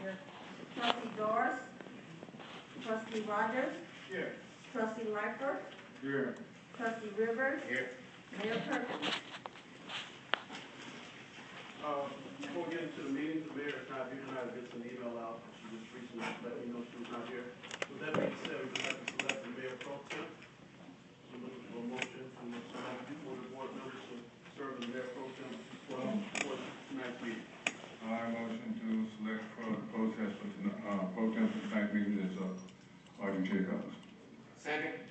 Here. Trustee Doris. Trustee Rogers. Here. Trustee Lightfoot. Here. Trustee Rivers. Here. Mayor Perkins. Before we get into the meeting, the mayor is not here tonight. I get some email out. She just recently let me know she was not here. With that being said, we would like to select the mayor pro tem. We're looking for a motion to select for the board members to serve as mayor pro tem for tonight's meeting. I motion to select for the protest for tonight's meeting is Audrey Jacobs. Second.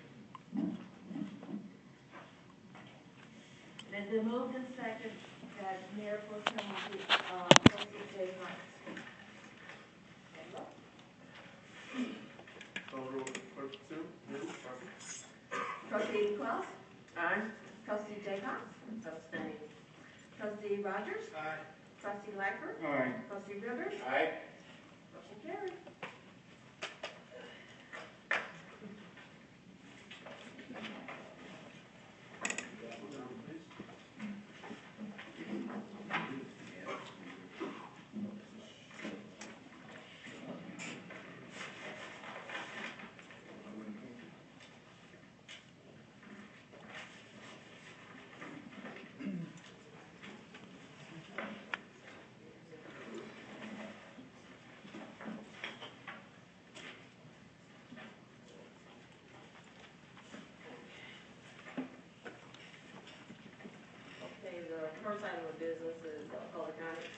Then the moved and second that Mayor Pro Tem will be, Trustee J. Marks. Call the roll, clerk, Sue. Trustee Cross. Aye. Trustee Jacobs. Abstain. Trustee Rogers. Aye. Trustee Lightfoot. Aye. Trustee Rivers. Aye. Motion carried. Okay, the first item of business is public comment.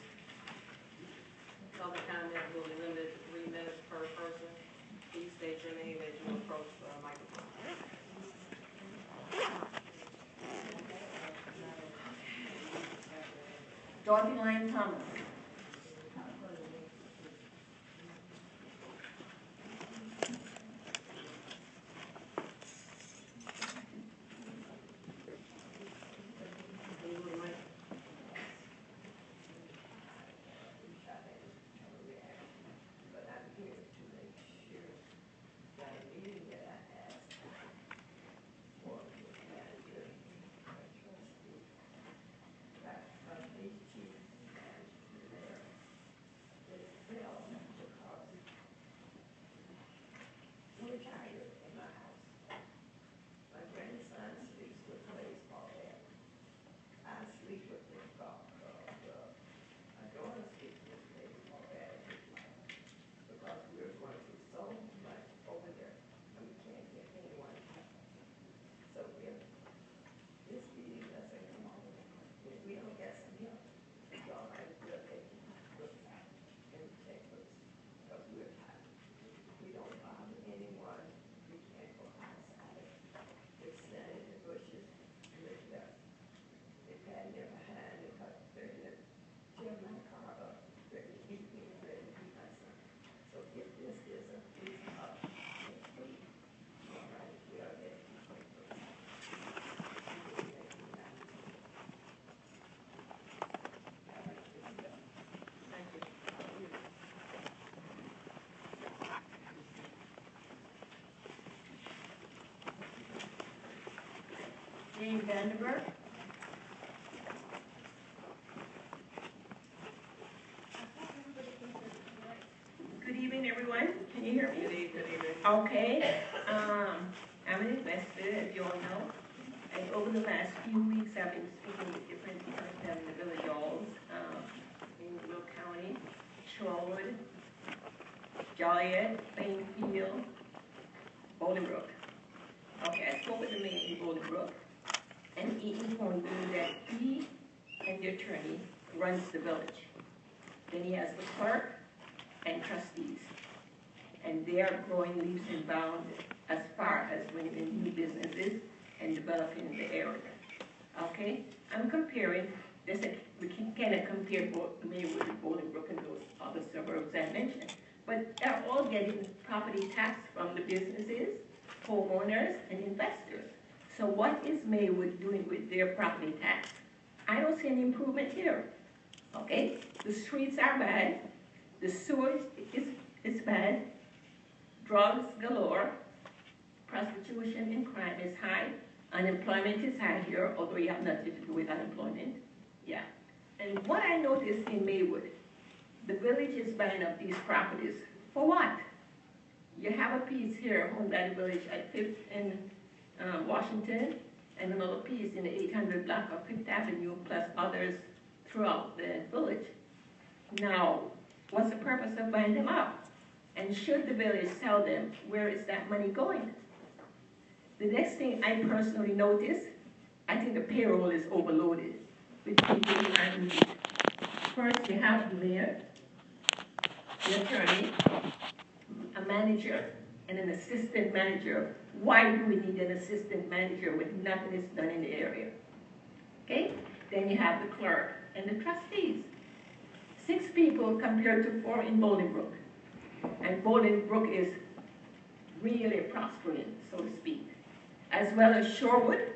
Public comment will be limited to 3 minutes per person. Please state your name as you approach the microphone. Dorothy Lane Thomas. Jane Vandenberg. Good evening, everyone. Can you hear me? Good evening. Okay. I'm an investor, as you all know. And over the last few weeks, I've been speaking with different people in the village halls in Will County, Shorewood, Joliet, Plainfield, Bolingbrook. Okay, I spoke with the mayor in Bolingbrook, and he informed me that he and the attorney runs the village. Then he has the clerk and trustees, and they are growing leaps and bounds as far as bringing in new businesses and developing the area. Okay, I'm comparing this. We cannot compare Maywood and Bolingbrook and those other suburbs I mentioned, but they're all getting property tax from the businesses, homeowners, and investors. So what is Maywood doing with their property tax? I don't see any improvement here. Okay, the streets are bad, the sewage is bad, drugs galore, prostitution and crime is high, unemployment is high here, although you have nothing to do with unemployment. Yeah. And what I noticed in Maywood, the village is buying up these properties. For what? You have a piece here, owned by the village at Fifth and Washington, and another piece in the 800 block of Fifth Avenue, plus others throughout the village. Now, what's the purpose of buying them up? And should the village sell them, where is that money going? The next thing I personally noticed, I think the payroll is overloaded with people who are needed. First, you have the mayor, the attorney, a manager, and an assistant manager. Why do we need an assistant manager when nothing is done in the area? Okay? Then you have the clerk and the trustees. 6 people compared to 4 in Bolingbrook. And Bolingbrook is really prospering, so to speak. As well as Shorewood,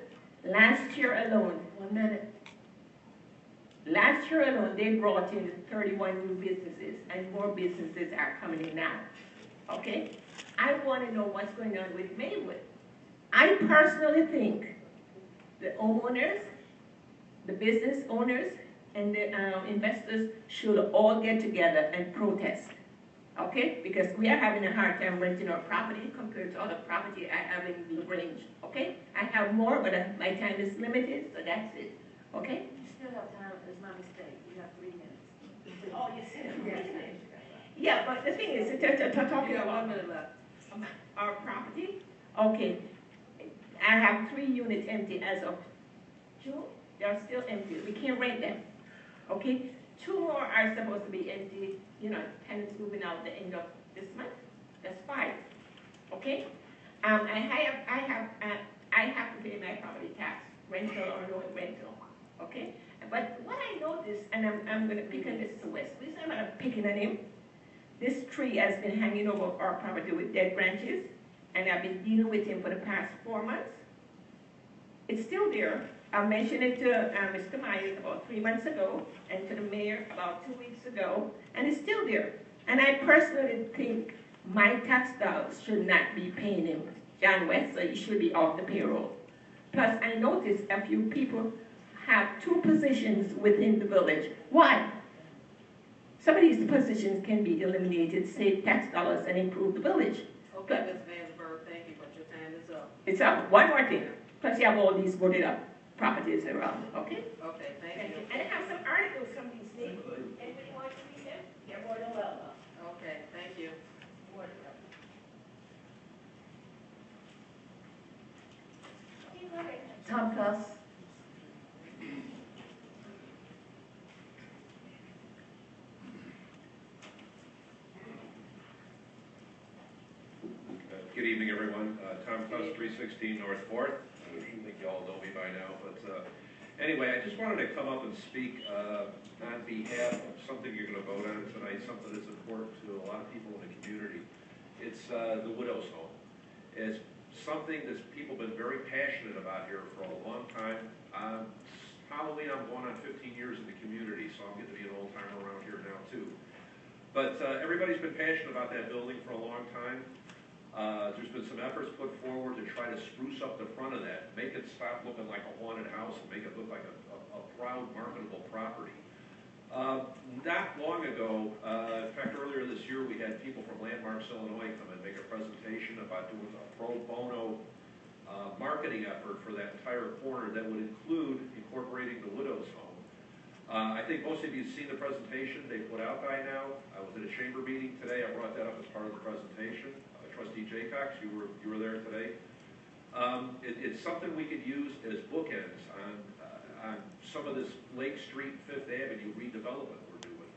last year alone, last year alone, they brought in 31 new businesses, and more businesses are coming in now. Okay? I want to know what's going on with Maywood. I personally think the homeowners, the business owners, and the investors should all get together and protest. Okay? Because we are having a hard time renting our property compared to other property I have in the range. Okay? I have more, but my time is limited, so that's it. Okay? You still have time, it's my mistake, you have 3 minutes. Oh, you said Yes. Yeah, but the thing is, talking You got about 1 minute left. our property, okay. I have 3 units empty as of June. They're still empty. We can't rent them. Okay? 2 more are supposed to be empty. You know, tenants moving out the end of this month. That's 5. Okay? I have to pay my property tax, rental or no rental. Okay? But what I noticed, and I'm going to pick on Mr. West. Please, I'm not picking on him. This tree has been hanging over our property with dead branches, and I've been dealing with him for the past 4 months. It's still there. I mentioned it to Mr. Myers about 3 months ago, and to the mayor about 2 weeks ago, and it's still there. And I personally think my tax dollars should not be paying him. John West, so he should be off the payroll. Plus, I noticed a few people have 2 positions within the village. Why? Some of these positions can be eliminated, save tax dollars, and improve the village. Okay, Ms. Vansberg, thank you, but your time is up. It's up. One more thing. Plus, you have all these boarded up properties around, okay? Okay, thank you. And I have some articles from these things. Anybody want to read them? You're more than welcome. Okay, thank you. Tom Cuss. Good evening, everyone. Tom Cuss, 316 North 4th. I think you all know me by now, but anyway, I just wanted to come up and speak on behalf of something you're going to vote on tonight, something that's important to a lot of people in the community. It's the widow's home. It's something that people have been very passionate about here for a long time. Halloween, I'm going on 15 years in the community, so I'm getting to be an old timer around here now too. But everybody's been passionate about that building for a long time. There's been some efforts put forward to try to spruce up the front of that, make it stop looking like a haunted house and make it look like a proud, marketable property. Not long ago, in fact earlier this year, we had people from Landmarks, Illinois come and make a presentation about doing a pro bono marketing effort for that entire corner that would include incorporating the widow's home. I think most of you have seen the presentation they put out by now. I was at a chamber meeting today. I brought that up as part of the presentation. Trustee Jaycox, you were there today. It's something we could use as bookends on some of this Lake Street, 5th Avenue redevelopment we're doing.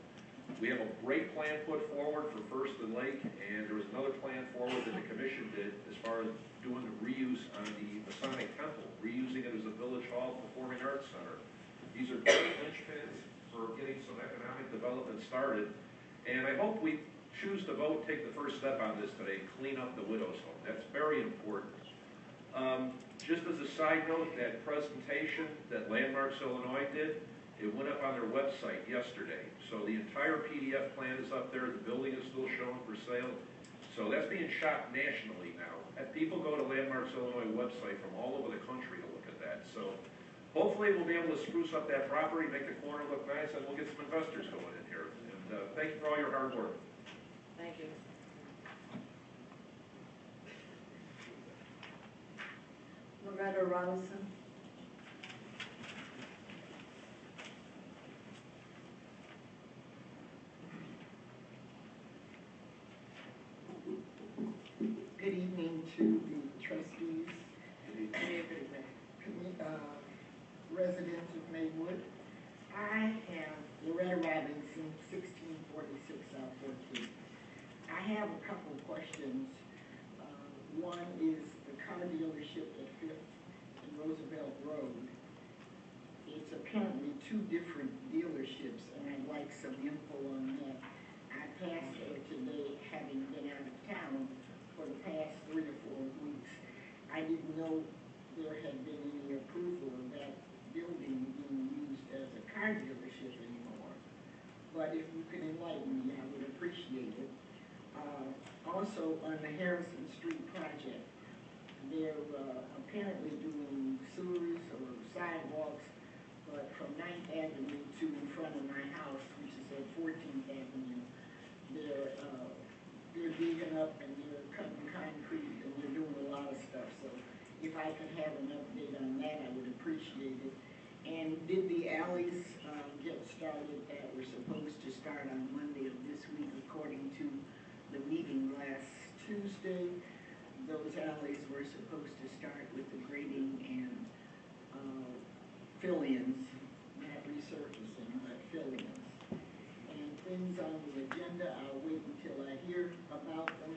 We have a great plan put forward for First and Lake, and there was another plan forward that the commission did as far as doing the reuse on the Masonic Temple, reusing it as a Village Hall Performing Arts Center. These are great linchpins for getting some economic development started, and I hope we choose to vote, take the first step on this today, clean up the widow's home. That's very important. Just as a side note, that presentation that Landmarks Illinois did, it went up on their website yesterday. So the entire PDF plan is up there. The building is still shown for sale. So that's being shot nationally now. And people go to Landmarks Illinois website from all over the country to look at that. So hopefully we'll be able to spruce up that property, make the corner look nice, and we'll get some investors going in here. And thank you for all your hard work. Thank you. Loretta Robinson. Good evening to the trustees, residents of Maywood. I am Loretta Robinson, 1646 South 14th. I have a couple of questions. One is the car dealership at 5th and Roosevelt Road. It's apparently two different dealerships, and I'd like some info on that. I passed there today, having been out of town for the past 3 or 4 weeks. I didn't know there had been any approval of that building being used as a car dealership anymore. But if you could enlighten me, I would appreciate it. Also, on the Harrison Street project, they're apparently doing sewers or sidewalks, but from 9th Avenue to in front of my house, which is at 14th Avenue, they're digging up and they're cutting concrete and they're doing a lot of stuff. So if I could have an update on that, I would appreciate it. And did the alleys get started that were supposed to start on Monday of this week according to the meeting last Tuesday? Those alleys were supposed to start with the grading and fill-ins, not resurfacing, but fill-ins. And things on the agenda, I'll wait until I hear about them.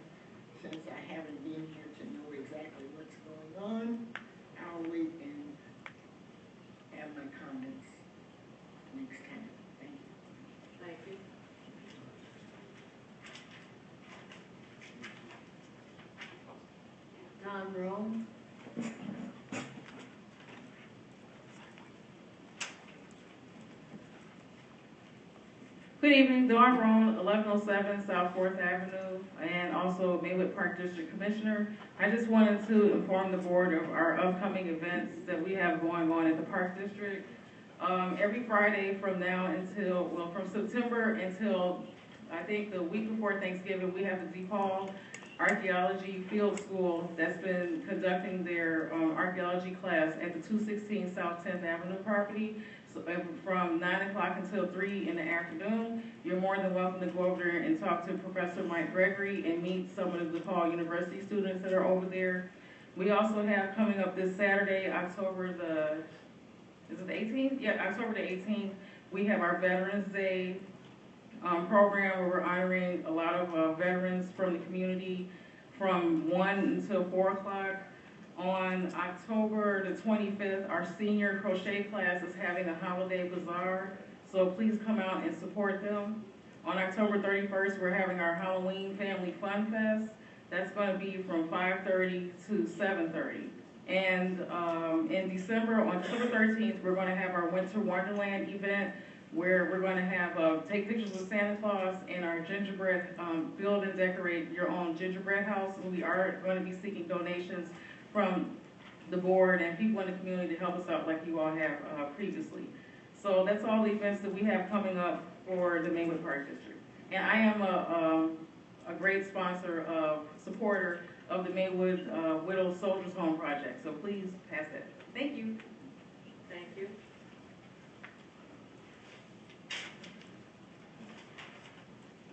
Since I haven't been here to know exactly what's going on, I'll wait and have my comments next time. Thank you. Thank you. Don Rome. Good evening, Dawn Roan, 1107 South 4th Avenue, and also Maywood Park District Commissioner. I just wanted to inform the board of our upcoming events that we have going on at the Park District. Every Friday from now until, well, from September until I think the week before Thanksgiving, we have the DePaul Archaeology Field School that's been conducting their archaeology class at the 216 South 10th Avenue property. So from 9 o'clock until 3 in the afternoon, you're more than welcome to go over there and talk to Professor Mike Gregory and meet some of the DePaul University students that are over there. We also have coming up this Saturday, October the 18th? Yeah, October the 18th, we have our Veterans Day program where we're honoring a lot of veterans from the community from 1 until 4 o'clock. On October the 25th, our senior crochet class is having a holiday bazaar, so please come out and support them. On October 31st, we're having our Halloween Family Fun Fest. That's going to be from 5:30 to 7:30. And in December, on December 13th, we're going to have our Winter Wonderland event where we're going to have take pictures with Santa Claus in our gingerbread, build and decorate your own gingerbread house. And we are going to be seeking donations from the board and people in the community to help us out like you all have previously. So that's all the events that we have coming up for the Maywood Park District. And I am a great sponsor supporter of the Maywood Widow Soldiers Home Project. So please pass that. Thank you. Thank you.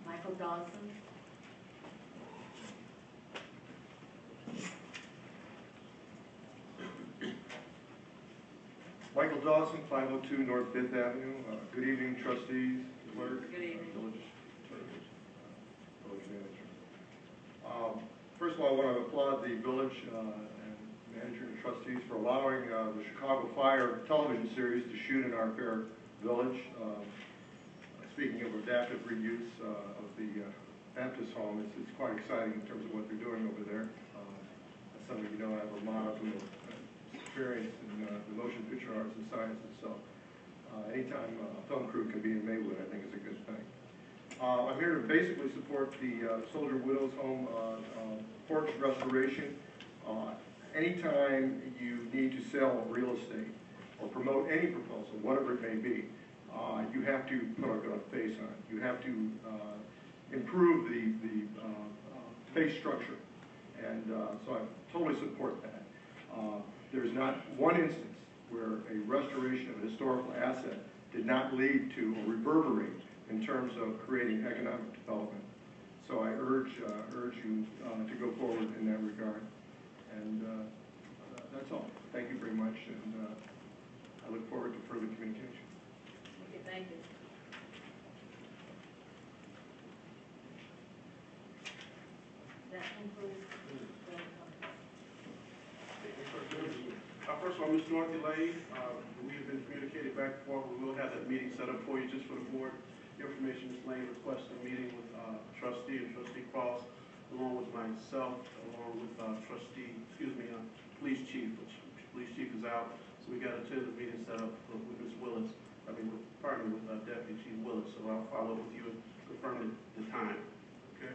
Michael Dawson. Michael Dawson, 502 North 5th Avenue. Good evening, trustees, clerk, Good evening. village manager. First of all, I want to applaud the village and manager and trustees for allowing the Chicago Fire television series to shoot in our fair village. Speaking of adaptive reuse of the Baptist home, it's quite exciting in terms of what they're doing over there. As some of you know, I have a modicum of experience in the motion picture arts and sciences, so anytime a film crew can be in Maywood, I think is a good thing. I'm here to basically support the Soldier Widows Home porch restoration. Anytime you need to sell real estate or promote any proposal, whatever it may be, you have to put a face on it. You have to improve the face structure. And so I totally support that. There's not one instance where a restoration of a historical asset did not lead to or reverberate in terms of creating economic development. So I urge you to go forward in that regard. And that's all. Thank you very much, and I look forward to further communication. Okay, thank you. That concludes First of all, Ms. Dorothy Lane, we have been communicating back and forth. We will have that meeting set up for you just for the board information. Ms. Lane requested a meeting with trustee and trustee Cross, along with myself, along with police chief, which police chief is out. So we got a tentative meeting set up with Ms. Willis, with Deputy Chief Willis. So I'll follow up with you and confirm the time, okay?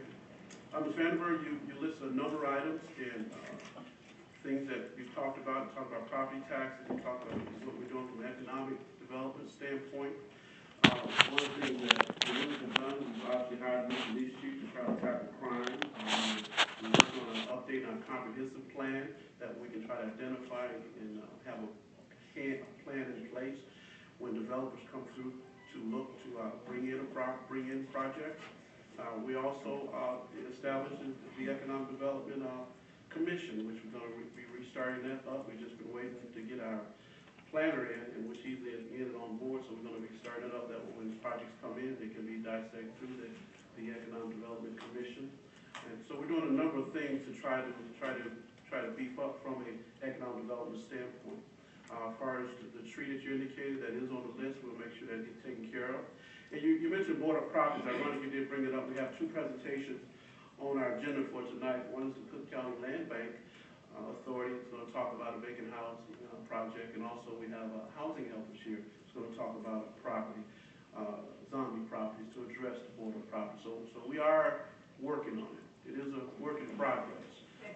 Ms. Vandenberg, you listed a number of items and things that you talked about property taxes, you talked about what we're doing from an economic development standpoint. One of the things that we have done, we've obviously hired the police chief to try to tackle crime. We're working on an update on a comprehensive plan that we can try to identify and have a plan in place when developers come through to look to bring in projects. We also established the Economic Development Commission, which we're going to be restarting that up. We've just been waiting to get our planner in which he's in on board, so we're going to be starting it up. That when projects come in, they can be dissected through the Economic Development Commission. And so we're doing a number of things to try to beef up from an economic development standpoint. As far as the tree that you indicated, that is on the list. We'll make sure that gets taken care of. And you mentioned board of properties. Ironically, you did bring it up. We have two presentations on our agenda for tonight. One is the Cook County Land Bank Authority. It's going to talk about a vacant house project, and also we have a housing help this year. It's going to talk about zombie properties to address the board of properties. So we are working on it. It is a work in progress.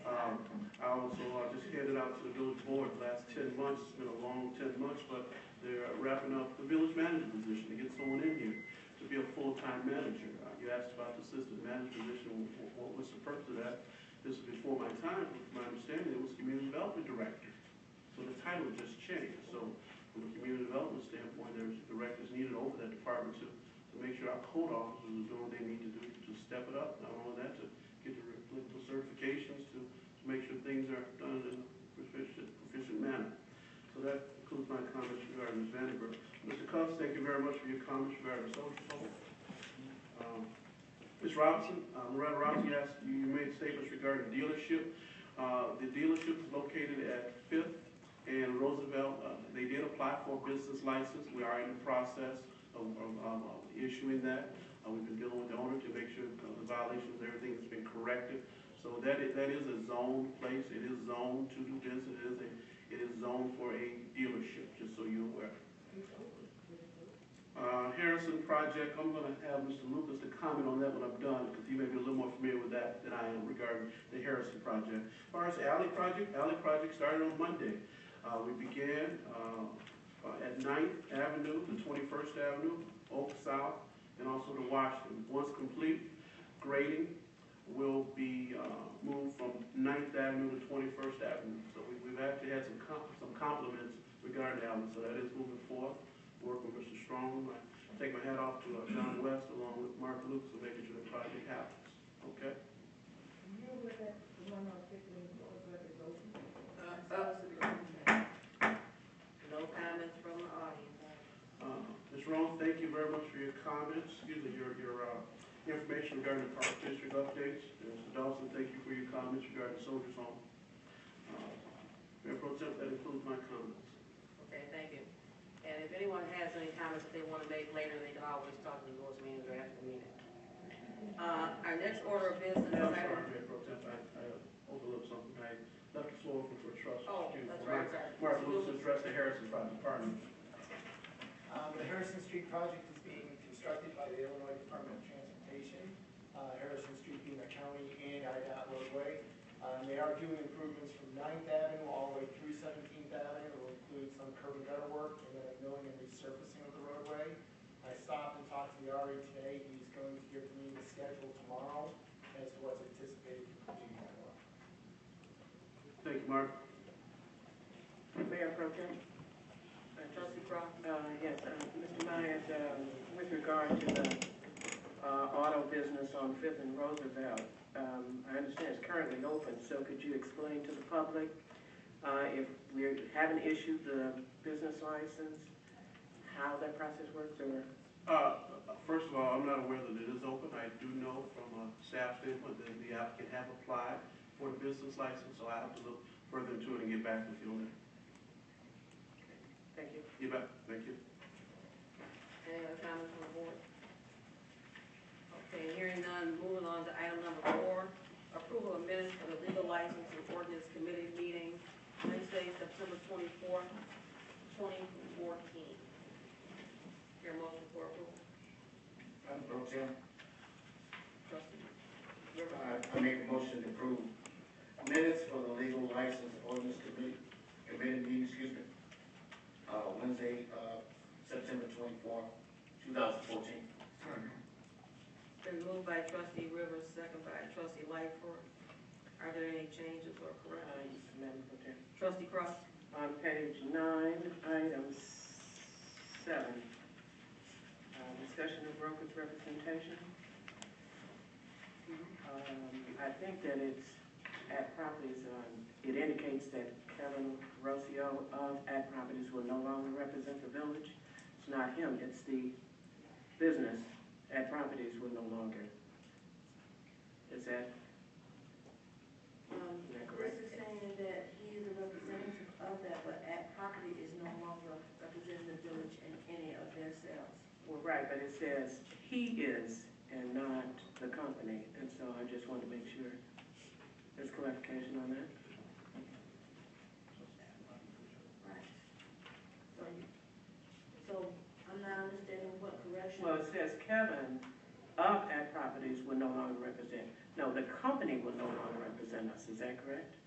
I also just headed out to the village board the last 10 months. It's been a long 10 months, but they're wrapping up the village manager position to get someone in here to be a full-time manager. You asked about the assistant manager position. What was the purpose of that? This is before my time. From my understanding, it was community development director. So the title just changed. So from a community development standpoint, there's directors needed over that department to make sure our code officers are doing what they need to do to step it up. Not only that, to get the applicable certifications to make sure things are done in a proficient manner. So that concludes my comments regarding Ms. Vandenberg. Mr. Cuffs, thank you very much for your comments regarding the social poll. Ms. Robinson, Loretta Robinson, yes, you made statements regarding dealership. The dealership is located at 5th and Roosevelt. They did apply for a business license. We are in the process of issuing that. We've been dealing with the owner to make sure the violations, everything has been corrected. So that is a zoned place. It is zoned to do business. It is zoned for a dealership, just so you're aware. Harrison project, I'm going to have Mr. Lucas to comment on that when I'm done, because he may be a little more familiar with that than I am regarding the Harrison project. As far as the alley project started on Monday. We began at 9th Avenue, the 21st Avenue, Oak South, and also to Washington. Once complete, grading will be moved from 9th Avenue to 21st Avenue. So we've actually had some compliments regarding the alley, so that is moving forth. Work with Mr. Strong. I take my hat off to John West along with Mark Lucas for making sure the project happens. Okay? No comments from the audience. Ms. Rowan, thank you very much for your comments. Excuse me, your information regarding the Park District updates. And Mr. Dawson, thank you for your comments regarding the Soldiers Home. Mayor Pro Tem, that includes my comments. Okay, thank you. And if anyone has any comments that they want to make later, they can always talk to the board's meeting or after the meeting. Our next order of business. I'm sorry, Mayor Pro Tem, I overlooked something. I left the floor open for trust. Oh, that's right. Mark Lucas addressed the Harrison project. Pardon me. The Harrison Street project is being constructed by the Illinois Department of Transportation. Harrison Street being a county and IDOT roadway. They are doing improvements from 9th Avenue all the way through 17th Avenue. It will include some curb and gutter work and then a milling and resurfacing of the roadway. I stopped and talked to the RE today. He's going to give me the schedule tomorrow as to what's anticipated for completing that work. Thank you, Mark. Mayor Pro Tem? Trustee Cross? Yes, Mr. Myers, with regard to the auto business on Fifth and Roosevelt, I understand it's currently open, so could you explain to the public if we haven't issued the business license, how that process works, or? First of all, I'm not aware that it is open. I do know from a staff standpoint that the applicant have applied for the business license, so I have to look further into it and get back with you on that. Thank you. You bet. Thank you. Any other comments from the board? Okay, hearing none, moving on to item number 4, approval of minutes for the legal license and ordinance committee meeting Wednesday, September 24th, 2014. Your motion for approval? Madam Pro Tem, Trustee I make a motion to approve minutes for the legal license ordinance committee meeting, Wednesday, September 24th, 2014. Been moved by Trustee Rivers, second by Trustee Lightfoot. Are there any changes or corrections? Madam Pro Tem. Trustee Cross? On page 9, item 7, discussion of brokerage representation. I think that it's at properties, it indicates that Kevin Rossio of at properties will no longer represent the village. It's not him, it's the business at properties will no longer. Is that correct? This is saying that he is a representative of that, but at property is no longer representing the village in any of their sales. Well, right, but it says he is and not the company, and so I just want to make sure there's clarification on that. Right. So I'm not understanding what correction. Well, it says Kevin of at properties will no longer represent. No, the company will no longer represent us. Is that correct?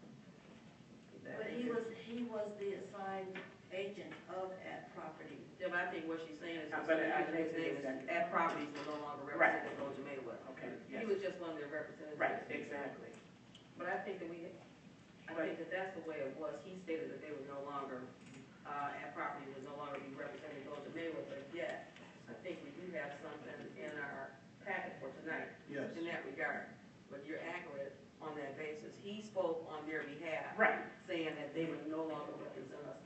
But he was the assigned agent of at property. Yeah, but I think what she's saying is, But I think his name is exactly. at properties will no longer represent the village of Maywood. Okay, He yes. was just one of their representatives. Right, exactly. But I think that that's the way it was. He stated that they would no longer, at property would no longer be representing the village of Maywood, but yet, I think we do have something in our packet for tonight. Yes. In that regard. But you're accurate on that basis. He spoke on their behalf. Right. Saying that they would no longer represent us.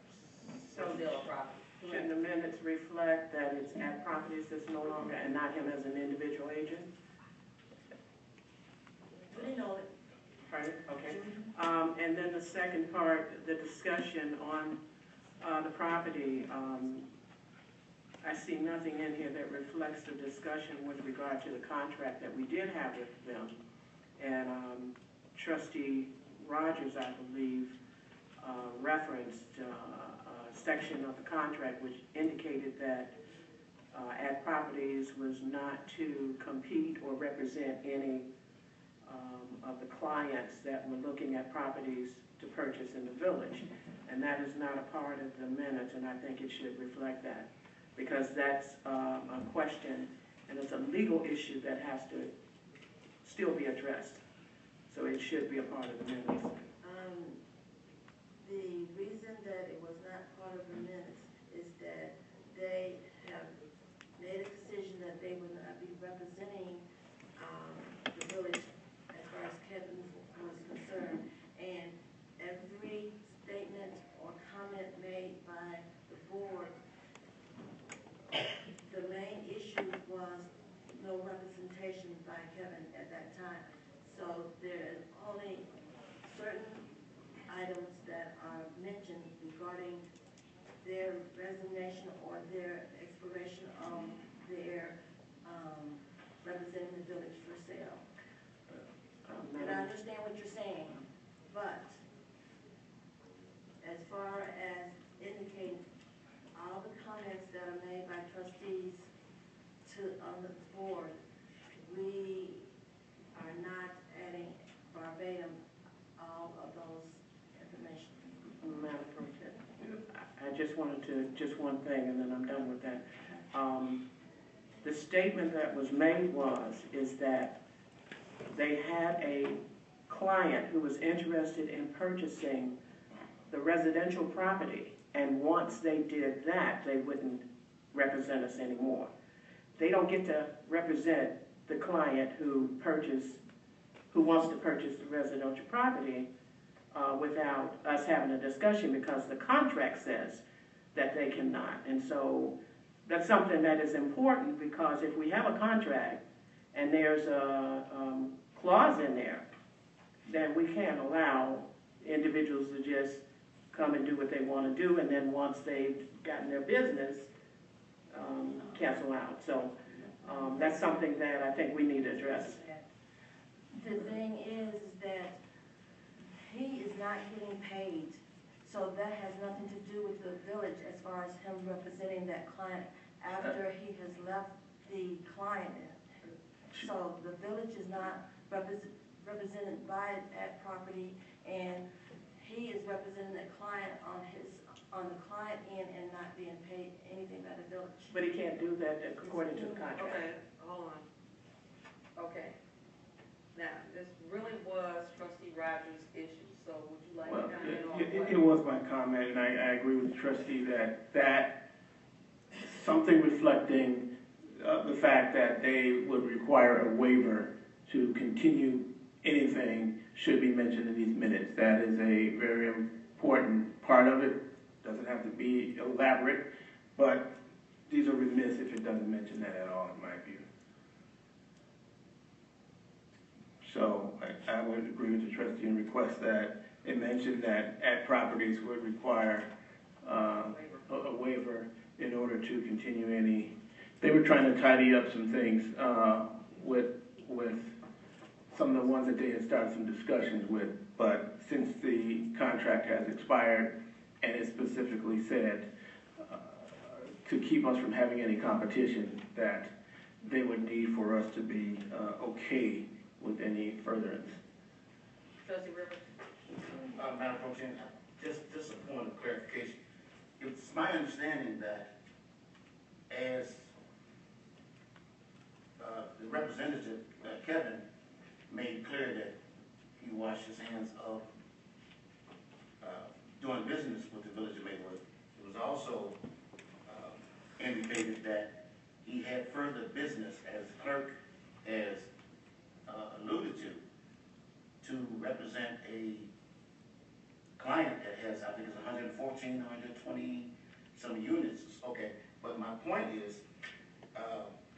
So Sale of property. shouldn't the minutes reflect that it's at properties that's no longer, and not him as an individual agent? We didn't know it. Pardon? Okay. And then the second part, the discussion on the property, I see nothing in here that reflects the discussion with regard to the contract that we did have with them. And Trustee Rogers, I believe, referenced a section of the contract which indicated that at properties was not to compete or represent any of the clients that were looking at properties to purchase in the village. And that is not a part of the minutes, and I think it should reflect that, because that's a question, and it's a legal issue that has to still be addressed. So it should be a part of the minutes. The reason that it was not part of the minutes is that they have made a decision that they would not be representing the village as far as Kevin was concerned. And every statement or comment made by the board, the main issue was no representation by Kevin at that time. So there are only certain items that are mentioned regarding their resignation or their expiration of their representing the village for sale. And I understand what you're saying, but as far as indicating all the comments that are made by trustees on the board, we are not adding verbatim just wanted to, just one thing, and then I'm done with that. The statement that was made is that they had a client who was interested in purchasing the residential property, and once they did that, they wouldn't represent us anymore. They don't get to represent the client who wants to purchase the residential property without us having a discussion, because the contract says that they cannot. And so that's something that is important, because if we have a contract and there's a clause in there, then we can't allow individuals to just come and do what they want to do, and then once they've gotten their business, cancel out. So that's something that I think we need to address. The thing is that he is not getting paid, so that has nothing to do with the village as far as him representing that client after he has left the client. So the village is not represented by that property, and he is representing the client on the client end and not being paid anything by the village. But he can't do that according to the contract. Okay, hold on. Okay. Now, this really was Trustee Rogers' issue, so would you like to comment on what? It was my comment, and I agree with the trustee that something reflecting the fact that they would require a waiver to continue anything should be mentioned in these minutes. That is a very important part of it. Doesn't have to be elaborate, but these are remiss if it doesn't mention that at all, in my view. So I would agree with the trustee and request that it mention that at properties would require a waiver in order to continue any. They were trying to tidy up some things with some of the ones that they had started some discussions with, but since the contract has expired and it specifically said to keep us from having any competition, that they would need for us to be okay with any furtherance. Trustee Rivers? Madam Pro Tem, just a point of clarification. It's my understanding that as the representative, Kevin, made clear that he washed his hands of doing business with the village of Maywood, it was also indicated that he had further business, as the clerk has alluded to represent a client that has, I think it's 114, 120 some units. Okay, but my point is,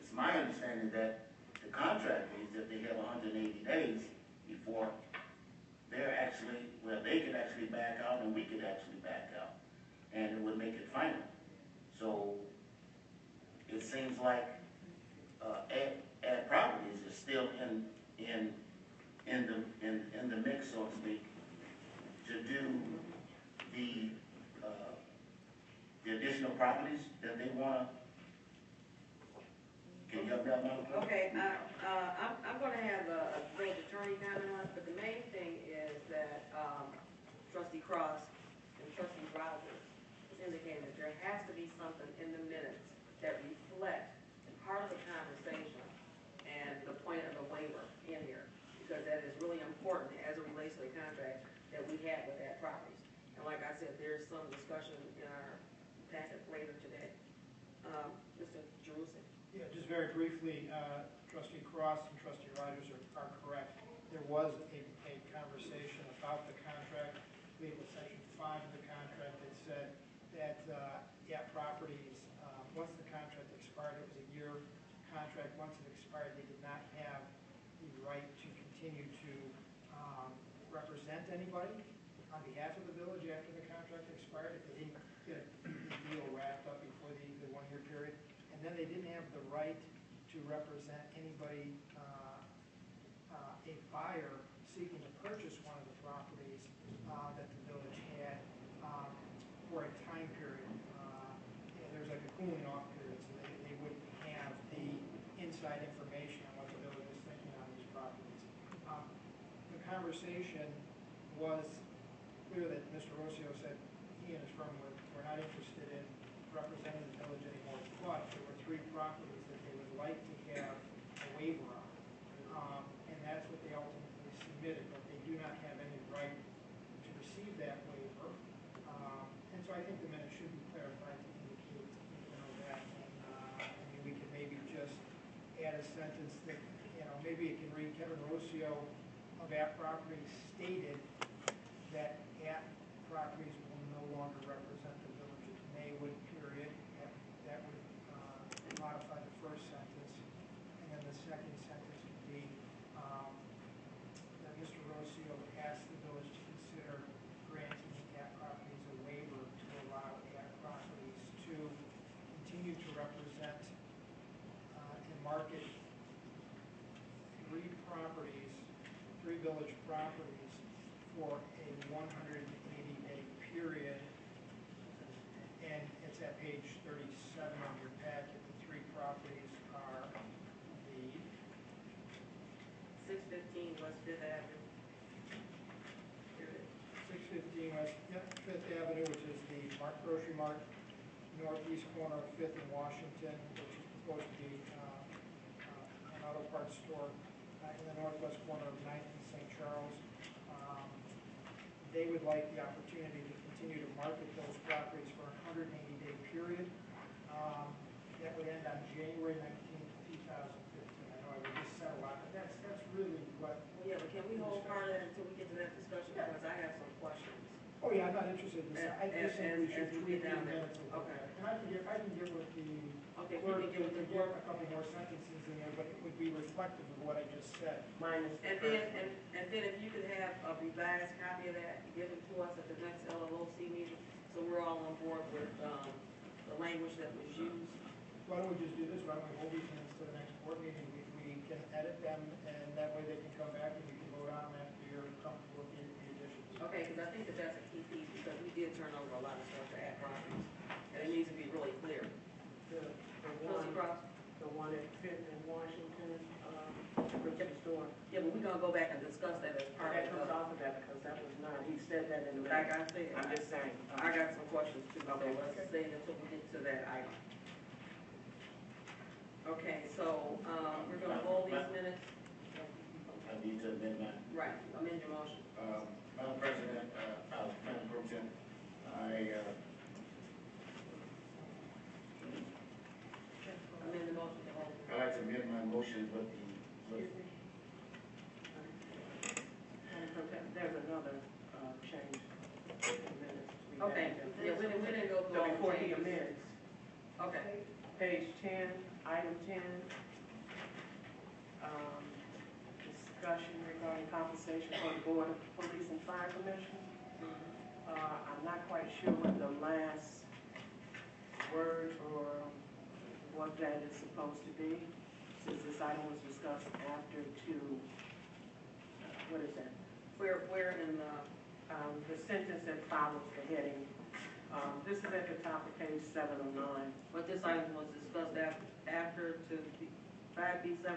it's my understanding that the contract is that they have 180 days before they're actually, well, they could actually back out and we could actually back out, and it would make it final. So it seems like ad properties is still in the mix, so to speak, to do the additional properties that they want to. Can you help me out now? Okay, I'm gonna have a village attorney comment on it, but the main thing is that, Trustee Cross and Trustee Rogers indicated that there has to be something in the minutes that reflect part of the conversation and the point of the waiver in here, because that is really important as it relates to the contract that we had with that properties. And like I said, there's some discussion in our packet later today. Mr. Jerusalem. Yeah, just very briefly, Trustee Cross and Trustee Rogers are correct. There was a conversation about the contract. I believe it was section 5 of the contract that said that properties, once the contract expired, it was a year contract. Once it expired, they did not have the right to continue to represent anybody on behalf of the village after the contract expired if they didn't get the deal wrapped up before the 1-year period. And then they didn't have the right to represent anybody, a buyer seeking to purchase one of the properties that the village had for a time period. There's like a cooling off period, so they wouldn't have the inside information on what the village was thinking on these properties. The conversation was clear that Mr. Rossio said he he and his firm were not interested in representing the village anymore, but there were 3 properties that they would like to have a waiver on. And that's what they ultimately submitted, but they do not have any right to receive that waiver. And so I think the minutes should be clarified to indicate, that, we can maybe just add a sentence that, maybe it can read, Kevin Rocio of At Properties stated that At Properties will no longer represent the village of Maywood, period. That would modify the first sentence. And then the second sentence would be that Mr. Rocio asked the village to consider granting At Properties a waiver to allow At Properties to continue to represent and market 3 village properties for a 180-day period. And it's at page 37 of your packet. The 3 properties are the 615 West Fifth Avenue. 615 West Fifth Avenue, which is the Grocery Mart, northeast corner of 5th and Washington, which is supposed to be an auto parts store in the northwest corner of 9th and St. Charles. They would like the opportunity to continue to market those properties for a 180-day period. That would end on January 19th, 2015. I know I just said a lot, but that's really what. Well, yeah, but can we hold part of that until we get to that discussion? Because I have some questions. Oh, yeah, I'm not interested in this. I just think we should as we tweak get the down there. minutes a little Okay. bit. And I can get with the Okay, clerk we can get with the to clerk. a couple more sentences in there, but it would be reflective of what I just said. Minus the And first then, one. and then if you could have a revised copy of that, give it to us at the next LLOC meeting, so we're all on board with, the language that was used. Why don't we just do this? Why don't we hold these minutes to the next board meeting? We can edit them, and that way they can come back and we can vote on them after you're comfortable with the additions. Okay, because I think that that's a key piece, because we did turn over a lot of stuff to At Properties, and it needs to be really clear. Trustee Cross? The one at 5th and Washington, grocery store. Yeah, but we're gonna go back and discuss that as part That of comes the, off of that because that was not, he said that in the. like I said, I'm just saying. I got some questions too, so Okay. let's stay until we get to that item. Okay, so, we're gonna hold these minutes. I need to amend my, Right, amend your motion. Madam President, Madam Pro Tem, Amend the motion to hold. I'd like to amend my motion with There's another change in the minutes. We Okay, had to- yeah, we didn't go through So all the before he changes. amends, Okay, page 10, item 10, discussion regarding compensation for the Board of Police and Fire Commissioners. I'm not quite sure what the last word or what that is supposed to be, since this item was discussed after what is that? where in the, The sentence that follows the heading. This is at the top of page 709. but this item was discussed after to 5B7, is that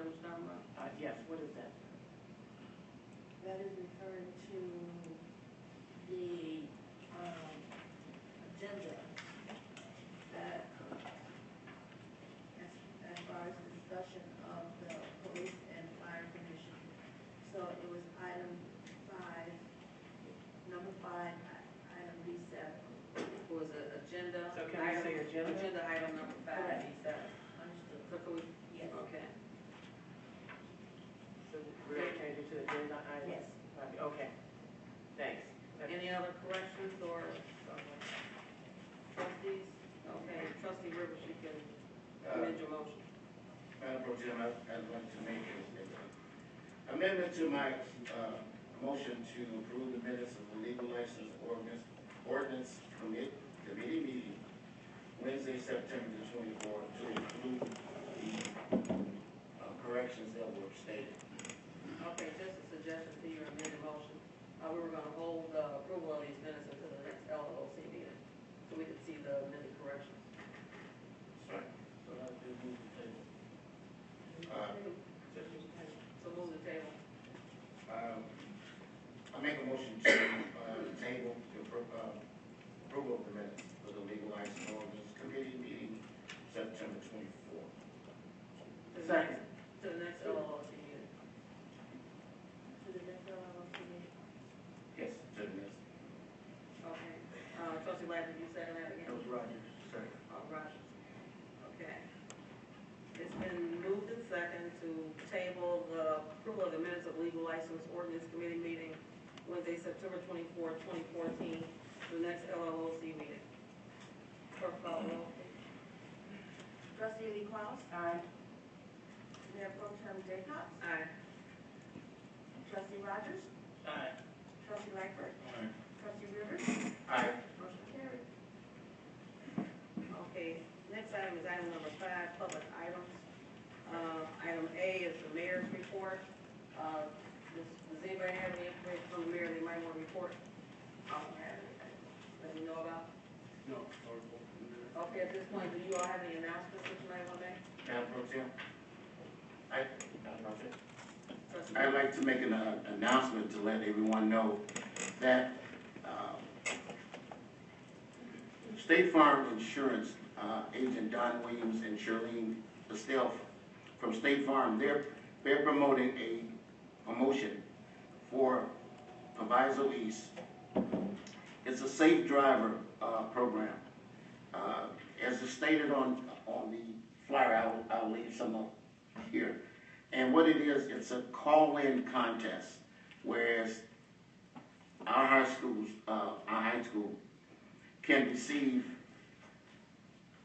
what you're talking about? Yes, what is that? That is referring to the agenda that, as far as discussion of the police and fire commission. So it was item 5, number 5, item B7. It was an agenda. So can we item- say agenda? Agenda item number 5B7. Understood. So can we? Yes. Okay. So we're changing to agenda item? Yes. Okay, thanks. Any other corrections or trustees? Okay, trustee Rivers, you can amend your motion. Madam Pro Tem, I'd like to make an amendment to my motion to approve the minutes of the legal license ordinance committee meeting Wednesday, September the 24th, to include the corrections that were stated. Okay, just a suggestion to your amended motion. We were gonna hold the approval of these minutes until the next LLOC meeting, so we could see the amended corrections. Sorry. So I'll do move the table. So move the table. I make a motion to table Second. To the next LLOC meeting. To the next LLOC meeting. Yes, to the next. Okay. Trustee Lappin, you second that again? That was Roger, second. Rogers. Okay. It's been moved and second to table the approval of the minutes of legal license ordinance committee meeting Wednesday, September 24th, 2014, to the next LLOC meeting. Clerk call the roll, please. Trustee Lee Kraus, Aye. Mayor Pro Tem Jacobs, Aye. Trustee Rogers, Aye. Trustee Lightfoot, Aye. Trustee Rivers, Aye. motion carried. Okay, next item is item number 5, public items. Item A is the mayor's report. Does anybody have any information from the mayor they might want to report? I don't have anything. Let me know about. No. Okay, at this point, do you all have any announcements that you might want to make? Madam Pro Tem? Trustee I'd like to make an announcement to let everyone know that State Farm Insurance agent Don Williams and Charlene Estelle from State Farm, they're promoting a promotion for Proviso East. It's a safe driver program. As is stated on the flyer, I'll leave some up here. And what it is, it's a call-in contest, whereas our high school can receive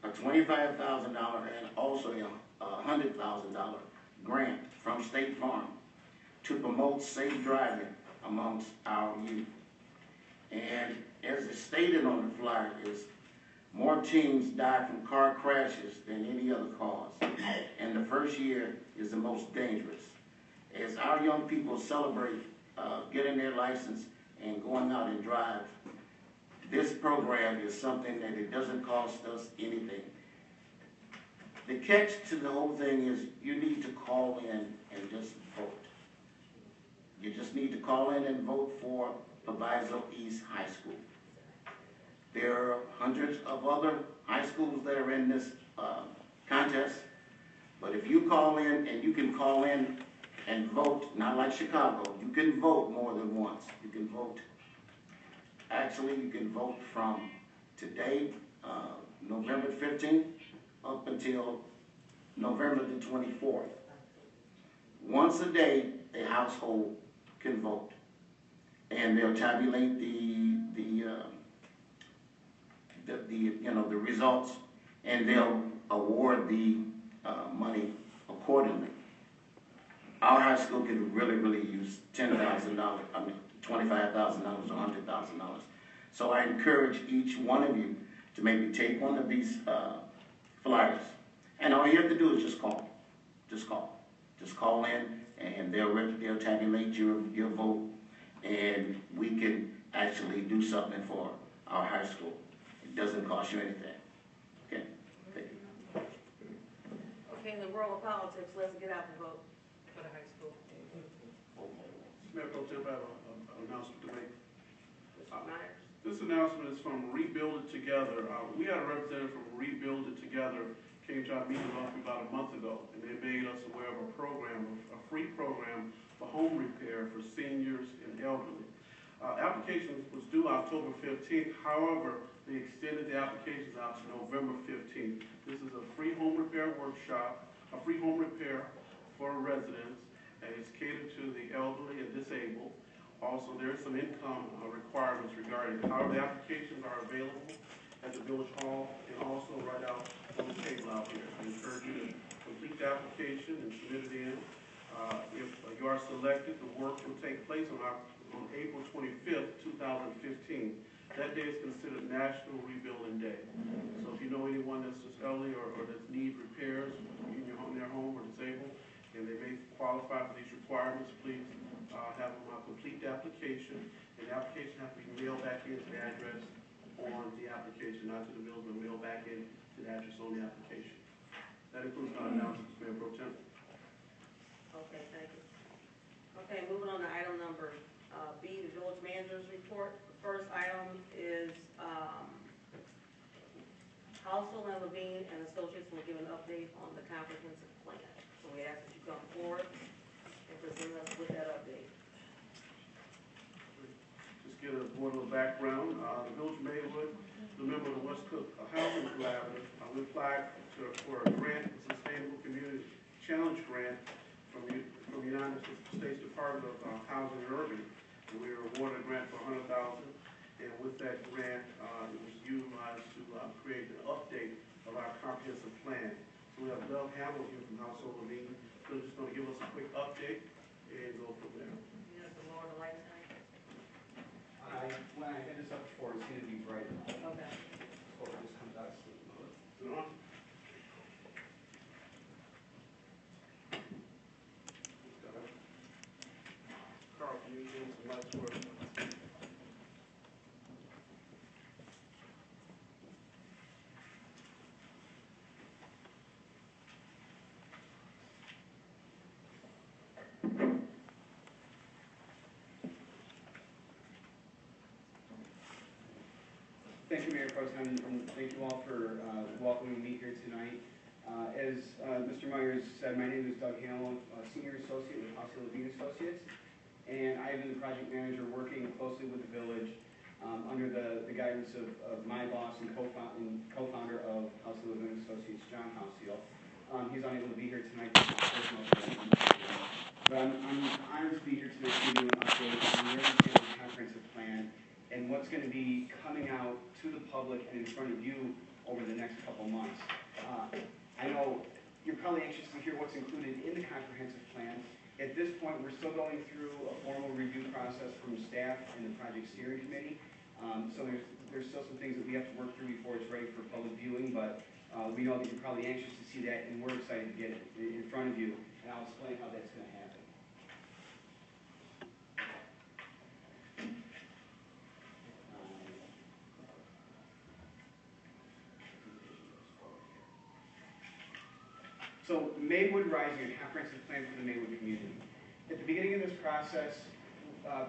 a $25,000 and also a $100,000 grant from State Farm to promote safe driving amongst our youth. And as is stated on the flyer, is more teens die from car crashes than any other cause. And the first year is the most dangerous. As our young people celebrate getting their license and going out and drive, this program is something that it doesn't cost us anything. The catch to the whole thing is you need to call in and just vote. You just need to call in and vote for Proviso East High School. There are hundreds of other high schools that are in this contest, but if you call in, and you can call in and vote, not like Chicago, you can vote more than once. You can vote, actually you can vote from today, November 15th, up until November the 24th. Once a day, a household can vote, and they'll tabulate the results, and they'll award the money accordingly. Our high school could really use $10,000, $25,000 or $100,000. So I encourage each one of you to maybe take one of these flyers, and all you have to do is just call. Just call in, and they'll tabulate your vote, and we can actually do something for our high school. It doesn't cost you anything. Okay, thank you. Okay, in the world of politics, let's get out and vote for the high school. Mayor Pro Tem, I have an announcement to make. Mr. Myers? This announcement is from Rebuild It Together. We had a representative from Rebuild It Together came to our meeting about a month ago, and they made us aware of a program, a free program for home repair for seniors and elderly. Application was due October 15th. However, they extended the applications out to November 15th. This is a free home repair workshop, a free home repair for residents, and it's catered to the elderly and disabled. Also, there's some income requirements regarding how the applications are available at the Village Hall and also right out on the table out here. I encourage you to complete the application and submit it in. If you are selected, the work will take place on April 25th, 2015. That day is considered National Rebuilding Day. So if you know anyone that's just elderly or that needs repairs in their home or disabled, and they may qualify for these requirements, please have them complete the application. And the application has to be mailed back into the address on the application, not to the village, but mailed back in to the address on the application. That includes my announcements, Mayor Pro Tem. Okay, thank you. Okay, moving on to item number B, the village manager's report. The first item is Housel and Levine and Associates will give an update on the comprehensive plan. So we ask that you come forward and present us with that update. Just give a little background. The Village of Maywood, the member of the West Cook Housing Collaborative, we applied for a grant, a Sustainable Community Challenge grant from the United States Department of Housing and Urban. And we were awarded a grant for $100,000. And with that grant, it was utilized to create an update of our comprehensive plan. So we have Doug Hamill here from Household Levine. So just going to give us a quick update and go from there. You have the lower the light sign? When I had this up before, it seemed to be bright. Okay. So it just comes out of sleep mode. Is it on? Carl, can you give some lights for us? Thank you, Mayor Pro Tem, and thank you all for welcoming me here tonight. As Mr. Myers said, my name is Doug Hamill, Senior Associate with Household Levine Associates, and I have been the project manager working closely with the village under the guidance of my boss and co-founder of Household Levine Associates, John Houseel. He's unable to be here tonight for personal reasons, but I'm honored to be here tonight to give you an update on the Urban Comprehensive Plan and what's going to be coming out to the public and in front of you over the next couple months. I know you're probably anxious to hear what's included in the comprehensive plan. At this point, we're still going through a formal review process from staff and the project steering committee. So there's still some things that we have to work through before it's ready for public viewing, but we know that you're probably anxious to see that, and we're excited to get it in front of you, and I'll explain how that's going to happen. So Maywood Rising, a comprehensive plan for the Maywood community. At the beginning of this process,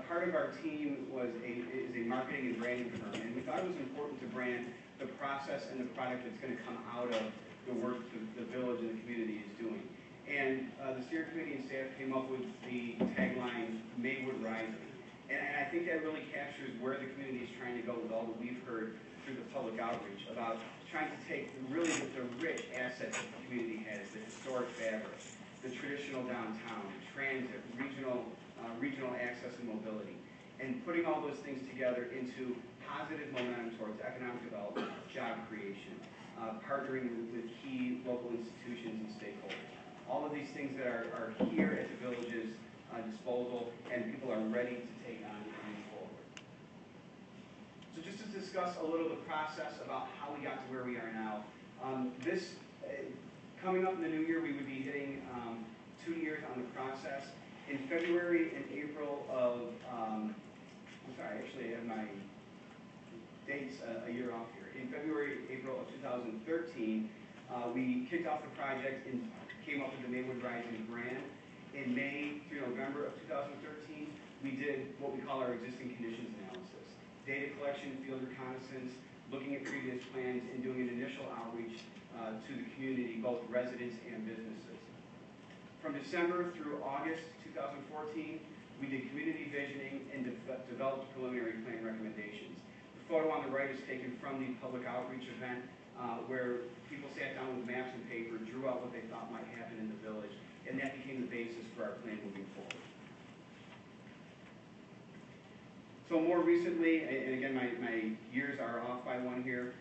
part of our team is a marketing and branding firm, and we thought it was important to brand the process and the product that's going to come out of the work the village and the community is doing. And the steering committee and staff came up with the tagline, Maywood Rising. And I think that really captures where the community is trying to go with all that we've heard through the public outreach about trying to take really the rich assets that the community has, the historic fabric, the traditional downtown, transit, regional access and mobility, and putting all those things together into positive momentum towards economic development, job creation, partnering with key local institutions and stakeholders. All of these things that are here at the village's disposal, and people are ready to take on and move forward. So just to discuss a little of the process about how we got to where we are now. Coming up in the new year, we would be hitting 2 years on the process. In February and April of, actually I have my dates a year off here. In February, April of 2013, we kicked off the project and came up with the Maywood Rising grant. In May through November of 2013, we did what we call our existing conditions analysis. Data collection, field reconnaissance, looking at previous plans, and doing an initial outreach to the community, both residents and businesses. From December through August 2014, we did community visioning and developed preliminary plan recommendations. The photo on the right is taken from the public outreach event where people sat down with maps and paper, drew out what they thought might happen in the village, and that became the basis for our plan moving forward. So more recently, and again, my years are off by 1 year,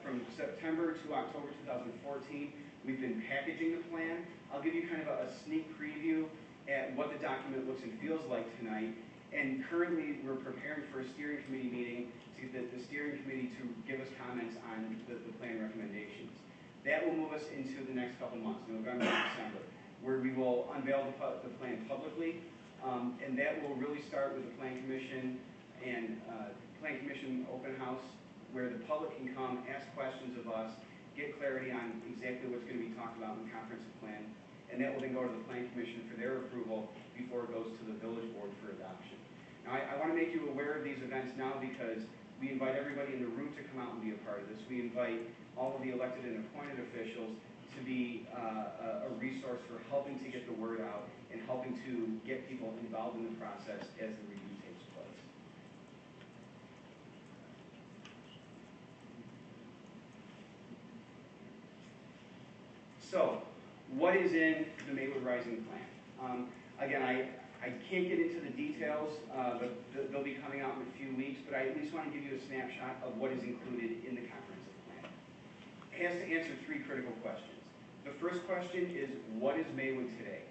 from September to October 2014, we've been packaging the plan. I'll give you kind of a sneak preview at what the document looks and feels like tonight. And currently, we're preparing for a steering committee meeting to get the steering committee to give us comments on the plan recommendations. That will move us into the next couple months, November and December, where we will unveil the plan publicly, and that will really start with the Plan Commission and Plan Commission open house, where the public can come, ask questions of us, get clarity on exactly what's going to be talked about in the comprehensive plan, and that will then go to the Plan Commission for their approval before it goes to the village board for adoption. Now, I want to make you aware of these events now because we invite everybody in the room to come out and be a part of this. We invite all of the elected and appointed officials to be a resource for helping to get the word out and helping to get people involved in the process as the review takes place. So, what is in the Maywood Rising Plan? Again, I can't get into the details, but they'll be coming out in a few weeks, but I at least want to give you a snapshot of what is included in the comprehensive plan. It has to answer three critical questions. The first question is, what is Maywood today?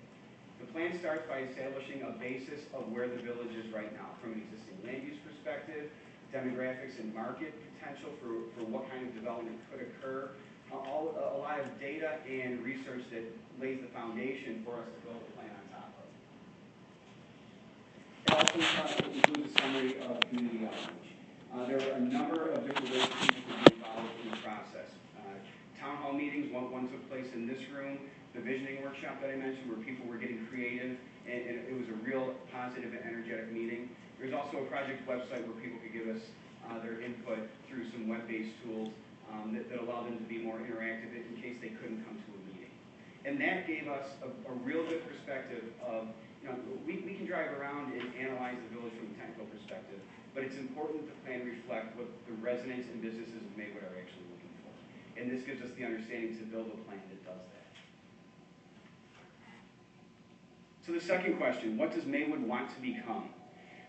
The plan starts by establishing a basis of where the village is right now, from an existing land use perspective, demographics and market potential for what kind of development could occur, a lot of data and research that lays the foundation for us to build a plan on top of. It also includes a summary of community outreach. There are a number of different ways people can be involved in the process. Town hall meetings, one took place in this room. The visioning workshop that I mentioned, where people were getting creative, and it was a real positive and energetic meeting. There's also a project website where people could give us their input through some web-based tools that allow them to be more interactive in case they couldn't come to a meeting. And that gave us a real good perspective of, we can drive around and analyze the village from a technical perspective, but it's important that the plan reflect what the residents and businesses of Maywood are actually looking for. And this gives us the understanding to build a plan that does that. So the second question, what does Maywood want to become?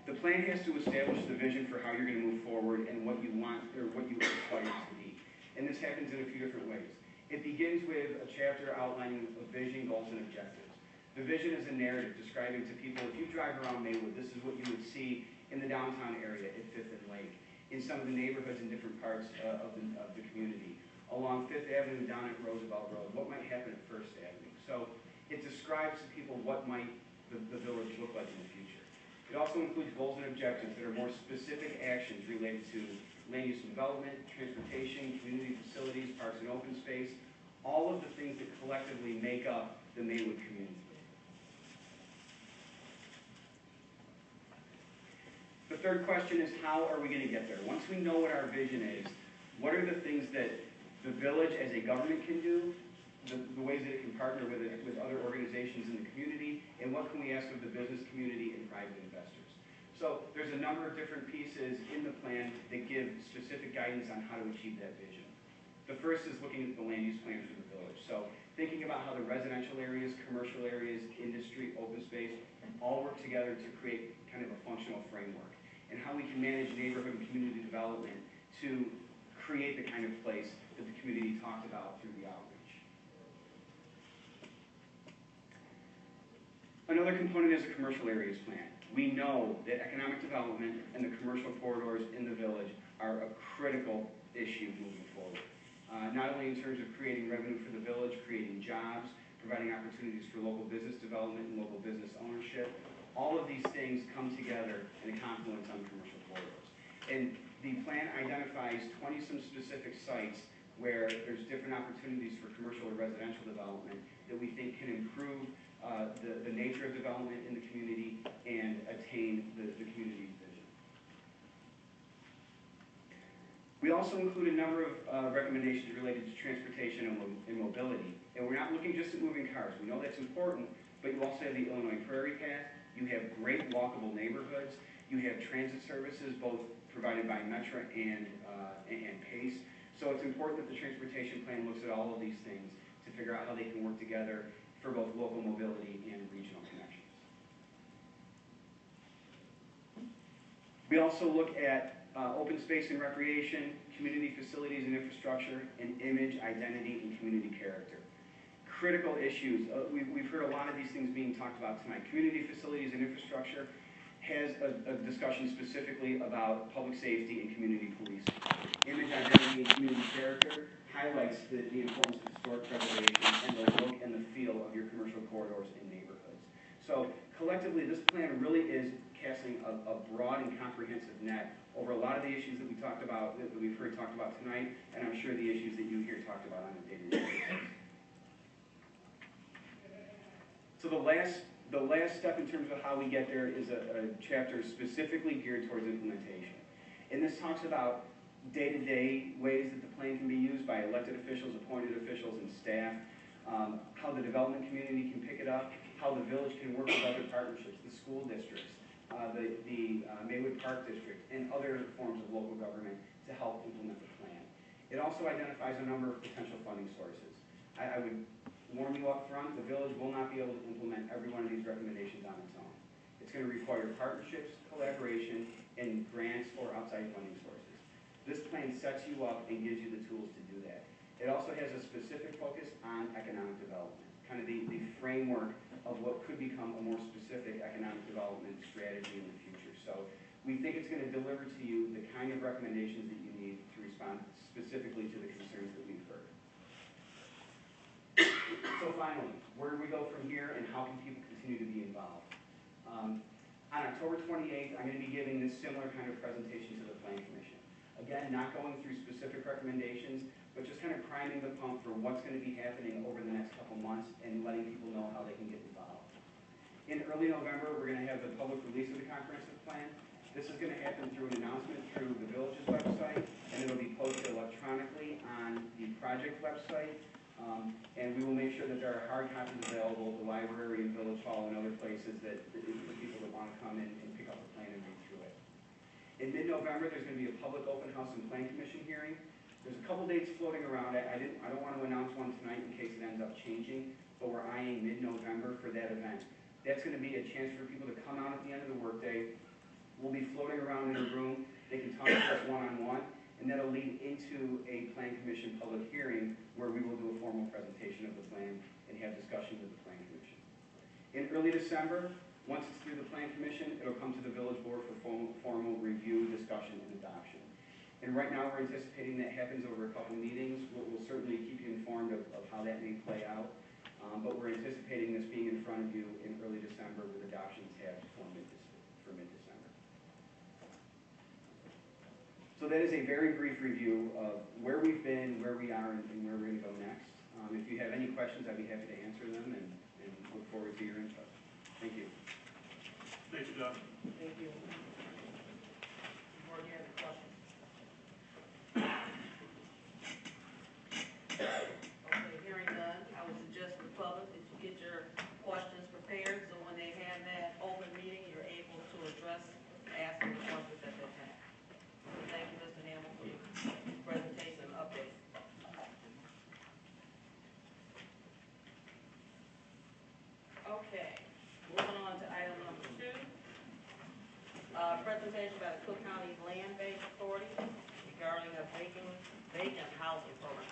The plan has to establish the vision for how you're going to move forward and what you want or what you aspire to be. And this happens in a few different ways. It begins with a chapter outlining a vision, goals, and objectives. The vision is a narrative describing to people, if you drive around Maywood, this is what you would see in the downtown area at 5th and Lake, in some of the neighborhoods in different parts of the community, along 5th Avenue, down at Roosevelt Road, what might happen at 1st Avenue. So it describes to people what might the village look like in the future. It also includes goals and objectives that are more specific actions related to land use and development, transportation, community facilities, parks and open space, all of the things that collectively make up the Maywood community. The third question is, how are we going to get there? Once we know what our vision is, what are the things that the village as a government can do, the ways that it can partner with other organizations in the community, and what can we ask of the business community and private investors? So there's a number of different pieces in the plan that give specific guidance on how to achieve that vision. The first is looking at the land use plan for the village. So thinking about how the residential areas, commercial areas, industry, open space, all work together to create kind of a functional framework, and how we can manage neighborhood and community development to create the kind of place that the community talked about through the outreach. Another component is a commercial areas plan. We know that economic development and the commercial corridors in the village are a critical issue moving forward. Not only in terms of creating revenue for the village, creating jobs, providing opportunities for local business development and local business ownership, all of these things come together in a confluence on commercial corridors. And the plan identifies 20-some specific sites where there's different opportunities for commercial or residential development that we think can improve the nature of development in the community and attain the community's vision. We also include a number of recommendations related to transportation and mobility. And we're not looking just at moving cars. We know that's important, but you also have the Illinois Prairie Path. You have great walkable neighborhoods. You have transit services, both provided by Metra and PACE. So it's important that the transportation plan looks at all of these things to figure out how they can work together for both local mobility and regional connections. We also look at open space and recreation, community facilities and infrastructure, and image, identity, and community character. Critical issues. We've heard a lot of these things being talked about tonight. Community facilities and infrastructure has a discussion specifically about public safety and community policing. Image, identity, and community character highlights the importance of historic preservation and the look and the feel of your commercial corridors and neighborhoods. So collectively, this plan really is casting a broad and comprehensive net over a lot of the issues that we talked about, that we've heard talked about tonight, and I'm sure the issues that you hear talked about on a day-to-day basis. So the last step in terms of how we get there is a chapter specifically geared towards implementation. And this talks about day-to-day ways that the plan can be used by elected officials, appointed officials, and staff how the development community can pick it up, how the village can work with other partnerships, the school districts, the Maywood Park District, and other forms of local government to help implement the plan. It also identifies a number of potential funding sources. I would warn you up front, the village will not be able to implement every one of these recommendations on its own. It's going to require partnerships, collaboration, and grants or outside funding sources. This plan sets you up and gives you the tools to do that. It also has a specific focus on economic development, kind of the framework of what could become a more specific economic development strategy in the future. So we think it's going to deliver to you the kind of recommendations that you need to respond specifically to the concerns that we've heard. So finally, where do we go from here and how can people continue to be involved? On October 28th, I'm going to be giving this similar kind of presentation to the Plan Commission. Again, not going through specific recommendations, but just kind of priming the pump for what's going to be happening over the next couple months and letting people know how they can get involved. In early November, we're going to have the public release of the comprehensive plan. This is going to happen through an announcement through the village's website, and it'll be posted electronically on the project website. And we will make sure that there are hard copies available at the library and village hall and other places that for people that want to come in and pick up the plan and read through it. In mid-November, there's going to be a public open house and plan commission hearing. There's a couple dates floating around. I don't want to announce one tonight in case it ends up changing, but we're eyeing mid-November for that event. That's going to be a chance for people to come out at the end of the workday. We'll be floating around in a room. They can talk to us one-on-one, and that'll lead into a plan commission public hearing where we will do a formal presentation of the plan and have discussion with the plan commission. In early December, once it's through the plan commission, it'll come to the village board for formal review, discussion, and adoption. And right now, we're anticipating that happens over a couple meetings. We'll certainly keep you informed of how that may play out. But we're anticipating this being in front of you in early December with adoptions had for mid-December. So that is a very brief review of where we've been, where we are, and where we're going to go next. If you have any questions, I'd be happy to answer them and look forward to your input. Thank you. Thank you, Doc. Thank you. Board, you have a question? Okay, hearing none, I would suggest to the public that you get your questions prepared, so when they have that open meeting, you're able to ask the questions at that time. Thank you, Mr. Hamel, for your presentation and update. Okay, moving on to item number 2. Presentation by the Cook County Land Bank Authority regarding a vacant housing program.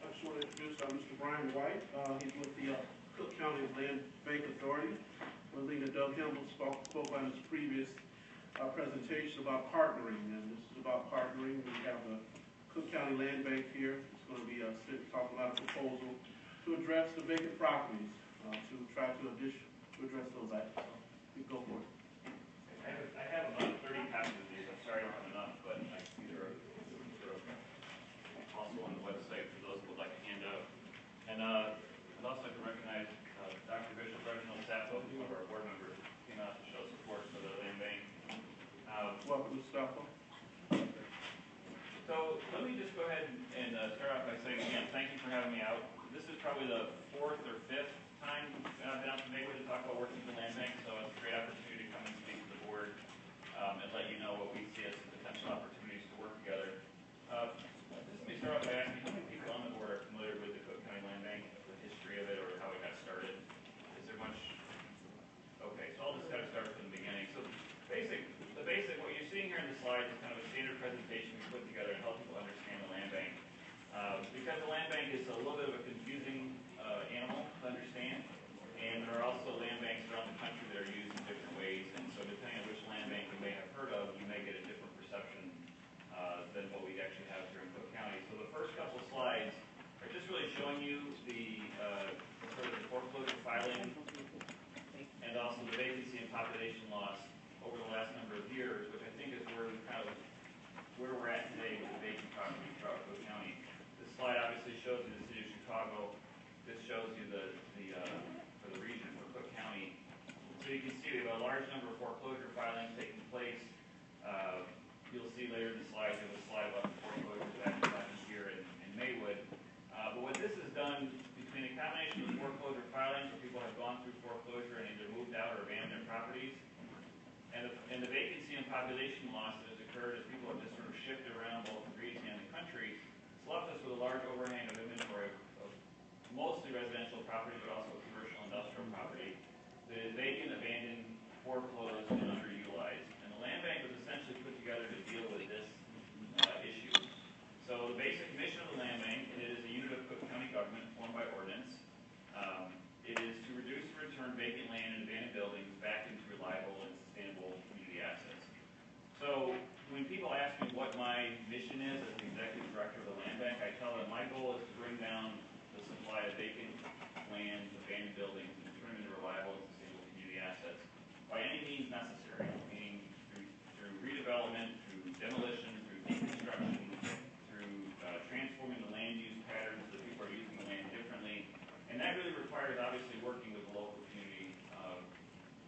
I just want to introduce Mr. Brian White. He's with the Cook County Land Bank Authority. Leader Doug Hempel spoke on his previous presentation about partnering, and this is about partnering. We have the Cook County Land Bank here. It's going to be talking about a proposal to address the vacant properties, to try to address those items. So you go for it. I have about 30 copies of these. I'm sorry I don't have enough, but I see they're also on the website for those who would like a handout. And I'd also like to recognize Dr. Bishop Reginald Sappho, one of our board members, came out to show support for the land bank. Welcome, Mr. Sappho. So let me just go ahead and start off by saying, again, thank you for having me out. This is probably the 4th or 5th time I've been out to Maywood to talk about working with the land bank, so it's a great opportunity to come and speak to the board and let you know what we see as the potential opportunities to bank is a little bit of a confusing animal to understand, and there are also land banks around the country that are used in different ways, and so depending on which land bank you may have heard of, you may get a different perception than what we actually have here in Cook County. So the first couple slides are just really showing you the sort of the foreclosure filing and also the vacancy and population loss over the last number of years, which I think is where we're at today with the vacant property throughout Cook County. This slide obviously shows you the city of Chicago. This shows you for the region, for Cook County. So you can see we have a large number of foreclosure filings taking place. You'll see later in the slides, we have a slide about the foreclosures that actually happened here in Maywood. But what this has done, between a combination of foreclosure filings where people have gone through foreclosure and either moved out or abandoned their properties, and the vacancy and population loss that has occurred as people have just sort of shifted around both the region and the country, it's left us with a large overhang of inventory of mostly residential property, but also commercial industrial property that is vacant, abandoned, foreclosed, and underutilized. And the land bank was essentially put together to deal with this issue. So the basic mission of the land bank, and it is a unit of Cook County government formed by ordinance, it is to reduce and return vacant land and abandoned buildings back into reliable and sustainable community assets. So when people ask me what my mission is as the executive director of the land bank, I tell them my goal is to bring down the supply of vacant land, abandoned buildings, and turn them into reliable and sustainable community assets by any means necessary, meaning through redevelopment, through demolition, through deconstruction, through transforming the land use patterns so that people are using the land differently. And that really requires, obviously, working with the local community,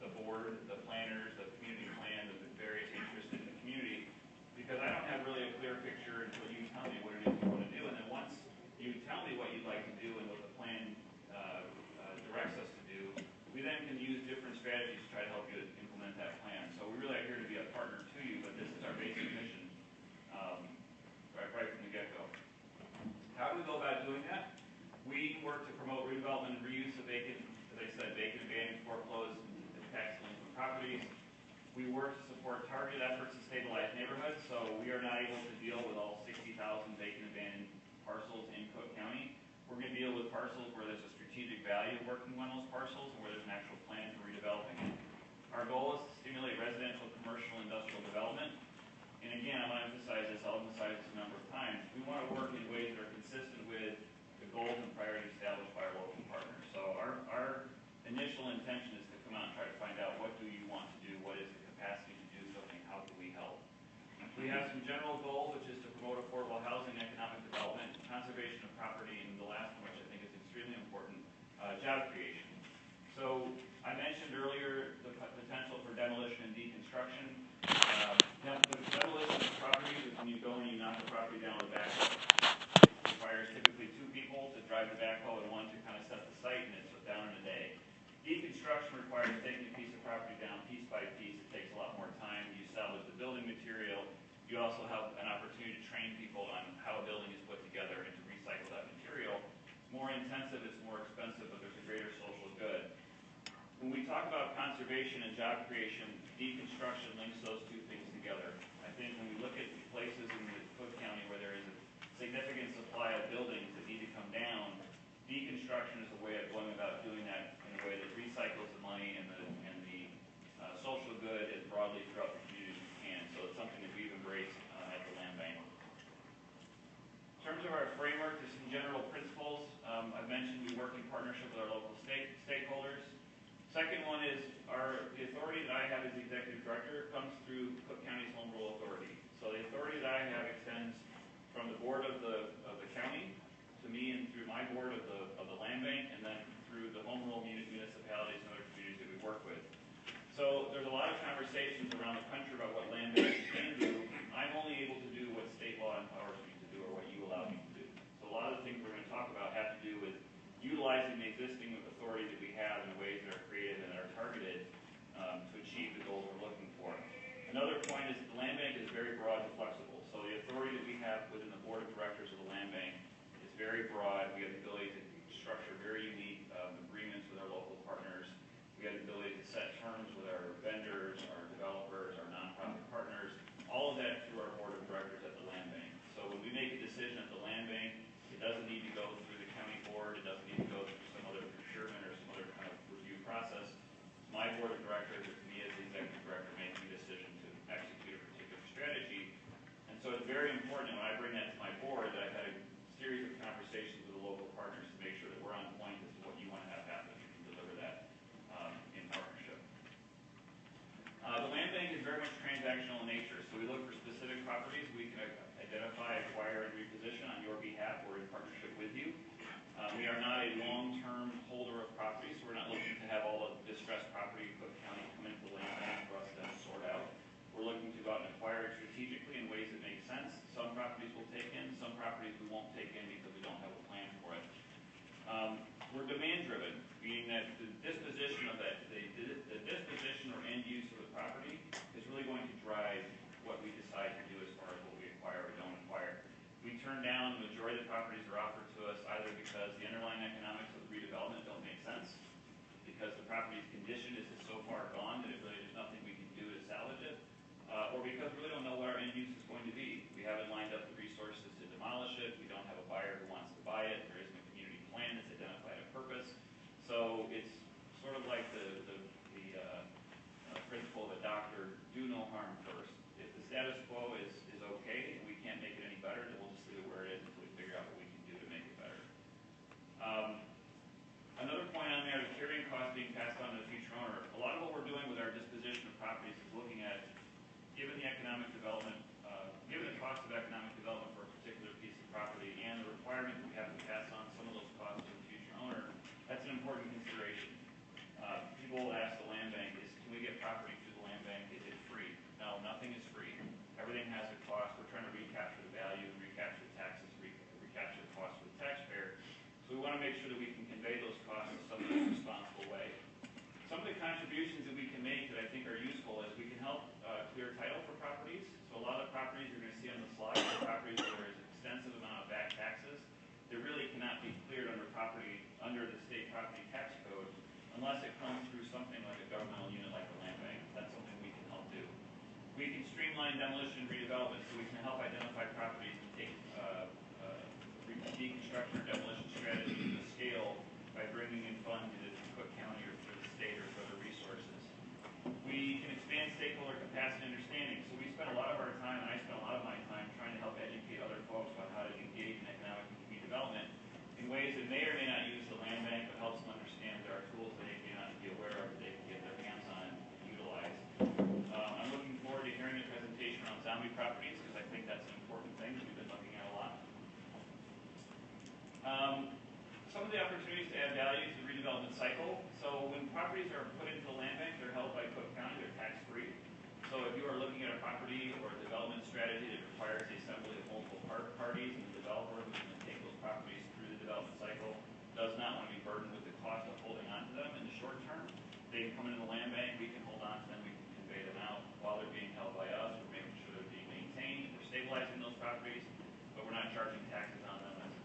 the board, the planners, the community plan, the various interests in the community, because I don't have really a clear picture until you tell me what it is you want to do. And then once you tell me what you'd like to do and what the plan directs us to do, we then can use different strategies to try to help you implement that plan. So we really are here to be a partner to you, but this is our basic mission right from the get-go. How do we go about doing that? We work to promote redevelopment and reuse of vacant, as I said, vacant, abandoned, foreclosed, and tax delinquent properties. We work to support targeted efforts to stabilize neighborhoods, so we are not able to deal with all 60,000 vacant, abandoned parcels in Cook County. We're going to deal with parcels where there's a strategic value of working on those parcels and where there's an actual plan for redeveloping it. Our goal is to stimulate residential, commercial, industrial development. And again, I want to emphasize this, I'll emphasize this a number of times. We want to work in ways that are consistent with the goals and priorities established by our local partners. So our initial intention is to come out and try to find out what do you want to do, what is the capacity to do something, how can we help. We have some general goals, which is to promote affordable housing, economic development, conservation of property, and the last one, which I think is extremely important, job creation. So I mentioned earlier the potential for demolition and deconstruction. The demolition of properties is when you go and you knock the property down with a backhoe. It requires typically 2 people to drive the backhoe and 1 to kind of set the site, and it's down in a day. Deconstruction requires taking a piece of property down piece by piece. It takes a lot more time. You salvage the building material. You also have an opportunity to train people on how a building is put together and to recycle that material. It's more intensive, it's more expensive, but there's a greater social good. When we talk about conservation and job creation, deconstruction links those 2 things together. I think when we look at places in the Cook County where there is a significant supply of buildings that need to come down, deconstruction is a way of going about doing that in a way that recycles the money and the social good as broadly throughout the community as we can. So it's something that we've embraced at the land bank. In terms of our framework, there's some general principles. I've mentioned we work in partnership with our local stakeholders. Second one is the authority that I have as the executive director comes through Cook County's Home Rule Authority. So the authority that I have extends from the board of the county to me and through my board of the land bank, and then through the home rule municipalities and other communities that we work with. So there's a lot of conversations around the country about what land banks can do. I'm only able to do what state law empowers me to do or what you allow me to do. So a lot of the things we're going to talk about have to do with utilizing the existing authority that we have in ways that are creative and that are targeted to achieve the goals we're looking for. Another point is that the land bank is very broad and flexible. So the authority that we have within the board of directors of the land bank is very broad. We have the ability to structure very unique agreements with our local partners. We have the ability to set terms with our vendors, our developers, our nonprofit partners, all of that through our board of directors at the land bank. So when we make a decision at the land bank, it doesn't need to go through director, to me as the executive director, making a decision to execute a particular strategy. And so it's very important, and when I bring that to my board, that I've had a series of conversations with the local partners to make sure that we're on point as to what you want to have happen and deliver that in partnership. The land bank is very much transactional in nature, so we look for specific properties we can identify, acquire, and reposition on your behalf or in partnership with you. We are not a long-term holder of property, so we're not looking to have all of distressed property in Cook County come into the land bank for us to sort out. We're looking to go out and acquire it strategically in ways that make sense. Some properties we'll take in, some properties we won't take in because we don't have a plan for it. We're demand-driven, meaning that the disposition of that, the disposition or end use of the property is really going to drive what we decide to do as far as what we acquire or don't acquire. We turn down the majority of the properties that are offered to us either because the underlying economics of the redevelopment don't make sense, because the property's condition is so far gone that there's nothing we can do to salvage it, or because we really don't know what our end use is going to be. We haven't lined up the resources to demolish it. We don't have a buyer who wants to buy it. There isn't a community plan that's identified a purpose. So it's sort of like the principle of a doctor, do no harm first. If the status quo is okay and we can't make it any better, then we'll just leave it where it is until we figure out what we can do to make it better. Another point on there, the carrying cost being passed on to the future owner. A lot of what we're doing with our disposition of properties is looking at, given the economic development, given the cost of economic development for a particular piece of property and the requirement that we have to pass on some of those costs to the future owner, that's an important consideration. People will ask the land bank, can we get property through the land bank? Is it free? No, nothing is free. Everything has a cost. We're trying to recapture the value, recapture the taxes, recapture the cost for the taxpayer. So we want to make sure that we can convey those costs in some responsible way. Some of the contributions that we can make that I think are useful is we can help clear title for properties. So a lot of the properties you're going to see on the slide are properties where there's an extensive amount of back taxes that really cannot be cleared under the state property tax code unless it comes through something like a governmental unit like the land bank. That's something we can help do. We can streamline demolition and redevelopment, so we can help identify properties and take deconstruction or demolition strategies to scale by bringing in funds either from Cook County or through the state or through other resources. We can expand stakeholder capacity and understanding. So we spend a lot of our time, and I spend a lot of my time, trying to help educate other folks about how to engage in economic and community development in ways that may or may not use the land bank, but helps them understand there are tools that they may not be aware of that they can get their hands on and utilize. I'm looking forward to hearing a presentation on zombie properties because I think that's an important thing that we've been looking at a lot. Some of the opportunities to add value to the redevelopment cycle. So when properties are put into the land bank, they're held by Cook County, they're tax-free. So if you are looking at a property or a development strategy that requires the assembly of multiple parties and the developer who's going to take those properties through the development cycle does not want to be burdened with the cost of holding on to them in the short term, they can come into the land bank, we can hold on to them, we can convey them out while they're being held by us. We're making sure they're being maintained, we're stabilizing those properties, but we're not charging taxes on them. That's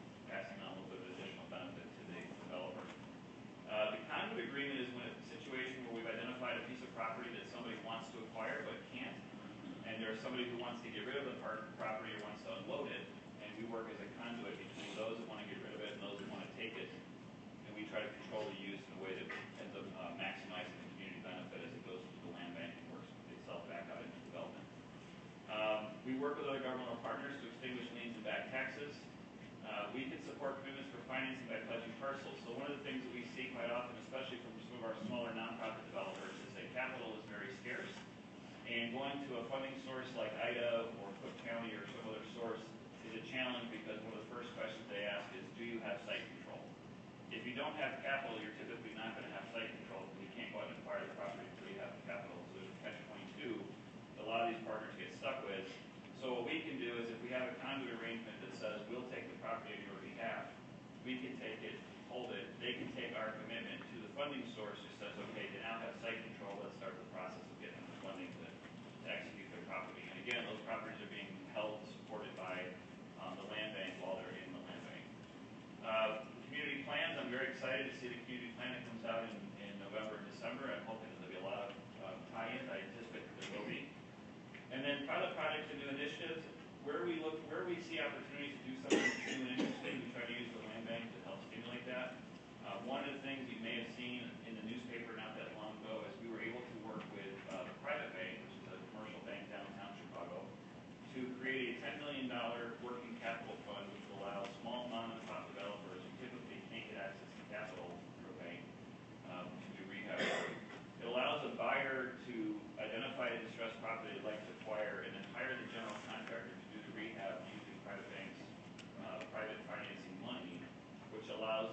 passing on a little bit of additional benefit to the developer. The conduit agreement is when it's a situation where we've identified a piece of property that somebody wants to acquire but can't, and there's somebody who wants to get rid of the property or wants to unload it, and we work as a conduit between those that want to get rid of it and those that want to take it, and we try to control the use in a way that ends up maximizing the community benefit as it goes through the land bank and works itself back out into development. We work with other governmental partners to extinguish liens and back taxes. We can support commitments for financing by pledging parcels. So one of the things that we see quite often, especially from some of our smaller nonprofit developers, is that capital is very scarce. And going to a funding source like IDA or Cook County or some other source is a challenge because one of the first questions they ask is, do you have site control? If you don't have capital, you're typically not going to have site control because you can't go out and acquire the property until you have the capital. So there's a catch-22 that a lot of these partners get stuck with. So what we can do is if we have a conduit arrangement that says we'll take the property on your behalf, we can take it, hold it, they can take our commitment to the funding source who says, okay, they now have site control, let's start the process of getting the funding to execute their property. And again, those properties are being held, supported by the land bank while they're in the land bank. Community plans, I'm very excited to see the community plan that comes out in November and December. I'm hoping that there'll be a lot of tie-ins. I anticipate that there will be. And then pilot projects and new initiatives, where we see opportunities to do something new and interesting, we try to use the land bank to help stimulate that. One of the things you may have seen in the newspaper not that long ago is we were able to work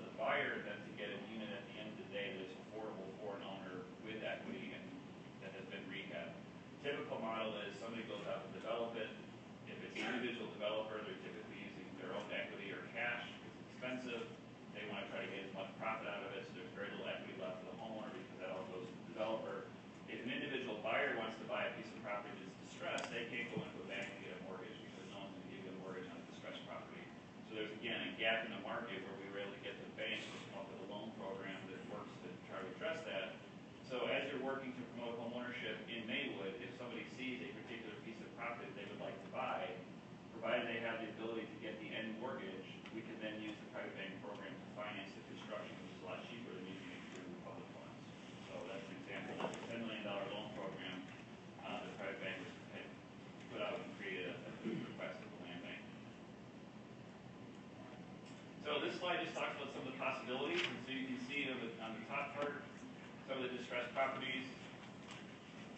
allows the buyer then to get a unit at the end of the day that is affordable for an owner with equity and that has been rehabbed. Typical model is somebody goes out and develop it. If it's an individual developer, they're typically using their own equity or cash. It's expensive. They want to try to get as much profit out of it, so there's very little equity left for the homeowner because that all goes to the developer. If an individual buyer wants to buy a piece of property that's distressed, they can't go into a bank and get a mortgage because no one's going to give you a mortgage on a distressed property. So there's, again, a gap in the market where we were able to get the banks to come up with a loan program that works to try to address that. So as you're working to promote homeownership in Maywood, if somebody sees a particular piece of property that they would like to buy, provided they have the ability to get the end mortgage, we can then use the private bank program to finance the construction, which is a lot cheaper than using it through public funds. So that's an example. That's a $10 million loan program the private bank had put out and created a request of the land bank. So this slide just talks about some of the possibilities, and so you can see on the top part some of the distressed properties.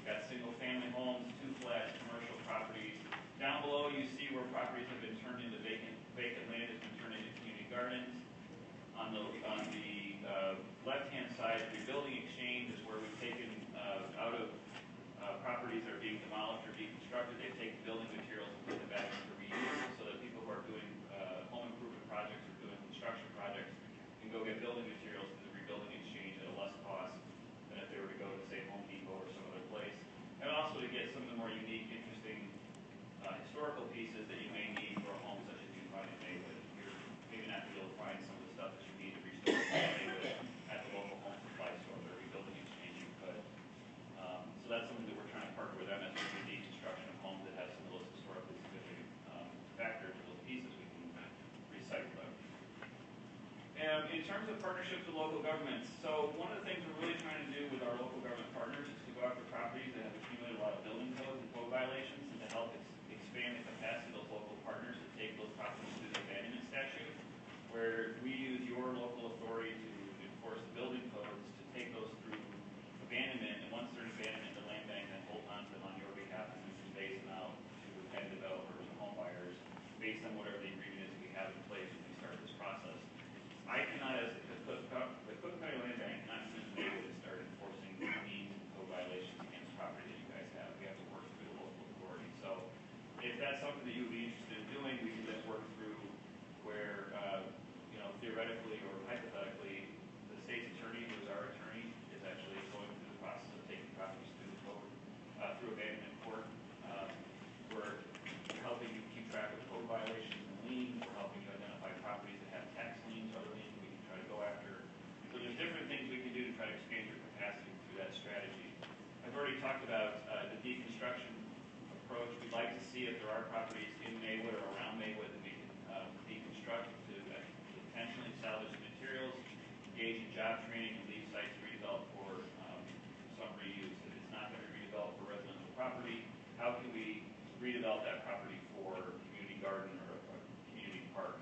We've got single-family homes, 2 flats, commercial properties. Down below, you see where properties have been turned into vacant land has been turned into community gardens. On the left-hand side, rebuilding exchange is where we've taken out of properties that are being demolished or deconstructed. They've taken building materials and put them back into reuse, so that people who are doing home improvement projects or doing construction projects can go get building materials through the rebuilding exchange at a less cost than if they were to go to, say, Home Depot or some other place. And also to get some of the more unique, interesting historical pieces that you may need for a home such as you find in Maywood. You're maybe not going to be able to find some of the stuff that you need to restore Maywood at the local home supply store or rebuilding exchange you could. So that's something that we're trying to partner with them as we do deconstruction of homes that have some of those historically significant factors or those pieces we can recycle them. And in terms of partnerships with local governments, so one of the things we're really trying to do with our local government partners is to go after properties that have accumulated a lot of building codes and code violations and to help expand the capacity of those local partners to take those properties through the abandonment statute, where we use your local authority to enforce the building codes to take those through abandonment, and once they're in abandonment, the land bank then holds on to them on your behalf and we convey them out to end developers and home buyers based on whatever the agreement is we have in place when we start this process. I cannot, as the Cook County Land Bank, not in Maywood, to start enforcing liens and code violations against property that you guys have. We have to work through the local authority. So if that's something that you would be interested in doing, we can then work through where, theoretically or hypothetically, the state's attorney, who is our attorney, is actually going through the process of taking properties through the code, through abandonment court. We're helping you keep track of code violations and liens. We're helping you identify properties that have tax liens or other liens we can try to go after. So there's different things we can do to try to expand your capacity through that strategy. I've already talked about the deconstruction approach. We'd like to see if there are properties in Maywood or around Maywood that we can deconstruct to potentially salvage the materials, engage in job training, and leave sites redeveloped for some reuse. If it's not going to be redeveloped for residential property, how can we redevelop that property for community garden or a community park?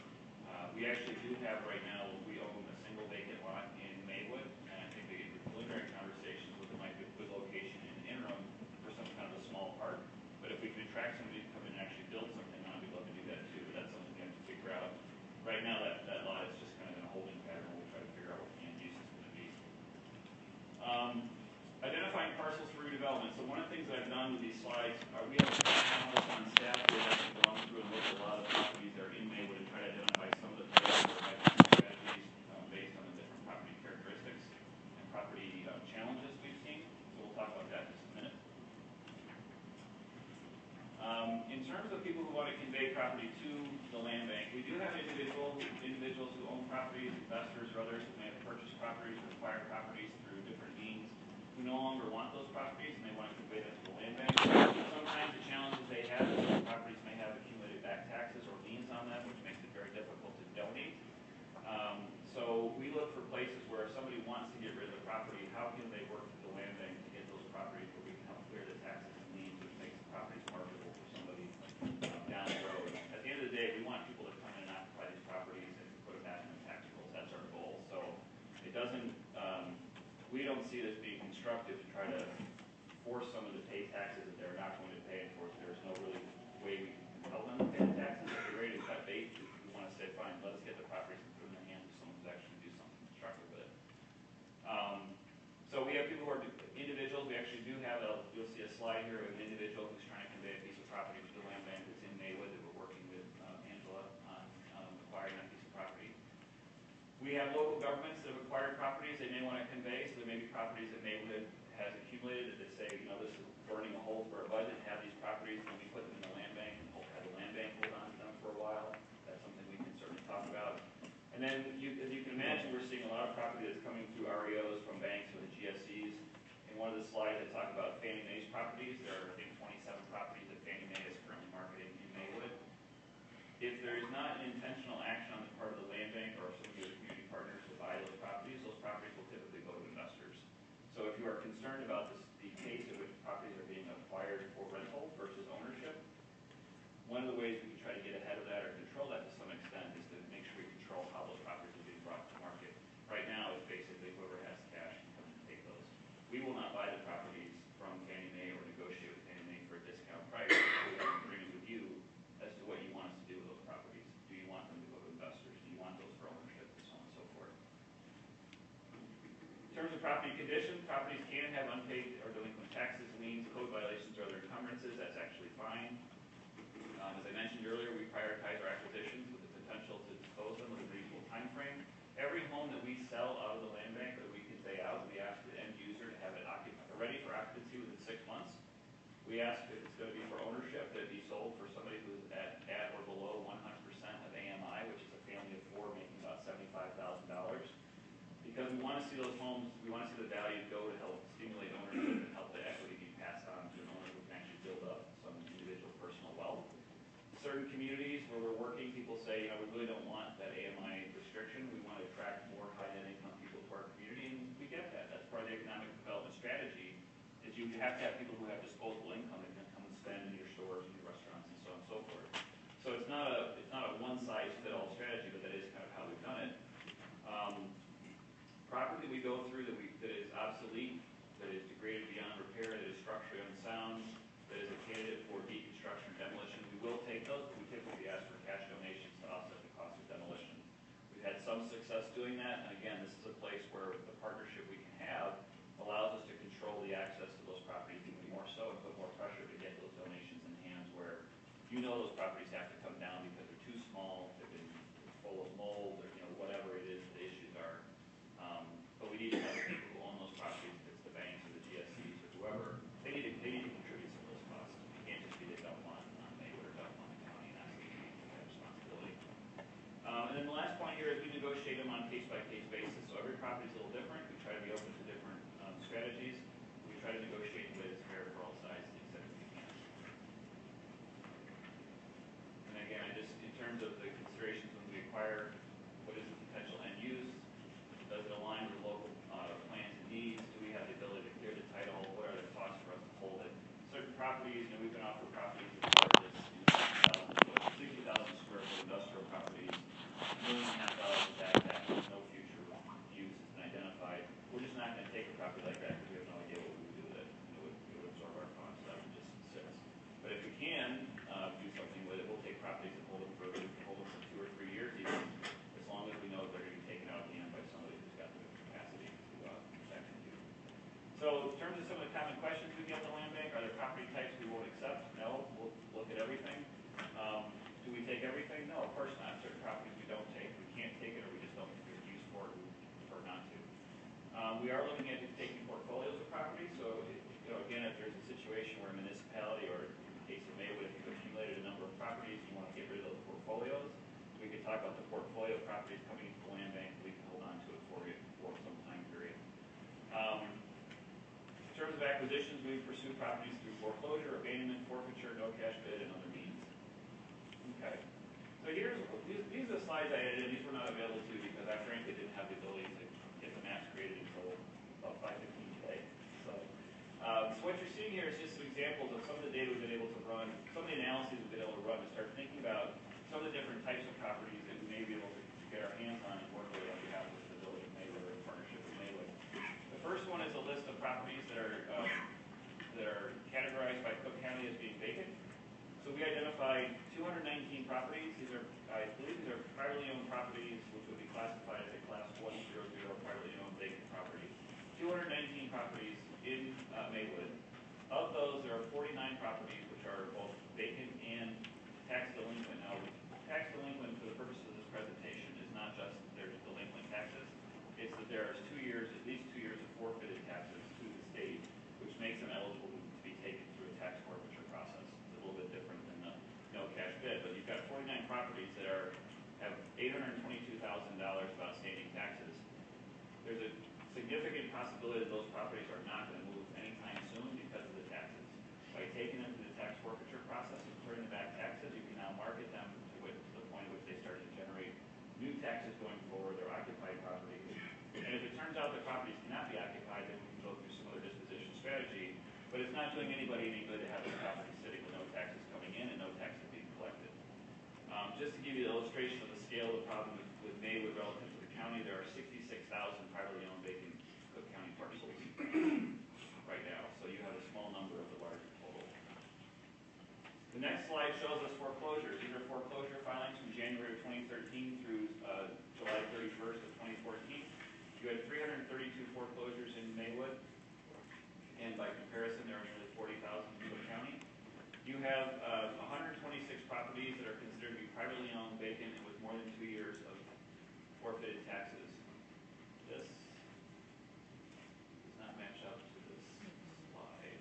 We actually do have right now, we own a single vacant lot in Maywood, and I think the preliminary conversations with it might be a good location in the interim for some kind of a small park. But if we can attract somebody to come in and actually build something on, we'd love to do that too, but that's something we have to figure out. Right now, that lot is just kind of in a holding pattern where we try to figure out what the end use is going to be. Identifying parcels for redevelopment. So one of the things that I've done with these slides, we have a analyst on staff who has actually gone through and looked at a lot of the properties that are in Maywood and try to identify some of the places where we have strategies based on the different property characteristics and property challenges we've seen. So we'll talk about that in just a minute. In terms of people who want to convey property to the land bank, we do have individuals who own properties, investors or others who may have purchased properties or acquired properties through different means who no longer want those properties and they want to convey them to the land bank. Sometimes the challenges they have is those properties may have accumulated back taxes or liens on them, which makes it very difficult to donate. So we look for places where if somebody wants to get rid of the property, how can they work with the land bank to get those properties where we can help clear the taxes and liens, which makes the properties marketable for somebody down the road. At the end of the day, we want people to come in and occupy these properties and put them back in the tax rolls. That's our goal. So it doesn't, we don't see this being constructive to try to force someone to pay taxes that they're not going to pay. And of course, there's no really way we can compel them to pay the taxes. If they're ready to cut bait, we want to say, fine, let us get the properties and put them in the hands of someone who's actually going to do governments that have acquired properties they may want to convey, so there may be properties that Maywood has accumulated that they say, you know, this is burning a hole for our budget, have these properties, can we put them in the land bank and have the land bank hold on to them for a while? That's something we can certainly talk about. And then, as you can imagine, we're seeing a lot of property that's coming through REOs from banks or the GSEs. In one of the slides, I talk about Fannie Mae's properties. There are, I think, 27 properties that Fannie Mae is currently marketing in Maywood. If there is not an intentional action on the part of the land bank or some of the community partners to buy those properties will typically go to investors. So if you are concerned about this, the case in which properties are being acquired for rental versus ownership, one of the ways we can try to get ahead of that or control that to some extent is to make sure we control how those properties are being brought to market. Right now, it's basically whoever has cash can come and take those. We will not buy the properties from Fannie Mae or negotiate with Fannie Mae for a discount price. We have an agreement with you as to what you want us to do with those properties. Do you want them to go to investors? Do you want those for ownership? And so on and so forth. In terms of property condition, properties can have unpaid or delinquent taxes, liens, code violations, or other encumbrances. That's actually fine. As I mentioned earlier, we prioritize our acquisitions with the potential to dispose them with a reasonable time frame. Every home that we sell out of the land bank or that we convey out, we ask the end user to have it ready for occupancy within 6 months. We ask if it's going to be for ownership, that it be sold for somebody who's at or below 100% of AMI, which is a family of 4 making about $75,000. Because we want to see those homes, we want to see the value go to help stimulate ownership and help the equity be passed on to an owner who can actually build up some individual personal wealth. Certain communities where we're working, people say, you know, we really don't want that AMI restriction. We want to attract more high net income people to our community, and we get that. That's part of the economic development strategy, is you have to have people who have disposable income that can come and spend in your stores and your restaurants and so on and so forth. So it's not a one-size-fit-all strategy, but that is kind of how we've done it. Property we go through that is obsolete, that is degraded beyond repair, that is structurally unsound, that is a candidate for deconstruction or demolition, we will take those, but we typically ask for cash donations to offset the cost of demolition. We've had some success doing that, and again, this is a place where the partnership we can have allows us to control the access to those properties even more so and put more pressure to get those donations in hands where you know those properties have to come down because they're too small, they've been full of mold, or you know, whatever it is the issues are. But we need to have people who own those properties, if it's the banks or the GSEs or whoever, they need to contribute some of those costs. It can't just be they don't want Maywood or don't want the county, and that's their responsibility. And then the last point here is we negotiate them on case-by-case basis. So every property is a little different. We try to be open to different strategies. We try to negotiate in a way that's fair for all sides to the extent that we can. And again, in terms of the considerations when we acquire, what is the potential end use? Does it align with local plans and needs? Do we have the ability to clear the title? What are the costs for us to hold it? Certain properties, you know, we've been offered properties as far as 60,000 square foot industrial properties, $1.5 million of tax, no future use has been identified. We're just not going to take a property like that because we have no idea what we would do with it. It would absorb our costs. That would just sit. But if we can do something with it, we'll take properties and hold them for 2 or 3 years even, as long as we know they're going to be taken out of hand by somebody who's got the capacity to execute. So in terms of some of the common questions we get in the land bank, are there property types we won't accept? No, we'll look at everything. Do we take everything? No, of course not. Certain properties we don't take. We can't take it or we just don't think there's use for it. We prefer not to. We are looking at taking portfolios of properties. So, again, if there's a situation where a municipality or in the case of Maywood, if you've accumulated a number of properties and you want to get rid of those portfolios, we could talk about the portfolio of properties coming into the land bank. We can hold on to it for you for some time period. In terms of acquisitions, we pursue properties through foreclosure, abandonment, forfeiture, no cash bid, and other means. Okay. So these are the slides I edited. These were not available to you because I frankly didn't have the ability to get the maps created until about 5:15 today. So what you're seeing here is just some examples of some of the data we've been able to run, some of the analyses we've been able to run to start thinking about some of the different types of properties that we may be able to get our hands on and work with on behalf of the village of Maywood or in partnership with Maywood. The first one is a list of properties that are categorized by Cook County as being vacant. So we identified 219 properties. I believe these are privately owned properties, which would be classified as a class 100 privately owned vacant property. 219 properties in Maywood. Of those, there are 49 properties which are both vacant and tax delinquent. Now, tax delinquent for the purpose of this presentation is not just their delinquent taxes. there's 2 years, at least 2 years of forfeited taxes to the state, which makes them eligible to be taken through a tax forfeiture process. It's a little bit different than the no cash bid, but you've got 49 properties that have $822,000 of outstanding taxes. There's a significant possibility that those properties are not going to move anytime soon because of the taxes. By taking them to the tax forfeiture process and turning them back taxes, you can now market them to the point at which they start to generate new taxes going forward. They're occupied properties. And if it turns out the properties cannot be occupied, then we can go through some other disposition strategy. But it's not doing anybody any good to have the property sitting with no taxes coming in and no taxes being collected. Just to give you an illustration of the scale of the problem with Maywood relative to the county, there are 66,000 privately owned vacant Cook County parcels right now. So you have a small number of the larger total. The next slide shows us foreclosures. These are foreclosure filings from January of 2013 through July 31st of 2014. You had 332 foreclosures in Maywood, and by comparison, there are nearly 40,000 in Cook County. You have 126 properties that are considered to be privately owned, vacant, and with more than 2 years of forfeited taxes. This does not match up to this slide.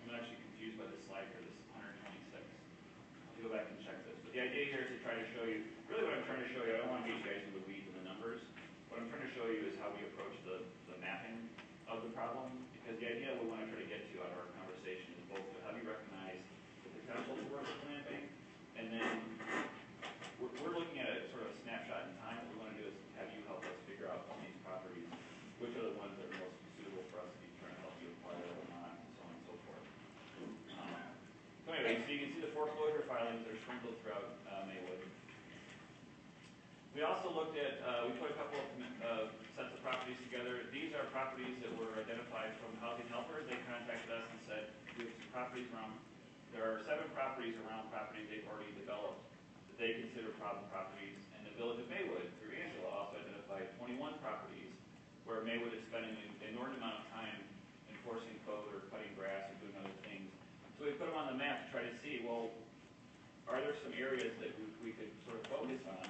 I'm actually confused by this slide here, this 126. I'll go back and check this. But the idea here is to try to show you, really what I'm trying to show you, I don't want to get you guys into the weeds and the numbers. What I'm trying to show you is how we approach the mapping of the problem, because the idea we want to try to get to out of our conversation is both to how do you recognize the potential to work with the land bank, and then we're looking at a sort of a snapshot in time. What we want to do is have you help us figure out on these properties which are the ones that are most suitable for us to be trying to help you acquire or not, and so on and so forth. So anyway, so you can see the foreclosure filings that are sprinkled throughout Maywood. We also looked at, we put a couple of sets of properties together. These are properties that were identified from housing helpers. They contacted us and said, we have some properties around, there are 7 properties around properties they've already developed that they consider problem properties. And the village of Maywood, through Angela, also identified 21 properties where Maywood is spending an inordinate amount of time enforcing code or cutting grass or doing other things. So we put them on the map to try to see, well, are there some areas that we could sort of focus on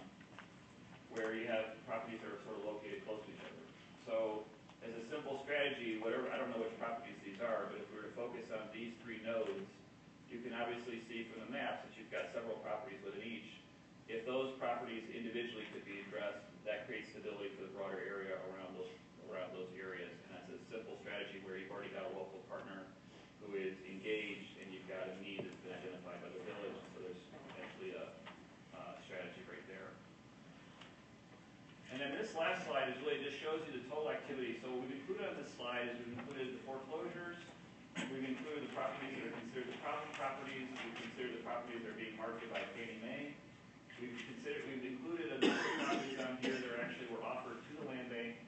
where you have properties that are sort of located close to each other. So as a simple strategy, whatever, I don't know which properties these are, but if we were to focus on these 3 nodes, you can obviously see from the maps that you've got several properties within each. If those properties individually could be addressed, that creates stability for the broader area around those areas. And that's a simple strategy where you've already got a local partner who is engaged and you've got a need that's been identified by the village. So there's actually a strategy right there. And then this last slide is really just shows you the total activity. So what we've included on this slide is we've included the foreclosures, we've included the properties that are considered the problem properties, we've considered the properties that are being marketed by Fannie Mae. We've included a number of properties on here that actually were offered to the land bank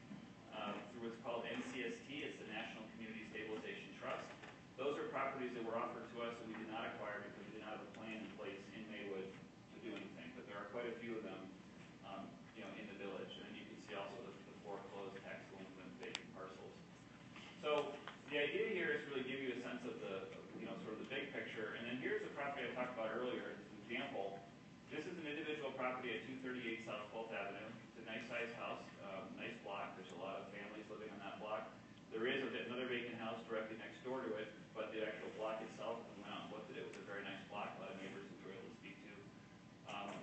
through what's called NCST, it's the National Community Stabilization Trust. Those are properties that were offered to us and we did not acquire because we did not have a plan in place in Maywood to do anything. But there are quite a few of them in the village. And then you can see also the foreclosed tax delinquent vacant parcels. So the idea here is to really give you a sense of the, sort of the big picture. And then here's the property I talked about earlier as an example. This is an individual property at 238 South 12th Avenue. It's a nice sized house, nice block. There's a lot of families living on that block. There is another vacant house directly next door to it, but the actual block itself, when we went out and looked at it, was a very nice block. A lot of neighbors we were able to speak to.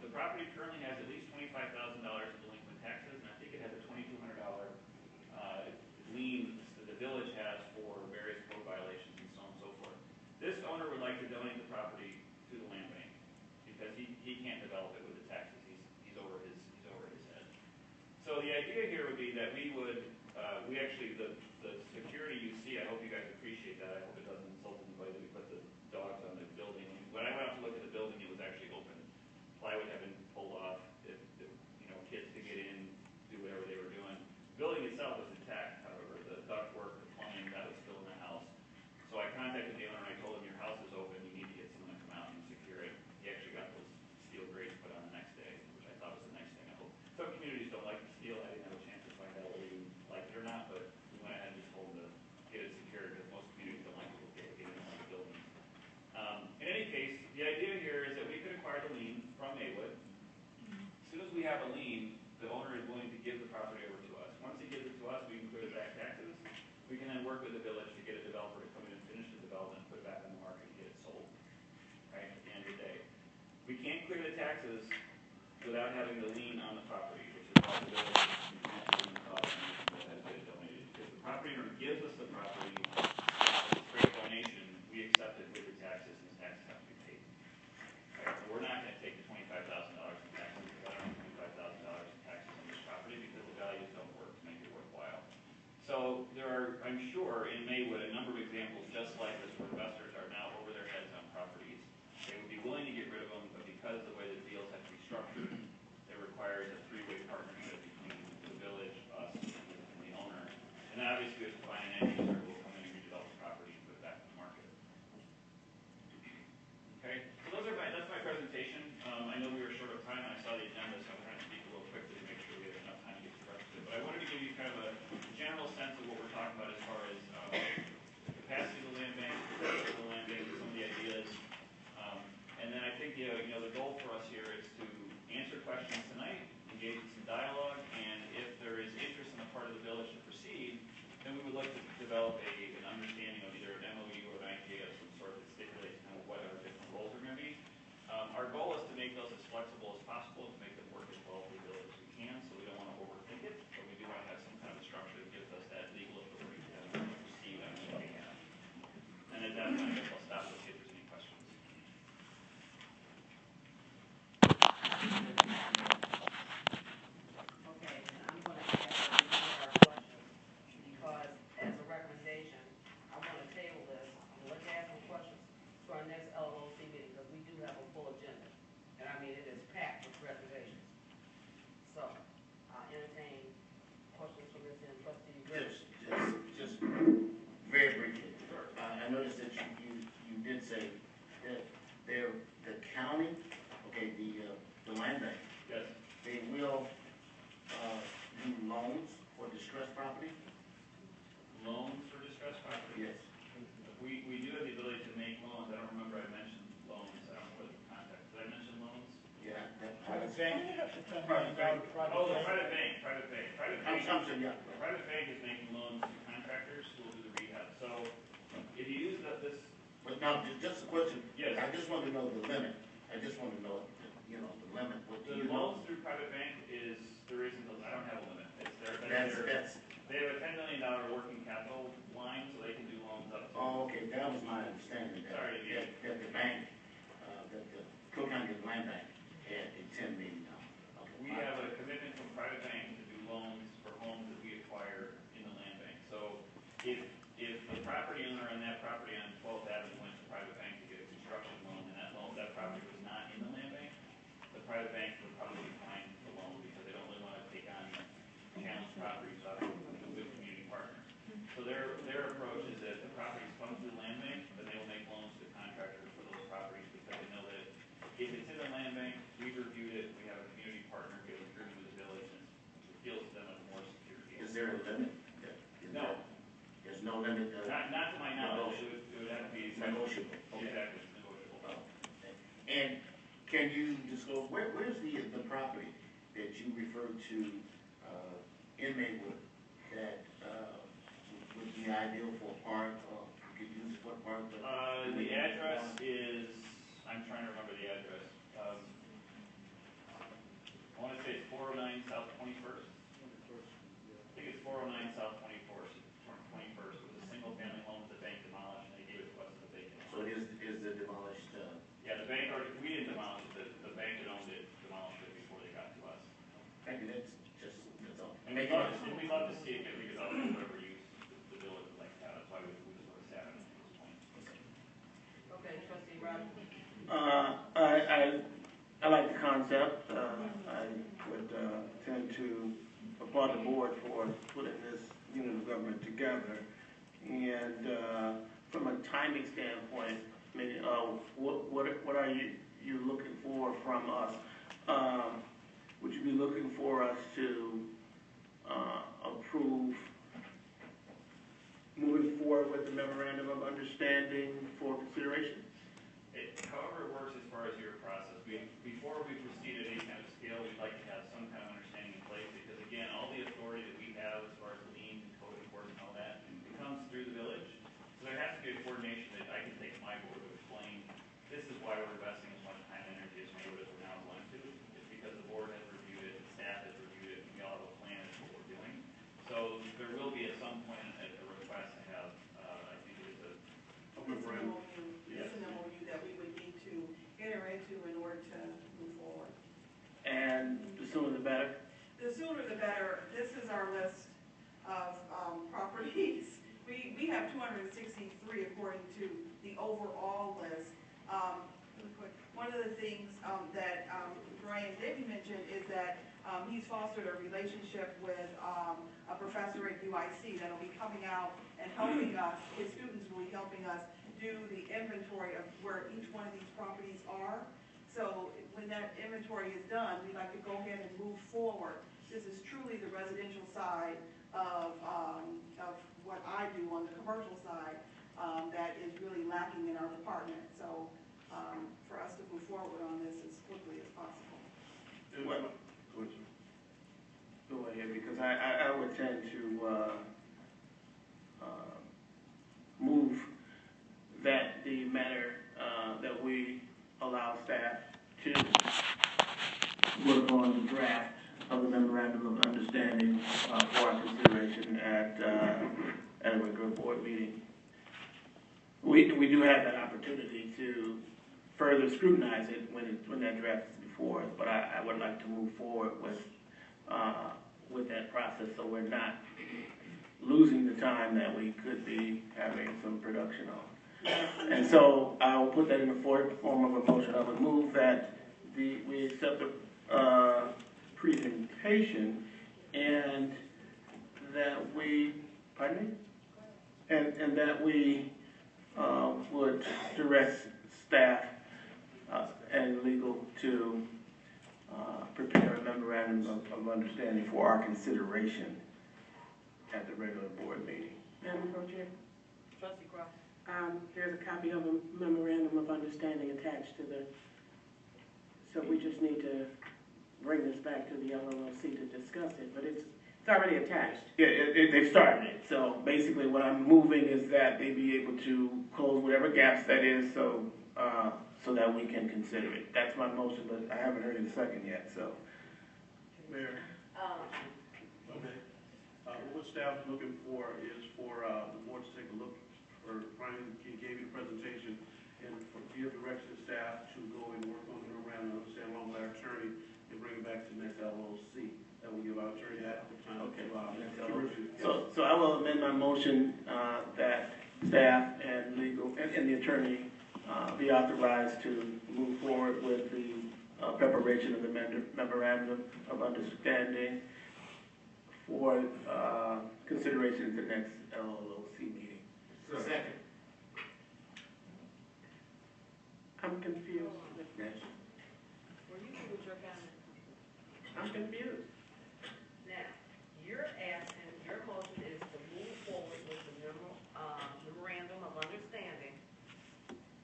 The property currently has at least $25,000 in delinquent taxes, and I think it has a $2,200 lien that the village has for various code violations and so on and so forth. This owner would like to donate the property to the land bank because he can't develop it with the taxes. He's over his head. So the idea here would be that we would the security you see, I hope you guys appreciate that. I hope it doesn't insult anybody that we put the dogs on the building. When I went out to look at the building, it was actually open. Plywood had been pulled off. If kids could get in, do whatever they were doing. The building itself was intact, however. The ductwork, the plumbing, that was still in the house. So I contacted the owner and I told him, your house is open. You need to get someone to come out and secure it. He actually got those steel grates put on the next day, which I thought was a nice thing. I hope some communities don't like the steel. I didn't have a chance to find out whether you liked it or not, but we went ahead and just told him to get it secured because most communities don't like people getting into the building. In any case, the idea here is that we could acquire the lien from Maywood. we have a lien, the owner is willing to give the property over to us. Once he gives it to us, we can clear the back taxes. We can then work with the village to get a developer to come in and finish the development, put it back on the market and get it sold. Right, at the end of the day. We can't clear the taxes without having the lien on the property, which is all the village that has been donated. If the property owner gives us the property, it's a straight donation, we accept it with the taxes, and the taxes have to be paid. Right, so we're not gonna take the $25,000 in taxes, because I don't have $25,000 in taxes on this property, because the values don't work to make it worthwhile. So there are, I'm sure, in Maywood, a number of examples just like this where investors are now over their heads on properties. They would be willing to get rid of them, but because of the way the deals have to be structured, it requires a three-way partnership between the village, us, and the owner. And then obviously we have to find an end user who will come in and redevelop the property and put it back in the market. Okay, so that's my presentation. I know we were short of time, I saw the agenda, so I'm trying to speak a little quickly to make sure we have enough time to get to the rest of it. But I wanted to give you kind of a general sense of what we're talking about as far as capacity of the land bank, capacity of the land bank, some of the ideas. And then I think, the goal for us here is to answer questions tonight, engage in some dialogue, and if there is interest on the part of the village to proceed, then we would like to develop an understanding of either an MOU or an IPA of some sort that stipulates kind of what our different roles are going to be. Our goal is to make those as flexible as possible, to make them work as well for the village as we can, so we don't want to overthink it, but we do want to have some kind of a structure that gives us that legal authority to proceed on what we have. And at that point, I guess I'll stop and see if there's any questions. Okay, and I'm gonna ask our questions, because as a recommendation, I wanna table this, let's ask some questions for our next LLOC meeting, because we do have a full agenda. And I mean, it is packed with reservations. So, I'll entertain questions from this end, trustee Rivers. Just very briefly. I noticed that you did say that the county, okay, the land bank, Yes. they will do loans for distressed property? Loans for distressed property? Yes. We do have the ability to make loans. I don't remember I mentioned loans. I don't know what the context. Did I mention loans? Yeah. Private bank. Private bank. Oh, the private bank. Private bank. Yeah. The private bank is making loans to contractors who will do the rehab. So if you use this. But now, just a question. Yes. I just want to know the limit. I just want to know, the limit. What do The you know? loans through private bank is, there isn't, I don't have a limit. It's their, they have a $10 million working capital line, so they can do loans up to. Oh, okay, that was my understanding. Sorry, That the bank, that the Cook County Land Bank had a $10 million. Okay. We have a commitment from private bank to do loans for homes that we acquire in the land bank. So if the property owner on that property on 12th Avenue went to private bank to get a construction loan, and that property was not in the land bank, the private bank would probably decline the loan because they don't really want to take on challenged properties without a good community partner. So their approach is that the properties come to the land bank, then they will make loans to contractors for those properties because they know that if it's in the land bank, we've reviewed it, we have a community partner, we have an agreement with the village, and it feels to them as more secure deal. Is there a limit? No. There's no limit? Not to my knowledge, it would have to be. Negotiable. Okay. Exactly, it's negotiable. And can you disclose, where's the property that you referred to in Maywood that would be ideal for a park, or you could use it for a park? The address is, I'm trying to remember the address. I want to say it's 409 South 21st. I think it's 409 South 21st. It was a single family home that the bank demolished, and they gave it to us as a vacant. So it is the demolished? Yeah, the bank already, we didn't demolish it, the bank that owned it demolished it before they got to us. Thank you, that's all. And we'd love to see it get redeveloped for whatever use the village would like to have. That's why we just sort of sat on it at this point. Okay, trustee Rogers. I like the concept. I would tend to applaud the board for putting this unit of government together. And from a timing standpoint, maybe, what are you looking for from us? Would you be looking for us to approve moving forward with the memorandum of understanding for consideration? However it works as far as your process, before we proceed at any kind of scale, we'd like to have some our list of properties. We have 263 according to the overall list. Really quick, one of the things that Brian Davey mentioned is that he's fostered a relationship with a professor at UIC that'll be coming out and helping us, his students will be helping us do the inventory of where each one of these properties are. So when that inventory is done, we'd like to go ahead and move forward. This is truly the residential side of what I do on the commercial side that is really lacking in our department. So for us to move forward on this as quickly as possible. Go ahead, because I would tend to move that the matter that we allow staff to work on the draft of the memorandum of understanding for our consideration at a regular board meeting. We do have that opportunity to further scrutinize it when that draft is before us, but I would like to move forward with that process so we're not losing the time that we could be having some production on. And so I will put that in the form of a motion. I would move that we accept the presentation and that we, pardon me? And that we would direct staff and legal to prepare a memorandum of understanding for our consideration at the regular board meeting. Madam Pro-Chair, Trustee Cross. there's a copy of a memorandum of understanding attached to the, so we just need to bring this back to the LLOC to discuss it, but it's already attached. Yeah, they've started it. So basically what I'm moving is that they be able to close whatever gaps that is so so that we can consider it. That's my motion, but I haven't heard it second yet, so. Mayor? Okay. What staff is looking for is for the board to take a look, or Brian gave you the presentation, and for give direction to staff to go and work on the memorandum, understand along with our attorney, and bring it back to the next LLOC. That will give our attorney adequate time to review. So I will amend my motion that staff and legal and the attorney be authorized to move forward with the preparation of the memorandum of understanding for consideration at the next LLOC meeting. Second. I'm confused. Were you through with your comment? I'm confused. Now, you're asking, your motion is to move forward with the memorandum of understanding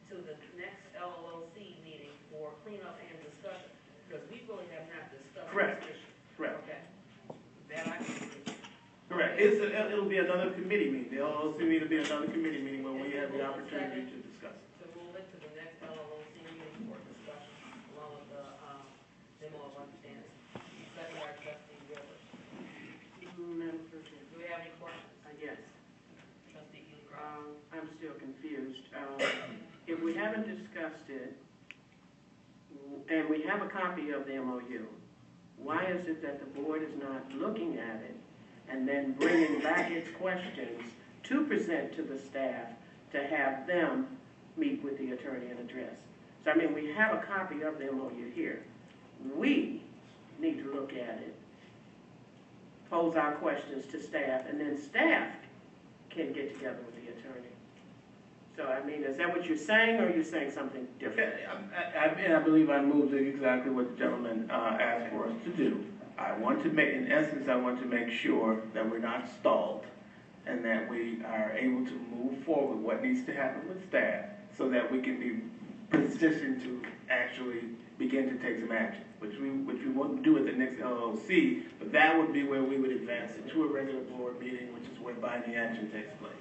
to the next LLOC meeting for cleanup and discussion, because we really have not discussed Correct. this issue. Correct. Okay. That I can agree. Correct. It'll be another committee meeting. The LLOC meeting will be another committee meeting where we have the opportunity to discuss it. To move it to the next LLOC meeting for discussion, along with the memo of understanding. Second by Trustee Rivers. Madam Pro-Chair. Do we have any questions? Yes. Trustee Gilchrist. I'm still confused. If we haven't discussed it, and we have a copy of the MOU, why is it that the board is not looking at it and then bringing back its questions to present to the staff to have them meet with the attorney and address? So, I mean, we have a copy of the MOU here. We need to look at it, pose our questions to staff, and then staff can get together with the attorney. So, I mean, is that what you're saying, or are you saying something different? And I believe I moved exactly what the gentleman asked for us to do. I want to make, in essence, I want to make sure that we're not stalled and that we are able to move forward what needs to happen with staff so that we can be positioned to actually begin to take some action, which we won't do at the next LLOC, but that would be where we would advance it to a regular board meeting, which is where binding action takes place.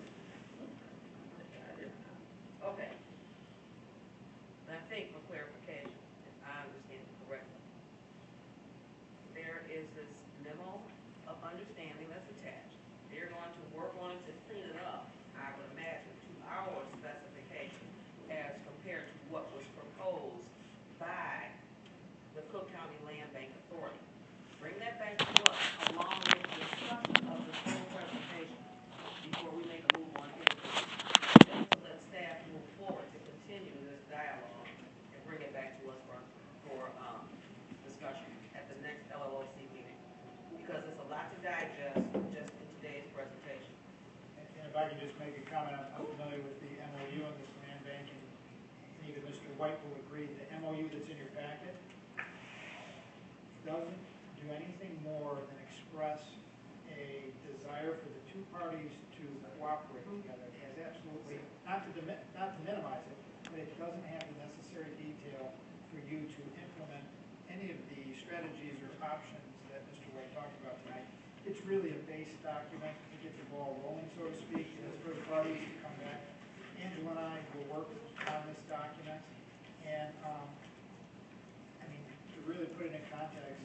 Okay. And I think for clarification, if I understand it correctly, there is this memo of understanding that's attached. They're going to work on it to clean it up, I would imagine, to our specification as compared to what was proposed by the Cook County Land Bank Authority. Bring that back to us along with discussion just make a comment, I'm familiar with the MOU on this land bank, and even Mr. White will agree, the MOU that's in your packet doesn't do anything more than express a desire for the two parties to cooperate together. It has absolutely, not to minimize it, but it doesn't have the necessary detail for you to implement any of the strategies or options that Mr. White talked about tonight. It's really a base document to get the ball rolling, so to speak. It is for the parties to come back. Angela and I will work on this document, and I mean, to really put it in context,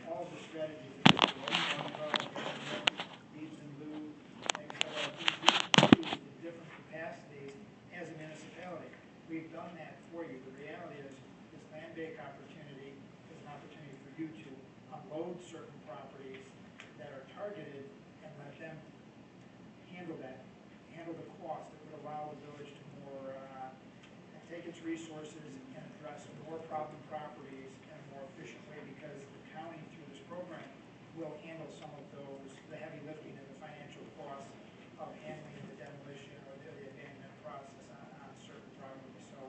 all the strategies that Mr. White talked about, needs and lieu, in different capacities as a municipality. We've done that for you. The reality is, this land bank opportunity is an opportunity for you to unload certain properties that are targeted and let them handle that, handle the cost that would allow the village to more, take its resources and address more problem properties in a more efficient way, because the county, through this program, will handle some of those, the heavy lifting and the financial costs of handling the demolition or the abandonment process on certain properties. So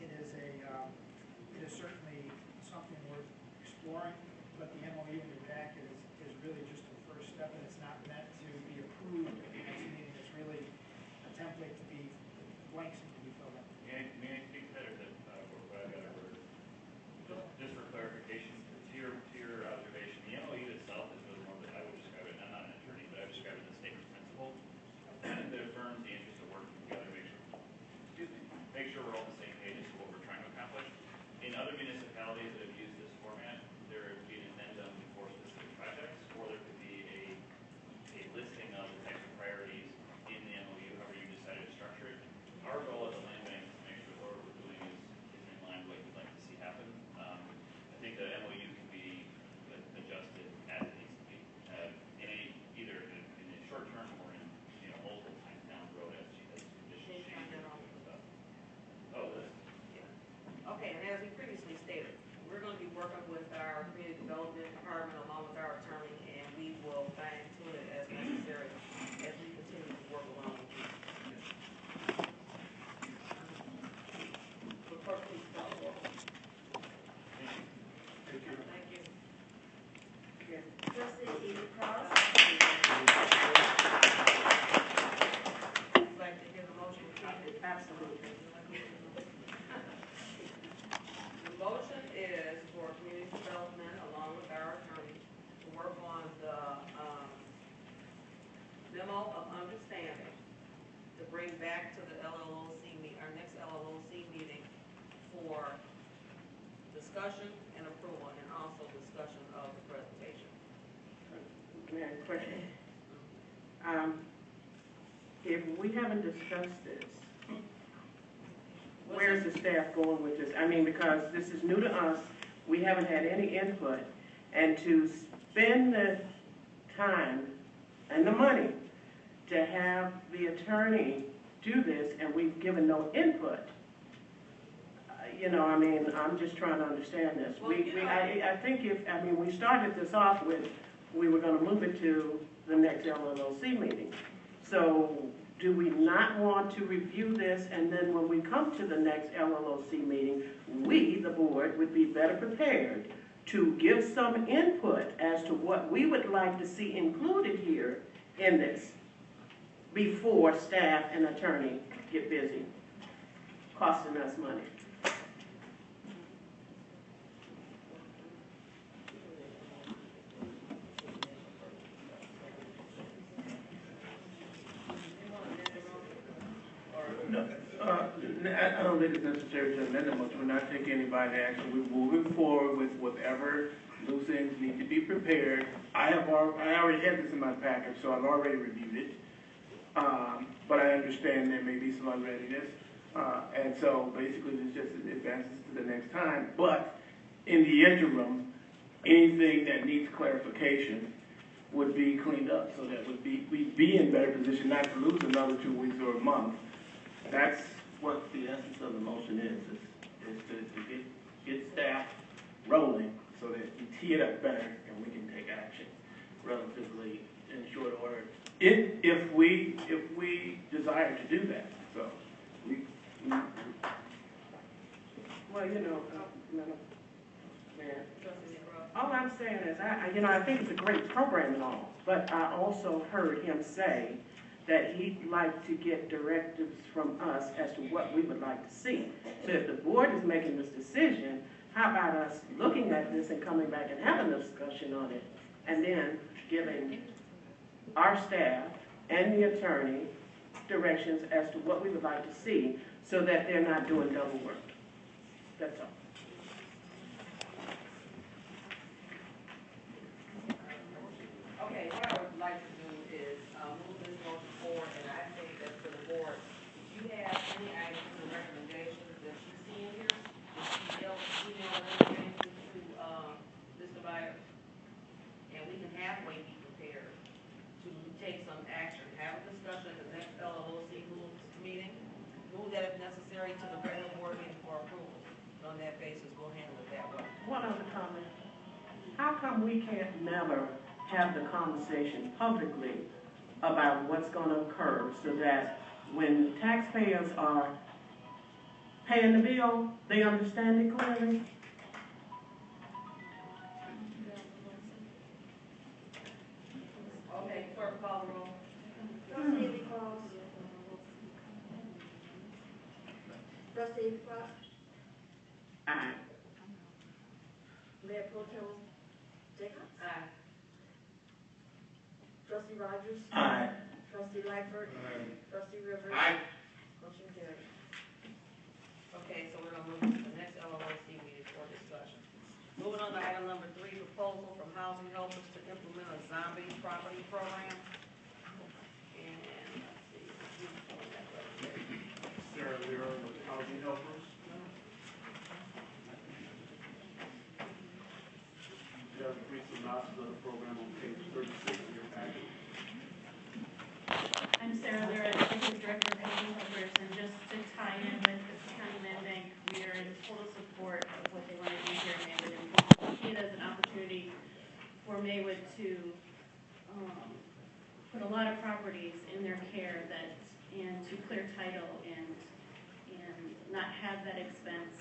it is certainly something worth exploring, but the MOU in your packet is really just the first step, and it's not meant to be approved at the next meeting. It's really a template to be, blanks need to be filled in. May I speak to that, or that, what I've got a word? Just for clarification, to your observation, the MOU itself is really more that I would describe it, I'm not an attorney, but I would describe it as a statement of principle that affirms the interest of working together, make sure we're all on the same page as to what we're trying to accomplish. In other municipalities that have used this format, there would be an addendum for specific projects, or there could be a listing of the types of priorities in the MOU, however you decided to structure it. Our goal as a land bank is to make sure what we're doing is in line with what you'd like to see happen. I think the MOU can be adjusted as it needs to be, either in the short term or in multiple times down the road as conditions change. Oh, this. Okay, and as we previously stated, we're going to be working with our community development department along with our attorney, and we will fine tune it as necessary as we continue to work along with you. Will clerk please call the roll? Thank you. Thank you. Trustee Eva Cross? Would you like to give a motion? Absolutely. The motion is for community development along with our attorney to work on the memo of understanding to bring back to the LLOC, our next LLOC meeting for discussion and approval, and also discussion of the presentation. May I question? If we haven't discussed this, where's the staff going with this? I mean, because this is new to us, we haven't had any input, and to spend the time and the money to have the attorney do this, and we've given no input, I mean, I'm just trying to understand this. Well, I think we started this off with, we were gonna move it to the next LLOC meeting. So, do we not want to review this, and then when we come to the next LLOC meeting, we, the board, would be better prepared to give some input as to what we would like to see included here in this before staff and attorney get busy, costing us money. I don't think it's necessary to amend the motion. We're not taking anybody to action. We're moving forward with whatever loose ends need to be prepared. I already had this in my package, so I've already reviewed it. But I understand there may be some unreadiness. And so basically this just advances to the next time. But in the interim, anything that needs clarification would be cleaned up so that we'd be in better position not to lose another 2 weeks or a month. That's what the essence of the motion is to get staff rolling so that we tee it up better and we can take action relatively in short order, if we desire to do that, so we Well, Madam Mayor, all I'm saying is, I think it's a great program and all, but I also heard him say that he'd like to get directives from us as to what we would like to see. So if the board is making this decision, how about us looking at this and coming back and having a discussion on it, and then giving our staff and the attorney directions as to what we would like to see, so that they're not doing double work. That's all. Okay, what I would like to do is, move this motion forward, and I think that for the board, if you have any items or recommendations that you see in here, if you email them to, Mr. Byers, and we can halfway be prepared to take some action, have a discussion at the next LLOC meeting, move that if necessary to the regular board meeting for approval. On that basis, we'll handle it that way. One other comment. How come we can't never have the conversation publicly about what's going to occur, so that when taxpayers are paying the bill, they understand it clearly? Okay, clerk, call the roll. Trustee Cross. Trustee Cross. Aye. Mayor Pro Tem Jacobs. Aye. Trustee Rogers. Aye. Trustee Lightfoot. Trustee Rivers. Aye. Motion carried. Okay, so we're gonna move to the next LLOC meeting for discussion. Moving on to item number 3, proposal from Housing Helpers to implement a zombie property program. And let's see, who's doing that representation? Sarah Lira with Housing Helpers. You have a brief synopsis of the program on page 36 of your packet. I'm Sarah Lira, Executive Director of Housing Helpers, and just to tie in with the County Land Bank, we are in total support of what they want to do here in Maywood, and we see it as an opportunity for Maywood to put a lot of properties in their care and to clear title and not have that expense.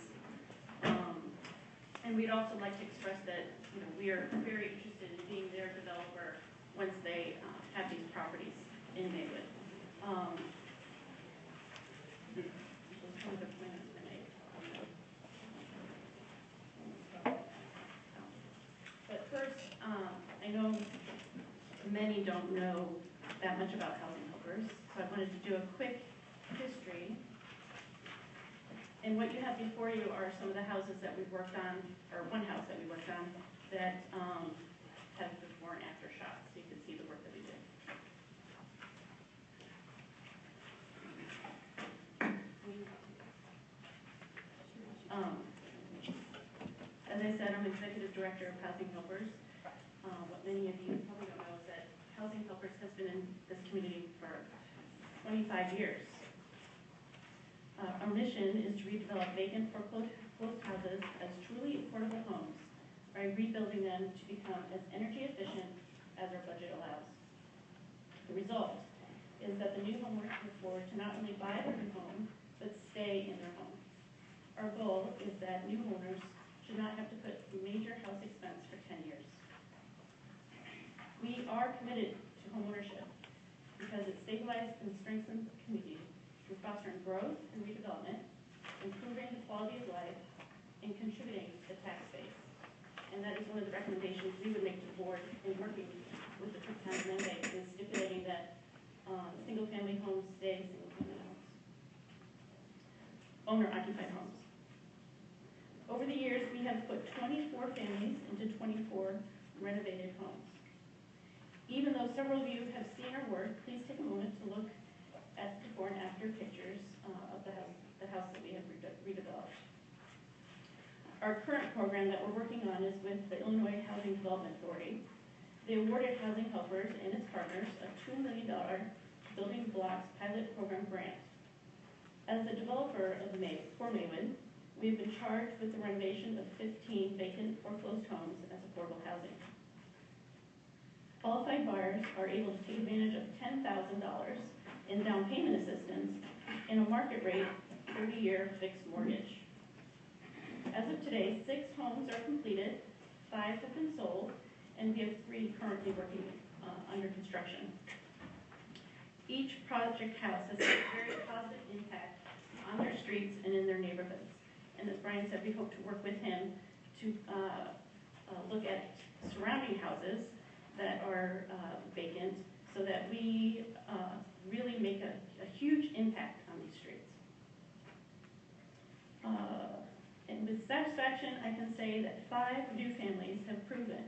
And we'd also like to express that, we are very interested in being their developer once they have these properties in Maywood. But first, I know many don't know that much about Housing Helpers, so I wanted to do a quick history. And what you have before you are some of the houses that we've worked on, or one house that we worked on, that has before and after shots, so you can see the work that we did. As I said, I'm Executive Director of Housing Helpers. What many of you probably don't know is that Housing Helpers has been in this community for 25 years. Our mission is to redevelop vacant foreclosed houses as truly affordable homes by rebuilding them to become as energy efficient as our budget allows. The result is that the new homeowners can afford to not only buy their new home, but stay in their home. Our goal is that new owners should not have to put major house expense for 10 years. We are committed to homeownership because it stabilizes and strengthens the community through fostering growth and redevelopment, improving the quality of life, and contributing to the tax base. And that is one of the recommendations we would make to the board in working with the Cook County Land Bank, is stipulating that single-family homes stay single-family homes. Owner-occupied homes. Over the years, we have put 24 families into 24 renovated homes. Even though several of you have seen our work, please take a moment to look at before and after pictures of the house that we have redeveloped. Our current program that we're working on is with the Illinois Housing Development Authority. They awarded Housing Helpers and its partners a $2 million Building Blocks Pilot Program grant. As the developer of for Maywood, we have been charged with the renovation of 15 vacant foreclosed homes as affordable housing. qualified buyers are able to take advantage of $10,000 in down payment assistance in a market rate 30-year fixed mortgage. As of today, 6 homes are completed, 5 have been sold, and we have 3 currently working under construction. Each project house has a very positive impact on their streets and in their neighborhoods. And as Brian said, we hope to work with him to look at surrounding houses that are vacant so that we really make a huge impact on these streets. And with satisfaction, I can say that 5 new families have proven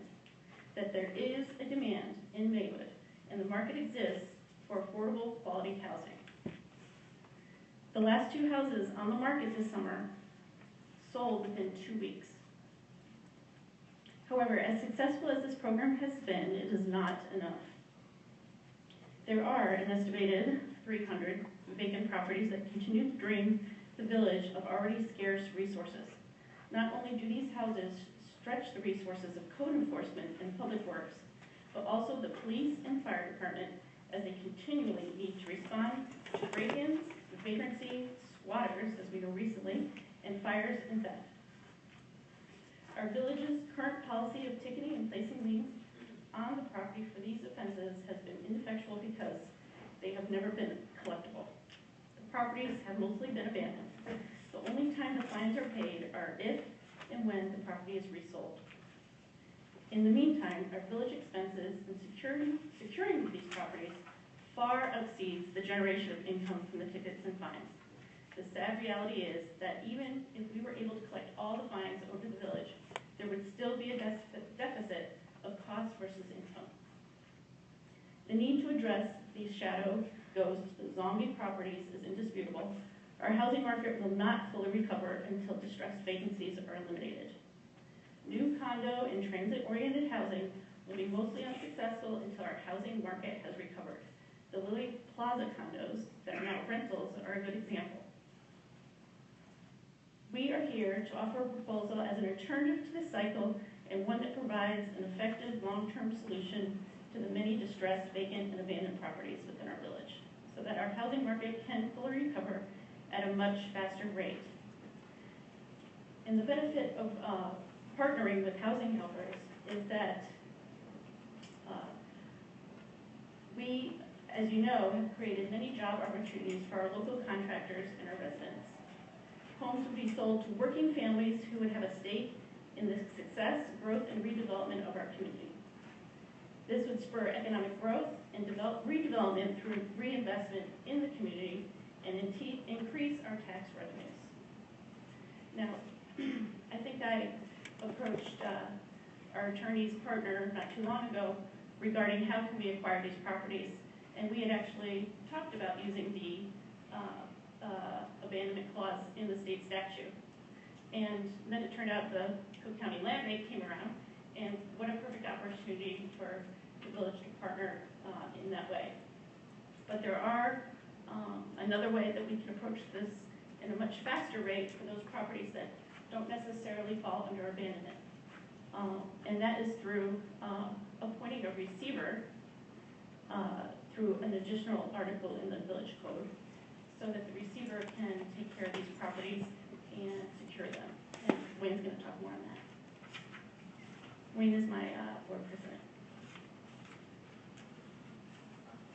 that there is a demand in Maywood and the market exists for affordable quality housing. The last 2 houses on the market this summer sold within 2 weeks. However, as successful as this program has been, it is not enough. There are an estimated 300 vacant properties that continue to drain the village of already scarce resources. Not only do these houses stretch the resources of code enforcement and public works, but also the police and fire department as they continually need to respond to break-ins, vagrancy, squatters, as we know recently, and fires and theft. Our village's current policy of ticketing and placing liens on the property for these offenses has been ineffectual because they have never been collectible. The properties have mostly been abandoned. The only time the fines are paid are if and when the property is resold. In the meantime, our village expenses in securing these properties far exceeds the generation of income from the tickets and fines. The sad reality is that even if we were able to collect all the fines over the village, there would still be a deficit of cost versus income. The need to address these shadow, ghost, zombie properties is indisputable. Our housing market will not fully recover until distressed vacancies are eliminated. New condo and transit-oriented housing will be mostly unsuccessful until our housing market has recovered. The Lily Plaza condos that are now rentals are a good example. We are here to offer a proposal as an alternative to this cycle and one that provides an effective long-term solution to the many distressed, vacant, and abandoned properties within our village so that our housing market can fully recover at a much faster rate. And the benefit of partnering with housing helpers is that we, as you know, have created many job opportunities for our local contractors and our residents. Homes would be sold to working families who would have a stake in the success, growth, and redevelopment of our community. This would spur economic growth and redevelopment through reinvestment in the community and increase our tax revenues. Now, I think I approached our attorney's partner not too long ago regarding how can we acquire these properties, and we had actually talked about using the abandonment clause in the state statute. And then it turned out the Cook County Land Bank came around, and what a perfect opportunity for the village to partner in that way. But there are another way that we can approach this in a much faster rate for those properties that don't necessarily fall under abandonment. And that is through appointing a receiver through an additional article in the village code so that the receiver can take care of these properties and secure them. And Wayne's going to talk more on that. Wayne is my board president.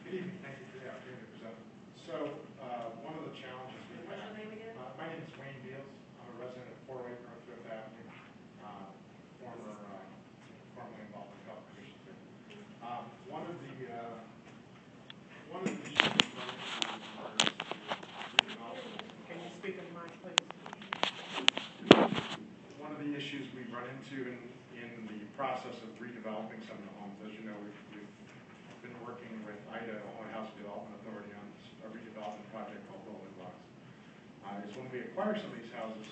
Good evening, thank you for the opportunity to present. So, one of the challenges we What's have. your name again? My name is Wayne Beals. I'm a resident of 408 North Fifth Avenue, formerly involved in health commissions here. One of the issues we run into as far as Can you speak in the mic, please? one of the issues we run into in the process of redeveloping some of the homes, as you know, we've been working with IDA, Illinois Housing Development Authority, on a redevelopment project called Rolling Rocks. Is when we acquire some of these houses,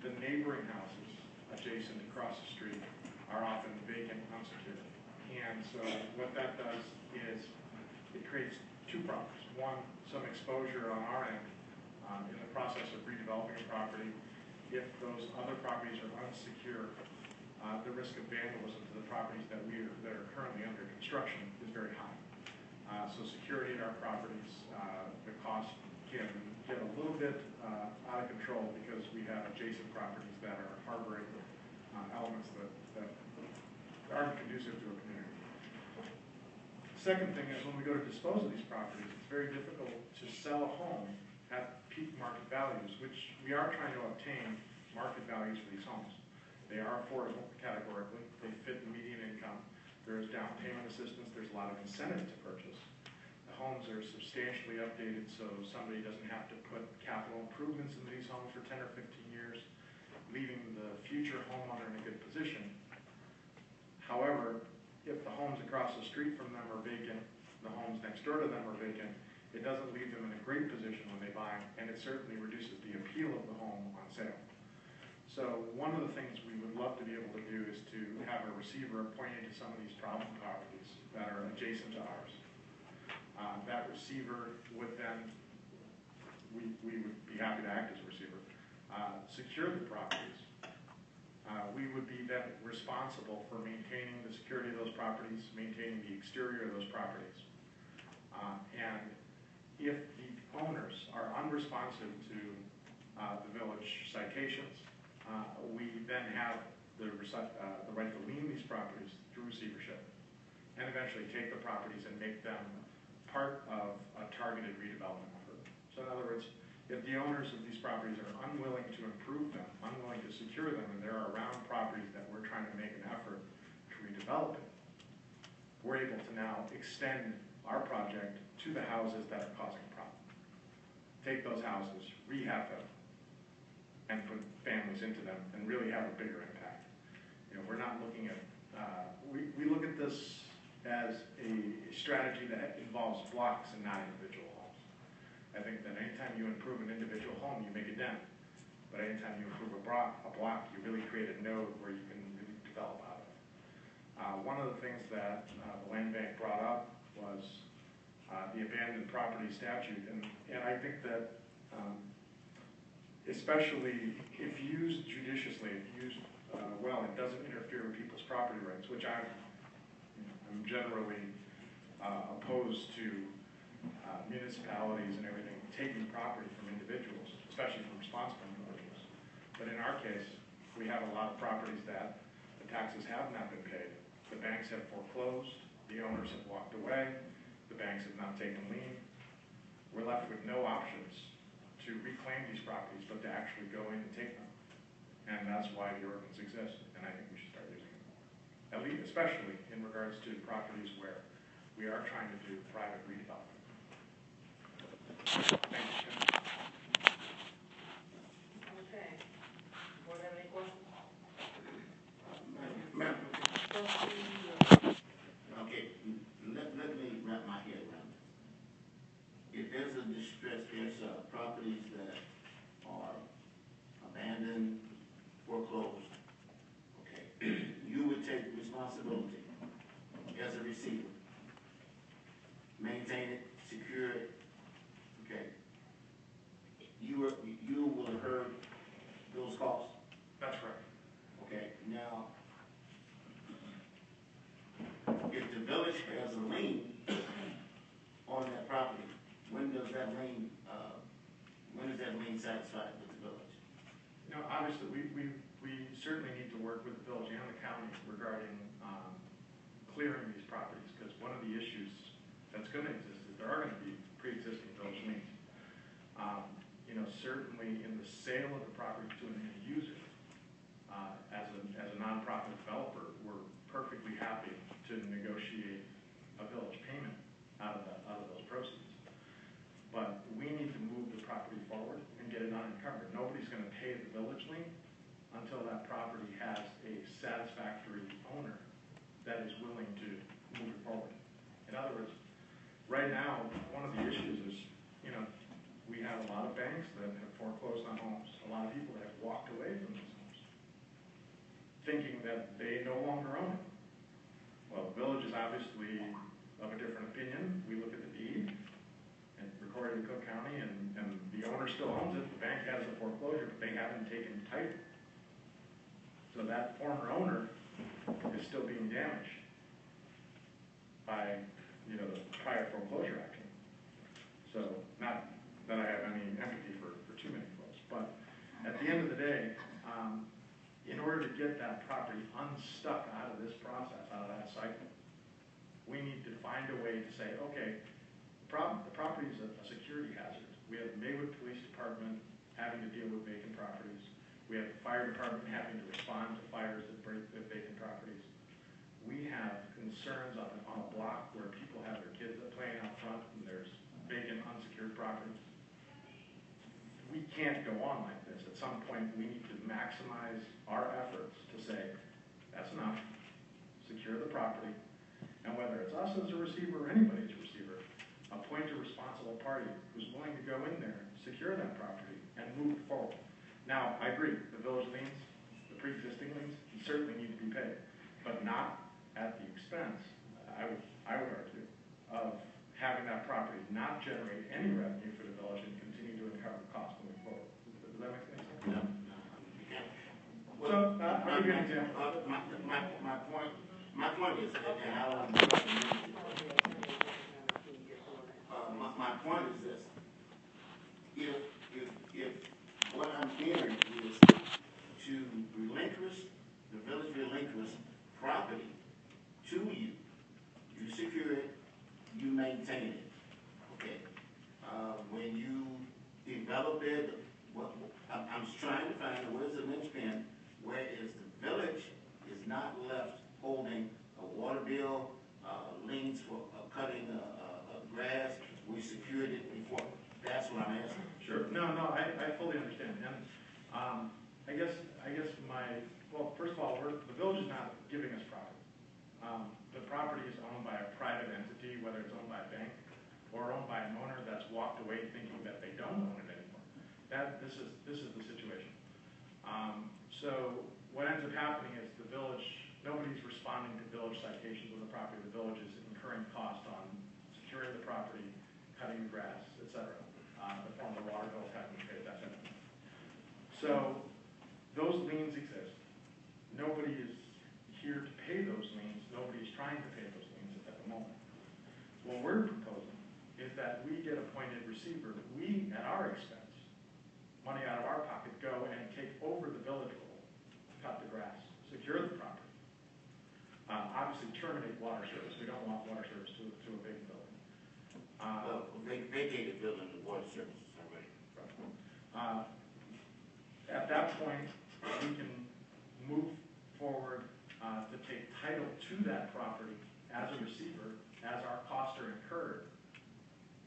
the neighboring houses adjacent across the street are often vacant, unsecured. And so what that does is it creates 2 problems. One, some exposure on our end in the process of redeveloping a property. If those other properties are unsecure, the risk of vandalism to the properties that are currently under construction is very high. So security at our properties, the cost can get a little bit out of control because we have adjacent properties that are harboring elements that aren't conducive to a community. Second thing is when we go to dispose of these properties, it's very difficult to sell a home at peak market values, which we are trying to obtain market values for these homes. They are affordable categorically. They fit the median income. There's down payment assistance. There's a lot of incentive to purchase. The homes are substantially updated, so somebody doesn't have to put capital improvements into these homes for 10 or 15 years, leaving the future homeowner in a good position. However, if the homes across the street from them are vacant, the homes next door to them are vacant, it doesn't leave them in a great position when they buy, and it certainly reduces the appeal of the home on sale. So one of the things we would love to be able to do is to have a receiver appointed to some of these problem properties that are adjacent to ours. That receiver would then, we would be happy to act as a receiver, secure the properties. We would be then responsible for maintaining the security of those properties, maintaining the exterior of those properties. And if the owners are unresponsive to the village citations, we then have the right to lien these properties through receivership and eventually take the properties and make them part of a targeted redevelopment effort. So in other words, if the owners of these properties are unwilling to improve them, unwilling to secure them, and they're around properties that we're trying to make an effort to redevelop it, we're able to now extend our project to the houses that are causing a problem. Take those houses, rehab them, and put families into them, and really have a bigger impact. You know, we're not looking at, we look at this as a strategy that involves blocks and not individual homes. I think that anytime you improve an individual home, you make a dent. But anytime you improve a block, you really create a node where you can really develop out of. One of the things that the land bank brought up was the abandoned property statute, and I think that especially if used judiciously, if used well, it doesn't interfere with people's property rights, which I'm generally opposed to municipalities and everything taking property from individuals, especially from responsible individuals. But in our case, we have a lot of properties that the taxes have not been paid. The banks have foreclosed, the owners have walked away, the banks have not taken lien. We're left with no options to reclaim these properties, but to actually go in and take them. And that's why the ordinance exists, and I think we should start using it more. At least, especially in regards to properties where we are trying to do private redevelopment. Thank you. Okay. Board have any questions? Ma'am. Okay, let me wrap my head around this. If there's a distress, there's properties that are abandoned, foreclosed, okay, you would take responsibility as a receiver. Maintain it, secure it, okay. You will have heard those costs? That's right. Okay, now, if the village has a lien on that property, when is that lien satisfied with the village? You know, obviously, we certainly need to work with the village and the county regarding clearing these properties, because one of the issues that's going to exist is there are going to be pre-existing village liens. You know, certainly in the sale of the property to an end user, as a nonprofit developer, we're perfectly happy to negotiate a village payment out of those proceeds. But we need to move the property forward and get it unencumbered. Nobody's going to pay the village lien until that property has a satisfactory owner that is willing to move it forward. In other words, right now, one of the issues is, you know, we have a lot of banks that have foreclosed on homes. A lot of people that have walked away from those homes, thinking that they no longer own it. Well, the village is obviously of a different opinion. We look at the deed and recorded in Cook County, and the owner still owns it. The bank has the foreclosure, but they haven't taken title. So that former owner is still being damaged by, you know, the prior foreclosure action. So, not that I have any empathy for too many folks, but at the end of the day, in order to get that property unstuck out of this process, out of that cycle, we need to find a way to say, okay, the property is a security hazard. We have the Maywood Police Department having to deal with vacant properties. We have the fire department having to respond to fires that break the vacant properties. We have concerns on a block where people have their kids playing out front and there's vacant, unsecured properties. We can't go on like this. At some point, we need to maximize our efforts to say, that's enough, secure the property, and whether it's us as a receiver or anybody's receiver, appoint a responsible party who's willing to go in there, secure that property, and move forward. Now, I agree, the village liens, the pre-existing liens, certainly need to be paid, but not at the expense, I would argue, of having that property not generate any revenue for the village and continue to incur costs moving forward. Does that make sense? No. So, I'll give you an example. My point is, and I don't my point is this: if what I'm hearing is to relinquish the village property to you, you secure it, you maintain it. Okay. When you develop it, I'm trying to find where's the linchpin, whereas the village is not left holding a water bill, liens for cutting grass. We secured it before. That's what I'm asking. Sure. No, I fully understand. And I guess first of all, the village is not giving us property. The property is owned by a private entity, whether it's owned by a bank or owned by an owner that's walked away thinking that they don't own it anymore. This is the situation. So what ends up happening is the village, nobody's responding to village citations of the property. The village is incurring cost on securing the property, cutting the grass, etc. The former water bills having to pay that kind of thing. So those liens exist. Nobody is here to pay those liens. Nobody's trying to pay those liens at the moment. What we're proposing is that we get appointed receiver. We, at our expense, money out of our pocket, go and take over the village role, cut the grass, secure the property. Obviously terminate water service. We don't want water service to a big building. Vacated building and water services already. Right. At that point, we can move forward to take title to that property as a receiver, as our costs are incurred,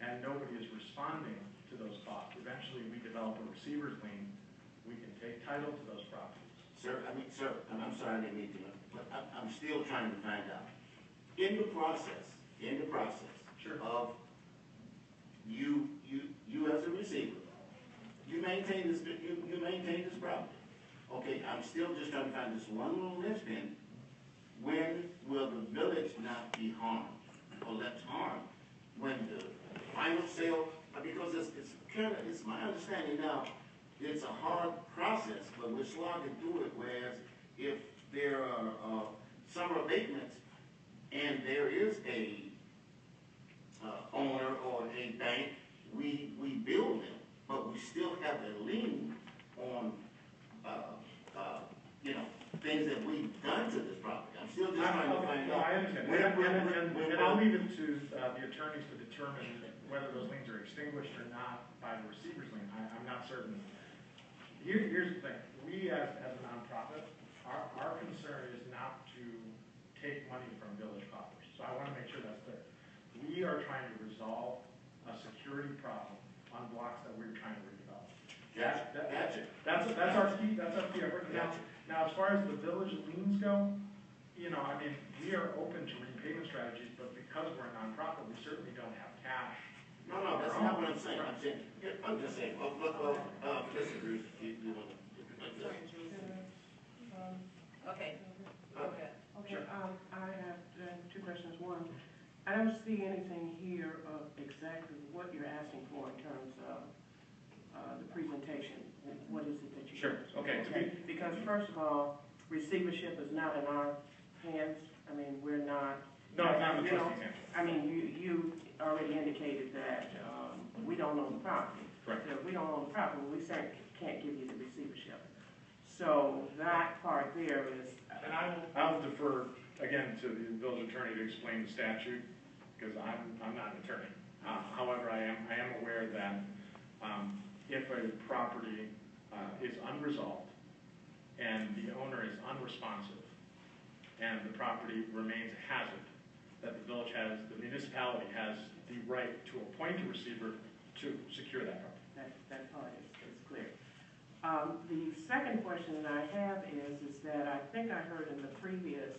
and nobody is responding to those costs. Eventually, we develop a receiver's lien. We can take title to those properties. Sir, I'm sorry I didn't mean to, but I'm still trying to find out. In the process sure. of you as a receiver, you maintain this property. Okay, I'm still just trying to find this one little linchpin. When will the village not be harmed or left harmed? When the final sale, because it's my understanding now, it's a hard process, but we're slogging through it, whereas if there are summer abatements and there is a owner or a bank, we build them, but we still have a lien on things that we've done to this property. I'm still just trying to find out. I understand. And I'll leave it to the attorneys to determine whether those liens are extinguished or not by the receiver's lien. I'm not certain. Here's the thing. We as a nonprofit, our concern is not to take money from village coffers. So I want to make sure that's clear. We are trying to resolve a security problem on blocks that we're trying to redevelop. Gotcha. That's our key effort. Now, as far as the village liens go, we are open to repayment strategies, but because we're a nonprofit, we certainly don't have cash. No, that's not what I'm saying. I'm just saying, disagree. Okay. Sure. I have two questions. One, I don't see anything here of exactly what you're asking for in terms of the presentation. What is it that you're Sure. Okay. Because first of all, receivership is not in our hands? I mean, we're not. No, it's not in the you know, trustee's hands. I mean, you already indicated that, we don't own the property. Correct. So if we don't own the property, we certainly can't give you the receivership. So that part there is. And I'll defer, again, to the village attorney to explain the statute, because I'm not an attorney. However, I am aware that if a property is unresolved and the owner is unresponsive and the property remains a hazard, that the municipality has the right to appoint a receiver to secure that property. That part is clear. The second question that I have is that I think I heard in the previous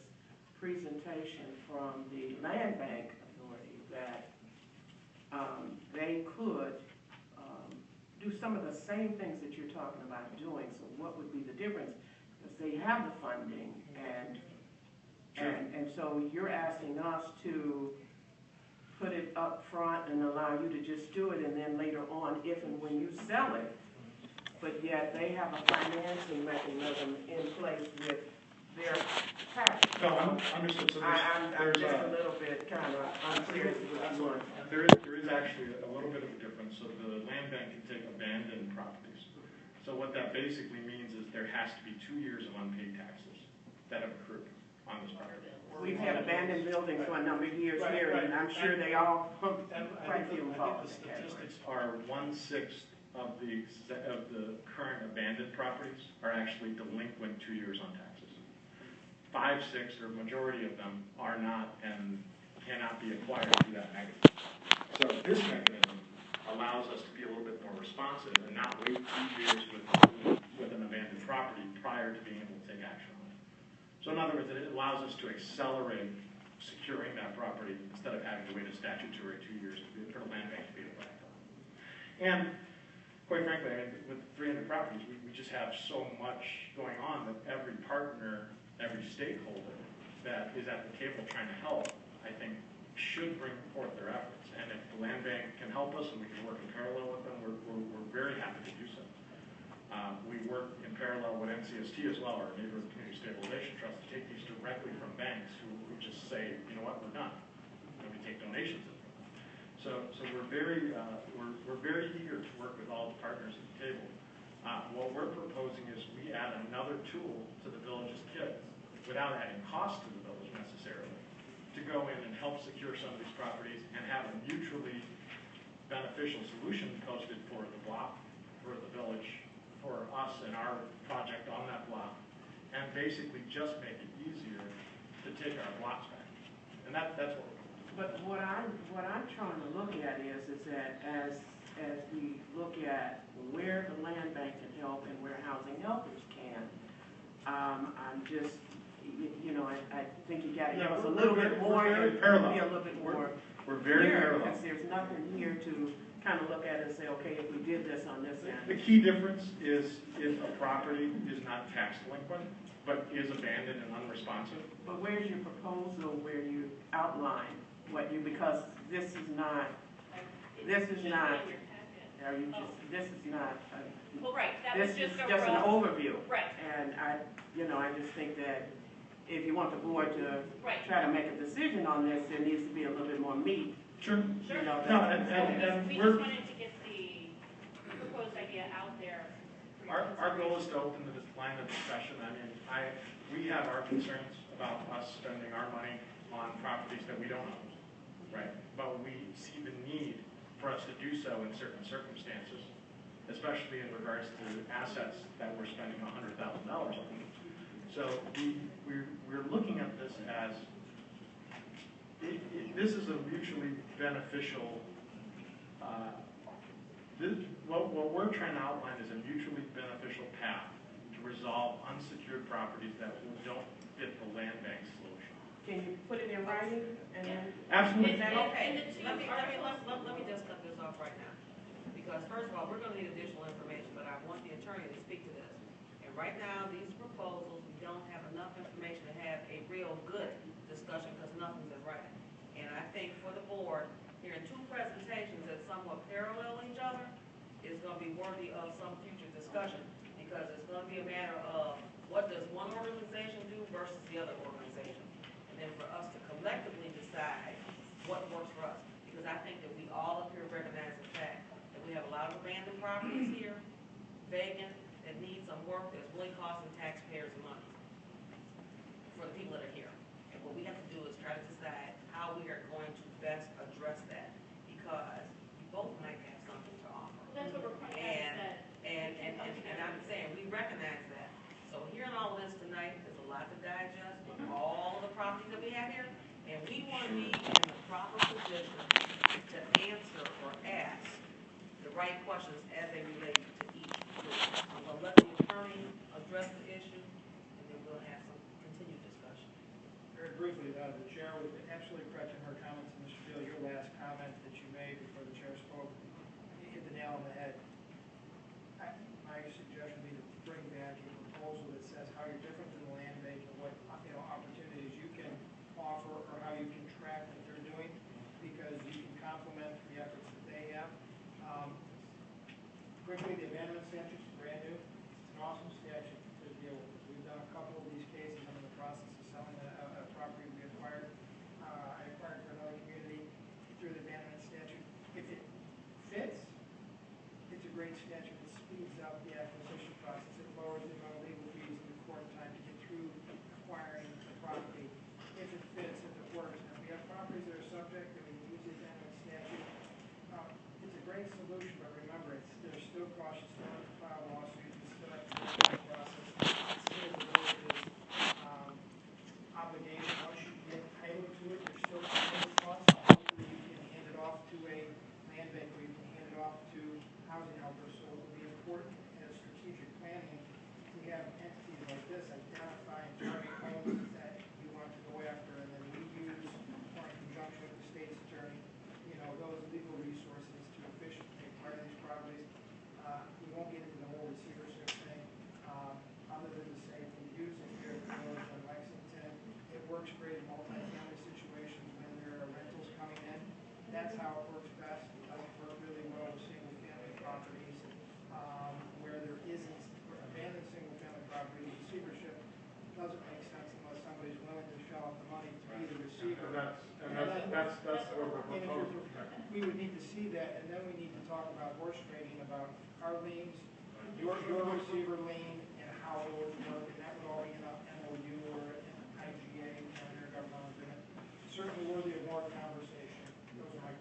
presentation from the Land Bank Authority that they could do some of the same things that you're talking about doing. So what would be the difference? Because they have the funding and so you're asking us to put it up front and allow you to just do it, and then later on, if and when you sell it, but yet they have a financing mechanism in place with their tax. No, I'm understood. So I'm just a little bit kind of unclear as to what you want. There is actually a little bit of a difference. So the land bank can take abandoned properties. So what that basically means is there has to be 2 years of unpaid taxes that have accrued on this property. We've had abandoned buildings for a number of years here, and I'm sure they all, quite a few fall in that category. Are 1/6 of the current abandoned properties are actually delinquent 2 years on taxes. 5/6, or majority of them, are not and cannot be acquired through that mechanism. So this mechanism allows us to be a little bit more responsive and not wait 2 years with an abandoned property prior to being able to take action on it. So in other words, it allows us to accelerate securing that property instead of having to wait a statutory 2 years for the land bank to be able to act on it. And quite frankly, I mean, with 300 properties, we just have so much going on that every partner, every stakeholder that is at the table trying to help, I think, should bring forth their efforts. And if the land bank can help us and we can work in parallel with them, we're very happy to do so. We work in parallel with NCST as well, our Neighborhood Community Stabilization Trust, to take these directly from banks who just say, you know what, we're done. And we take donations from them. So we're very eager to work with all the partners at the table. What we're proposing is we add another tool to the village's kit without adding cost to the village necessarily, to go in and help secure some of these properties and have a mutually beneficial solution posted for the block, for the village, for us and our project on that block, and basically just make it easier to take our blocks back. And that's what we're doing. But what I'm trying to look at is that as we look at where the land bank can help and where housing helpers can, I'm just, you know, I think you got to give us a little bit more, very parallel. be a little bit more We're very clear, parallel. because there's nothing here to kind of look at and say, okay, if we did this on this end. The key difference is if a property is not tax delinquent, but is abandoned and unresponsive. But where's your proposal where you outline what you, because this is not, are you just, this is not, Well, right, that was this is just a just an rough. overview. Right. And I just think that if you want the board to Right. try to make a decision on this, there needs to be a little bit more meat. Sure. You know, No, that- We we're, just wanted to get the proposed idea out there. for your our goal is consideration. to open this line of discussion. I mean, we have our concerns about us spending our money on properties that we don't own, right? But we see the need for us to do so in certain circumstances, especially in regards to assets that we're spending $100,000 on. So we're looking at this as, this is a mutually beneficial, what we're trying to outline is a mutually beneficial path to resolve unsecured properties that don't fit the land bank solution. Can you put it in writing and then? Absolutely. Is that okay? Let me just cut this off right now. Because first of all, we're gonna need additional information, but I want the attorney to speak to this. And right now, these proposals, we don't have enough information to have a real good discussion because nothing's in writing. And I think for the board, hearing two presentations that somewhat parallel each other is gonna be worthy of some future discussion because it's gonna be a matter of what does one organization do versus the other organization? And then for us to collectively decide what works for us. Because I think that we all up here recognize the fact that we have a lot of abandoned properties here, vacant, that need some work, that's really costing taxpayers money for the people that are here. And what we have to do is try to decide how we are going to best address that, because you both might have something to offer. That's what we're pointing out, And I'm saying, we recognize that. So hearing all of this tonight, there's a lot to digest with all of the properties that we have here, and we want to be in the proper position to answer or ask the right questions as they relate to each group. I'm going to let the attorney address the issue, and then we'll have some continued discussion. Very briefly, the chair was absolutely correct in her comments, and Mr. Beal, your last comment that you made before the chair spoke, you hit the nail on the head. My suggestion would be to bring back a proposal that says how you're different than the land bank and what, opportunities you can offer or how you can track what they're doing, because you can complement the efforts that they have. Quickly, the abandonment statute is brand new. It's an awesome statute to deal with. We've done a couple of these cases. I'm in the process of selling a property we acquired. I acquired for another community through the abandonment statute. If it fits, it's a great statute. It speeds up the acquisition process. It lowers the amount of legal fees and the court time to get through acquiring the property. If it fits, if it works. Now, we have properties that are subject and we use the abandonment statute. It's a great solution, but remember, there's still costs. You still have to file lawsuits. You still have to go through the process. It's still the village's obligation. Once you get title to it, you're still paying the costs. Hopefully, you can hand it off to a land bank, or you can hand it off to housing helpers. So it will be important as strategic planning to have entities like this identify and target homes that you want to go after, and then we use, or in conjunction with the state's attorney, those legal resources to efficiently acquire these properties. We won't get into the whole receivership thing, other than to say, if we use it here at the village in Lexington, it works great in multi-family situations when there are rentals coming in. That's how it works best. It doesn't work really well with single-family properties, where there isn't, where abandoned single-family properties, receivership doesn't make sense unless somebody's willing to shell out the money to be the receiver. That's what we're proposing. We would need to see that, and then we need to talk about horse trading, about our liens, your receiver lien, and how it would work, and that would all be in an MOU or an IGA, intergovernmental agreement. Certainly worthy of more conversation. Those are my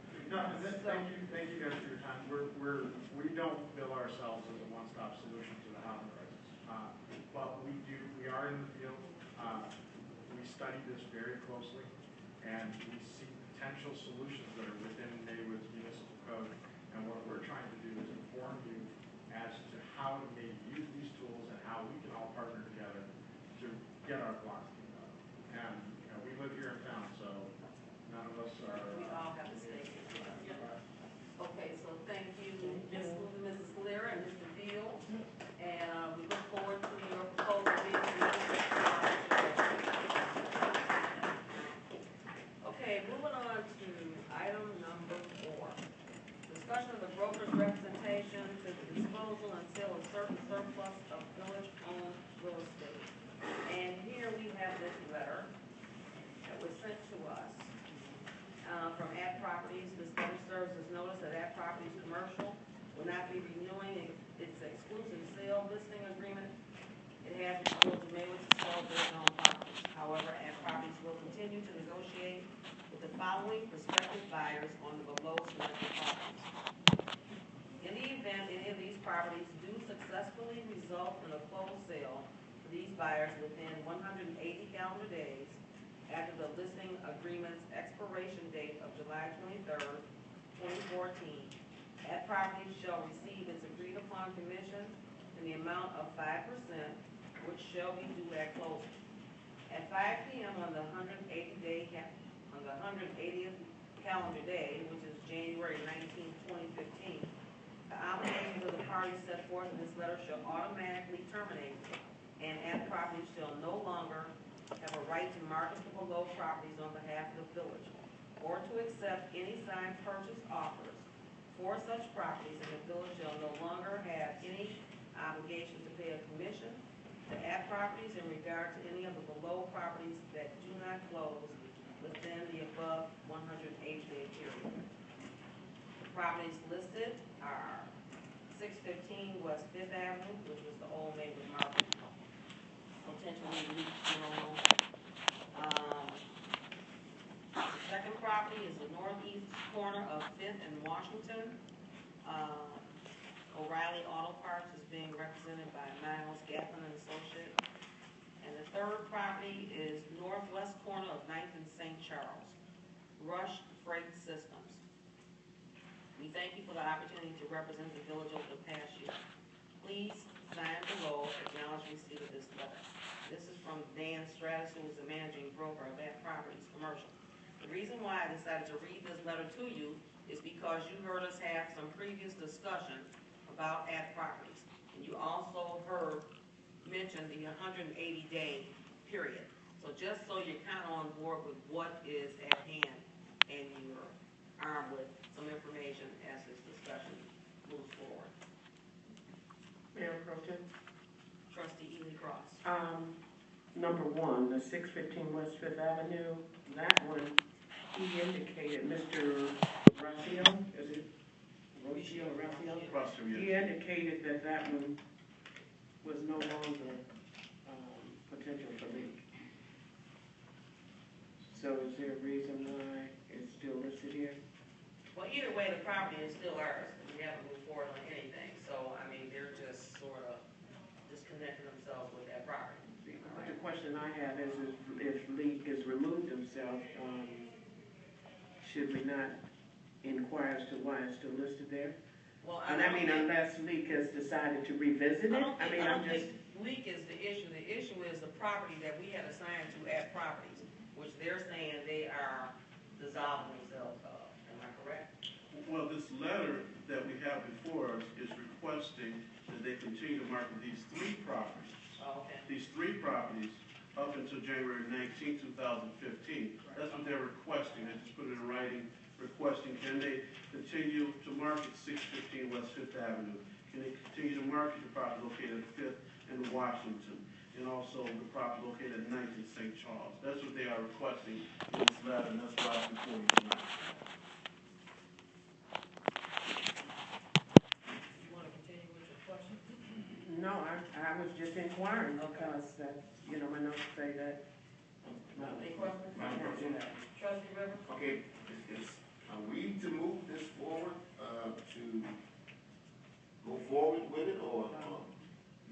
Thank you guys for your time. We don't bill ourselves as a one-stop solution to the housing crisis, but we are in the field. We study this very closely, and we see potential solutions that are within Maywood's municipal code. And what we're trying to do is inform you as to how to maybe use these tools and how we can all partner together to get our blocks cleaned up. And we live here in town, so none of us are. We all have a stake in it. Okay, so thank you, Mrs. Lear and Mr. Beal, and we look forward to your proposal being submitted. Okay, moving on to item number 4. Discussion of the broker's representation to the disposal and sale of certain surplus of village-owned real estate. And here we have this letter that was sent to us from Ad Properties. This letter serves as notice that Ad Properties Commercial will not be renewing its exclusive sale listing agreement. It has the village of Maywood to sell village-owned properties. However, Ad Properties will continue to negotiate with the following prospective buyers on the below selected properties. In the event any of these properties do successfully result in a closed sale for these buyers within 180 calendar days after the listing agreement's expiration date of July 23rd, 2014, Ad Properties shall receive its agreed upon commission in the amount of 5%, which shall be due at closing. At 5 p.m. on the 180th calendar day, which is January 19, 2015, the obligations of the parties set forth in this letter shall automatically terminate, and Ad Properties shall no longer have a right to market the below properties on behalf of the village, or to accept any signed purchase offers for such properties, and the village shall no longer have any obligation to pay a commission The at properties in regard to any of the below properties that do not close within the above 180-day period. The properties listed are 615 West Fifth Avenue, which was the old Maywood Market, potentially leak funeral. The second property is the northeast corner of Fifth and Washington. O'Reilly Auto Parts is being represented by Miles Gatlin and Associates. And the third property is northwest corner of 9th and St. Charles, Rush Freight Systems. We thank you for the opportunity to represent the village over the past year. Please sign below, acknowledge receipt of this letter. This is from Dan Stratus, who is the managing broker of that properties commercial. The reason why I decided to read this letter to you is because you heard us have some previous discussion about at properties. And you also heard mention the 180-day period. So just so you're kind of on board with what is at hand and you're armed with some information as this discussion moves forward. Mayor Pro Tem. Trustee Ely Cross. Number one, the 615 West Fifth Avenue, that one, he indicated, Mr. Rocio, is it Rocio? He indicated that that one was no longer potential for leak. So is there a reason why it's still listed here? Well, either way, the property is still ours. We haven't moved forward on anything. So, I mean, they're just sort of disconnecting themselves with that property. But the question I have is if leak has removed himself, should we not inquire as to why it's still listed there? Well, And I mean, unless leak has decided to revisit it, I don't think leak is the issue. The issue is the property that we had assigned to at properties, which they're saying they are dissolving themselves of. Am I correct? Well, this letter that we have before us is requesting that they continue to market these three properties. Oh, okay. These three properties up until January 19, 2015. That's what they're requesting. I just put it in writing, requesting, can they continue to market 615 West Fifth Avenue? Can they continue to market the property located at Fifth and Washington? And also the property located at 9th and St. Charles. That's what they are requesting in this letter, and that's why it's before you tonight. You want to continue with your question? No, I was just inquiring because that's, you know, my notes say that. Any questions? Trustee Rivers? Okay, are we to move this forward, to go forward with it, or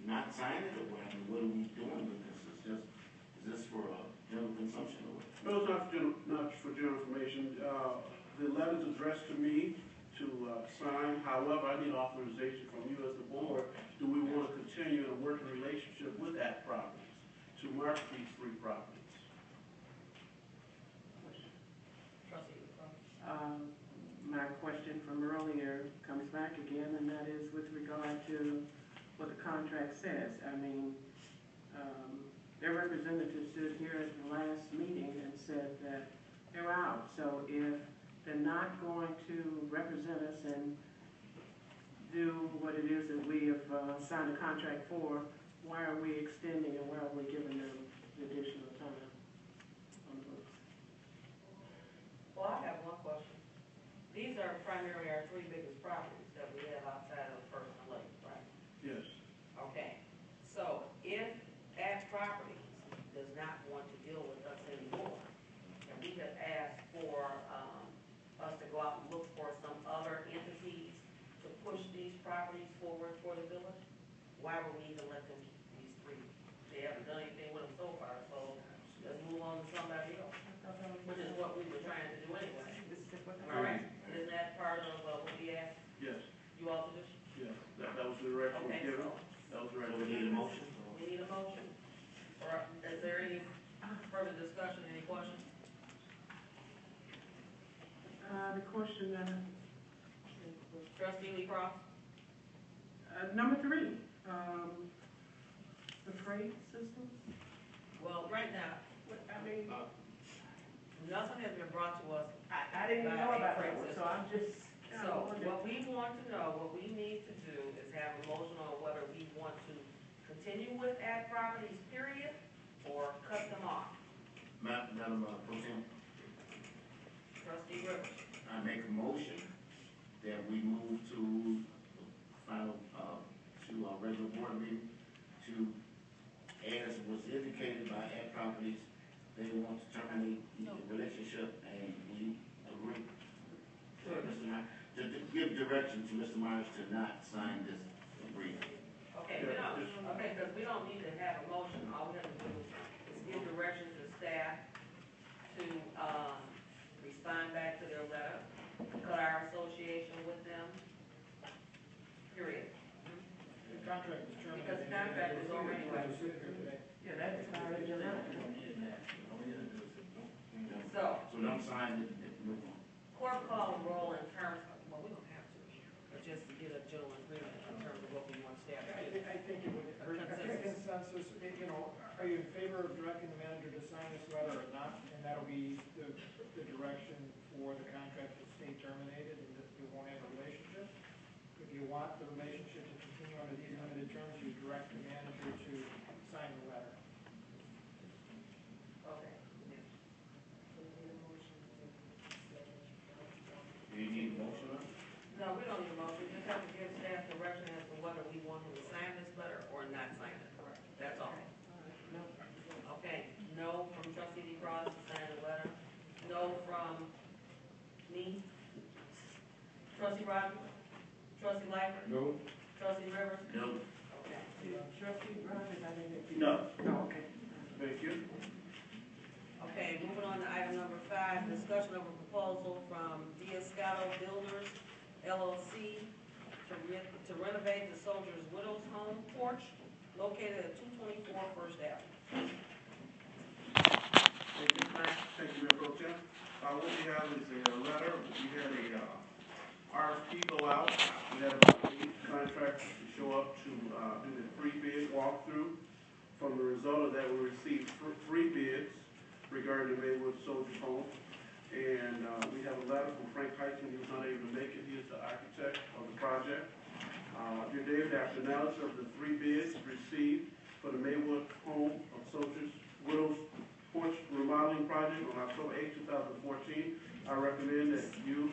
not sign it, or what? I mean, what are we doing with this? Is this for general consumption, or what? No, it's not for general information. The letter's addressed to me to sign. However, I need authorization from you as the board. Do we want to continue in a working relationship with that properties to market these three properties? My question from earlier comes back again, and that is with regard to what the contract says. I mean, their representative stood here at the last meeting and said that they're out. So if they're not going to represent us and do what it is that we have signed a contract for, why are we extending and why are we giving them additional time on the books? Well, I have one question. These are primarily our three biggest properties that we have outside of First and Lake, right? Yes. Okay. So if at properties does not want to deal with us anymore, and we have asked for us to go out and look for some other entities to push these properties forward for the village, why would we even let them keep these three? They haven't done anything with them so far, so let's move on to somebody else, which is what we were trying to do anyway. All right. Isn't that part of what we asked? Yes. You all do this? Yes. That was the direction we Okay, given. so That was the direction. We need a motion? we need a motion. Or is there any further discussion, any questions? The question, Trustee Lee Cross? number 3, the freight system. Well, right now, I mean, nothing has been brought to us. I didn't even know about that one, so I'm just. So what we want to know, what we need to do is have a motion on whether we want to continue with ad properties, period, or cut them off? Madam Pro Tem, Trustee Rivers. I make a motion that we move to final, to our regular board meeting to, as was indicated by ad properties, they want to terminate the relationship, and we agree. Mr. Myers, to give direction to Mr. Myers to not sign this agreement. Okay, because we don't need to have a motion, all we have to do is give direction to staff to, respond back to their letter, cut our association with them, period. The contract is terminated. Because the contract is already, Yeah, that's already done. so, So don't sign it, move on. court call and roll in terms of, well, we don't have to, but just to get a general agreement in terms of what we want staff to do. I think it would, a consensus, you know, are you in favor of directing the manager to sign this letter or not? And that'll be the direction for the contract to stay terminated and that we won't have a relationship. If you want the relationship to continue under these limited terms, you direct the manager to sign the letter. Okay. Do you need a motion on it? No, we don't need a motion, we just have to give staff direction as to whether we want him to sign this letter or not sign it. That's all. Okay, no from trustee DeCross to sign the letter, no from me, trustee Rogers, trustee Lightfoot, No. trustee Rivers. No. Okay. Trustee Rogers, I didn't. No. No, okay. Thank you. Okay, moving on to item number 5, discussion of a proposal from Dioscato Builders, LLC, to renovate the Soldier's Widow's Home porch located at 224 First Avenue. Thank you, Mayor Pro Tem. What we have is a letter, we had a RFP go out, we had about 8 contractors to show up to do the free bid walkthrough. From the result of that, we received 3 bids regarding the Maywood Soldier's Home. And we have a letter from Frank Heitman, he was unable to make it, he is the architect of the project. Dear David, after analysis of the 3 bids received for the Maywood Home of Soldier's Widow's Porch Remodeling Project on October 8, 2014, I recommend that you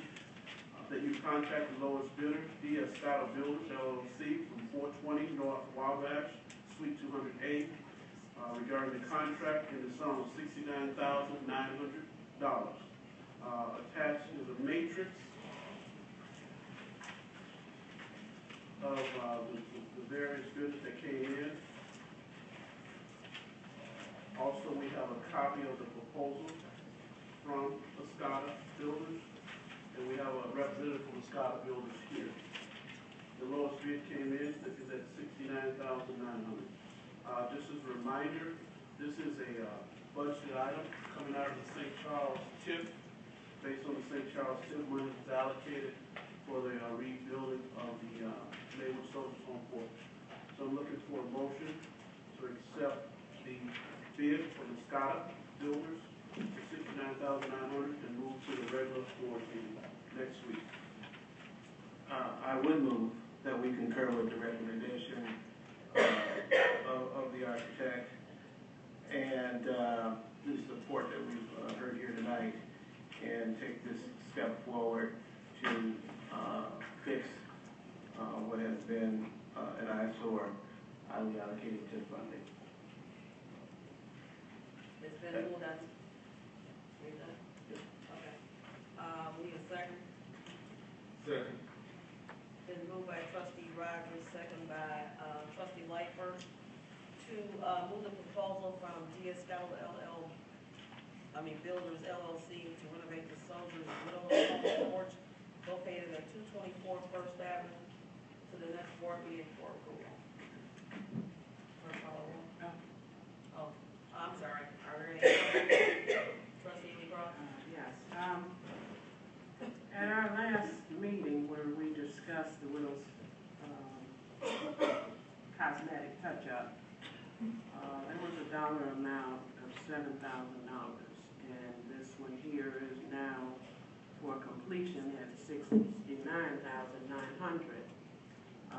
contact the lowest bidder, Dioscato Builders, LLC, from 420 North Wabash, Suite 208, regarding the contract in the sum of $69,900. Attached is a matrix of the various bids that came in. Also, we have a copy of the proposal from Escada Builders, and we have a representative from Escada Builders here. The lowest bid came in, this is at $69,900. Just as a reminder, this is a budget item coming out of the St. Charles TIP. Based on the St. Charles TIP, money is allocated for the rebuilding of the Maywood Soldier's Home porch. So I'm looking for a motion to accept the bid from the Escada Builders for $69,900 and move to the regular board meeting next week. I would move that we concur with the recommendation of the architect and the support that we've heard here tonight, and take this step forward to fix what has been an eyesore, highly allocated TIP funding. It's been moved on. We done? Okay. We need a second. Second. Been moved by trustee Rogers, second by trustee Lightfoot, to move the proposal from Dioscato Builders LLC to renovate the Soldier's Widow's Home porch located at 224 First Avenue to the next board meeting for approval. Oh, I'm sorry. Are there any? Trustee DeCross? Yes. At our last meeting where we discussed the widow's cosmetic touch-up, there was a dollar amount of $7,000, and this one here is now for completion at $69,900. I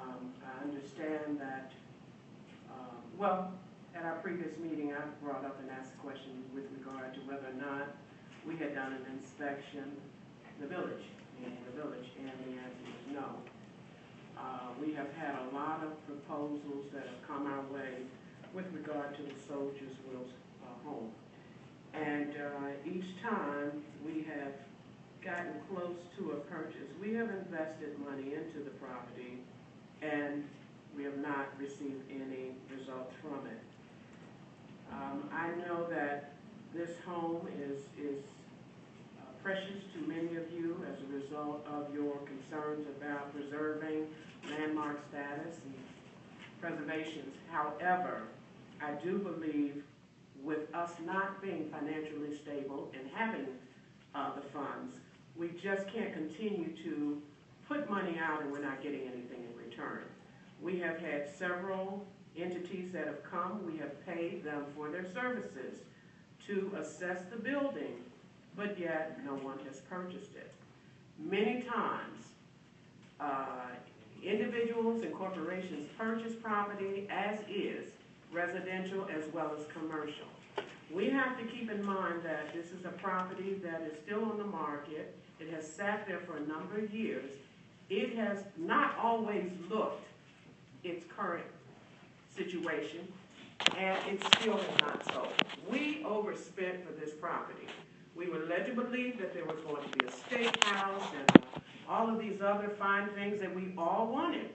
understand that well, at our previous meeting, I brought up and asked a question with regard to whether or not we had done an inspection, the village, and the answer is no. We have had a lot of proposals that have come our way with regard to the Soldiers' Will's home. And each time we have gotten close to a purchase, we have invested money into the property and we have not received any results from it. I know that this home is precious to many of you as a result of your concerns about preserving landmark status and preservations. However, I do believe with us not being financially stable and having the funds, we just can't continue to put money out and we're not getting anything in return. We have had several entities that have come. We have paid them for their services to assess the building, but yet no one has purchased it. Many times, individuals and corporations purchase property as is, residential as well as commercial. We have to keep in mind that this is a property that is still on the market. It has sat there for a number of years. It has not always looked its current situation, and it still has not sold. We overspent for this property. We were led to believe that there was going to be a steakhouse and all of these other fine things that we all wanted,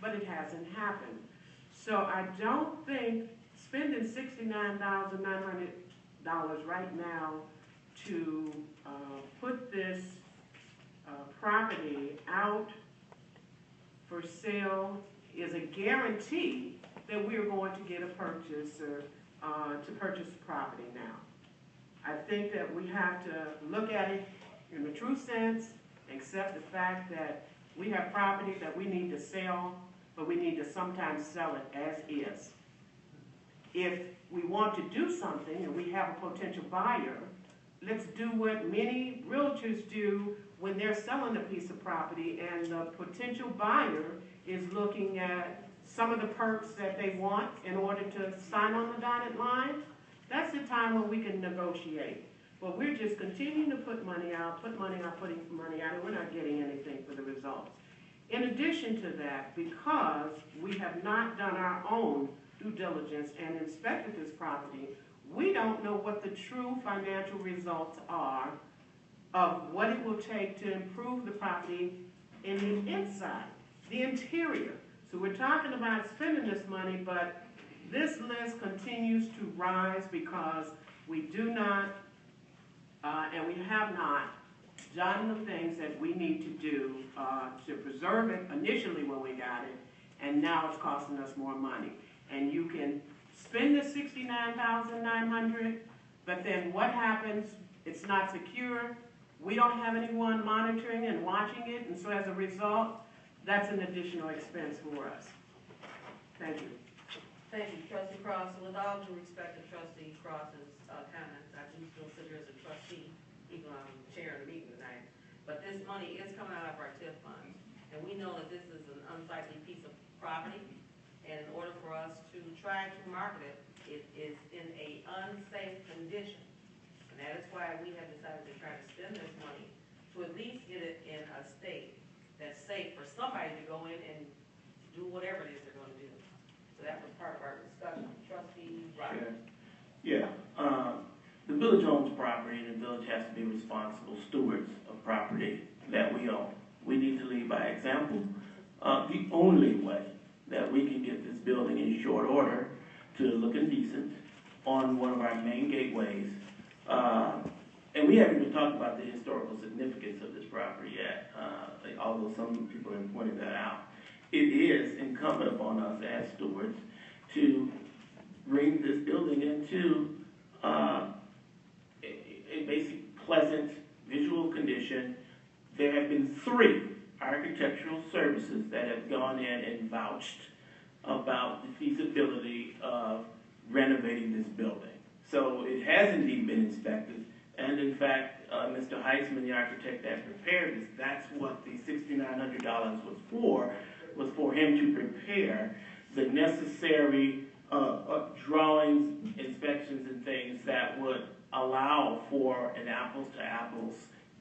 but it hasn't happened. So I don't think spending $69,900 right now to put this property out for sale is a guarantee that we're going to get a purchaser to purchase the property now. I think that we have to look at it in the true sense, accept the fact that we have property that we need to sell, but we need to sometimes sell it as is. If we want to do something and we have a potential buyer, let's do what many realtors do when they're selling a piece of property and the potential buyer is looking at some of the perks that they want in order to sign on the dotted line. That's the time when we can negotiate. But we're just continuing to put money out, putting money out, and we're not getting anything for the results. In addition to that, because we have not done our own due diligence and inspected this property, we don't know what the true financial results are of what it will take to improve the property in the inside, the interior. So we're talking about spending this money, but this list continues to rise because we do not, and we have not, done the things that we need to do to preserve it initially when we got it, and now it's costing us more money. And you can spend the $69,900, but then what happens? It's not secure. We don't have anyone monitoring and watching it, and so as a result, that's an additional expense for us. Thank you. Thank you, Trustee Cross. With all due respect to Trustee Cross's comments, I do still sit here as a trustee, even though I'm chairing the meeting tonight. But this money is coming out of our TIF funds, and we know that this is an unsightly piece of property, and in order for us to try to market it, it is in an unsafe condition. And that is why we have decided to try to spend this money to at least get it in a state that's safe for somebody to go in and do whatever it is they're going to do. So that was part of our discussion. Trustee Roberts. Yeah. The village owns property, and the village has to be responsible stewards of property that we own. We need to lead by example. The only way that we can get this building in short order to looking decent on one of our main gateways, and we haven't even talked about the historical significance of this property yet, although some people have pointed that out. It is incumbent upon us as stewards to bring this building into a basic, pleasant, visual condition. There have been 3 architectural services that have gone in and vouched about the feasibility of renovating this building. So it has indeed been inspected, and in fact, Mr. Heisman, the architect that prepared this, that's what the $6,900 was for him to prepare the necessary drawings, inspections, and things that would allow for an apples-to-apples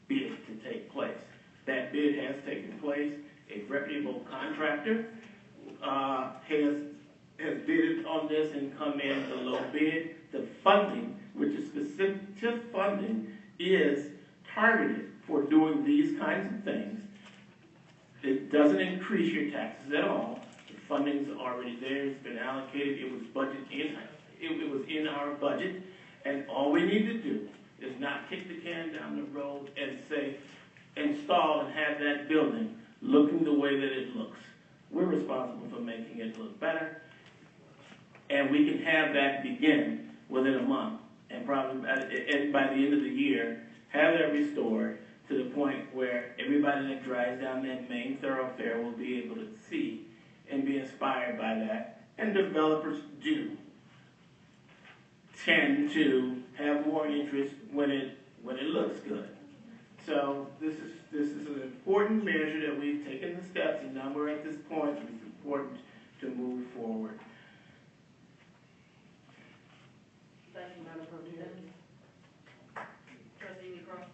bid to take place. That bid has taken place. A reputable contractor has bidded on this and come in the low bid. The funding, which is specific TIF funding, is targeted for doing these kinds of things. It doesn't increase your taxes at all. The funding's already there. It's been allocated. It was it was in our budget, and all we need to do is not kick the can down the road and say, install and have that building looking the way that it looks. We're responsible for making it look better, and we can have that begin within a month, and probably by the end of the year, have that restored to the point where everybody that drives down that main thoroughfare will be able to see and be inspired by that. And developers do tend to have more interest when it looks good. So this is an important measure that we've taken the steps, and now we're at this point. It's important to move forward. Thank you, Madam President. Trustee LaCroix.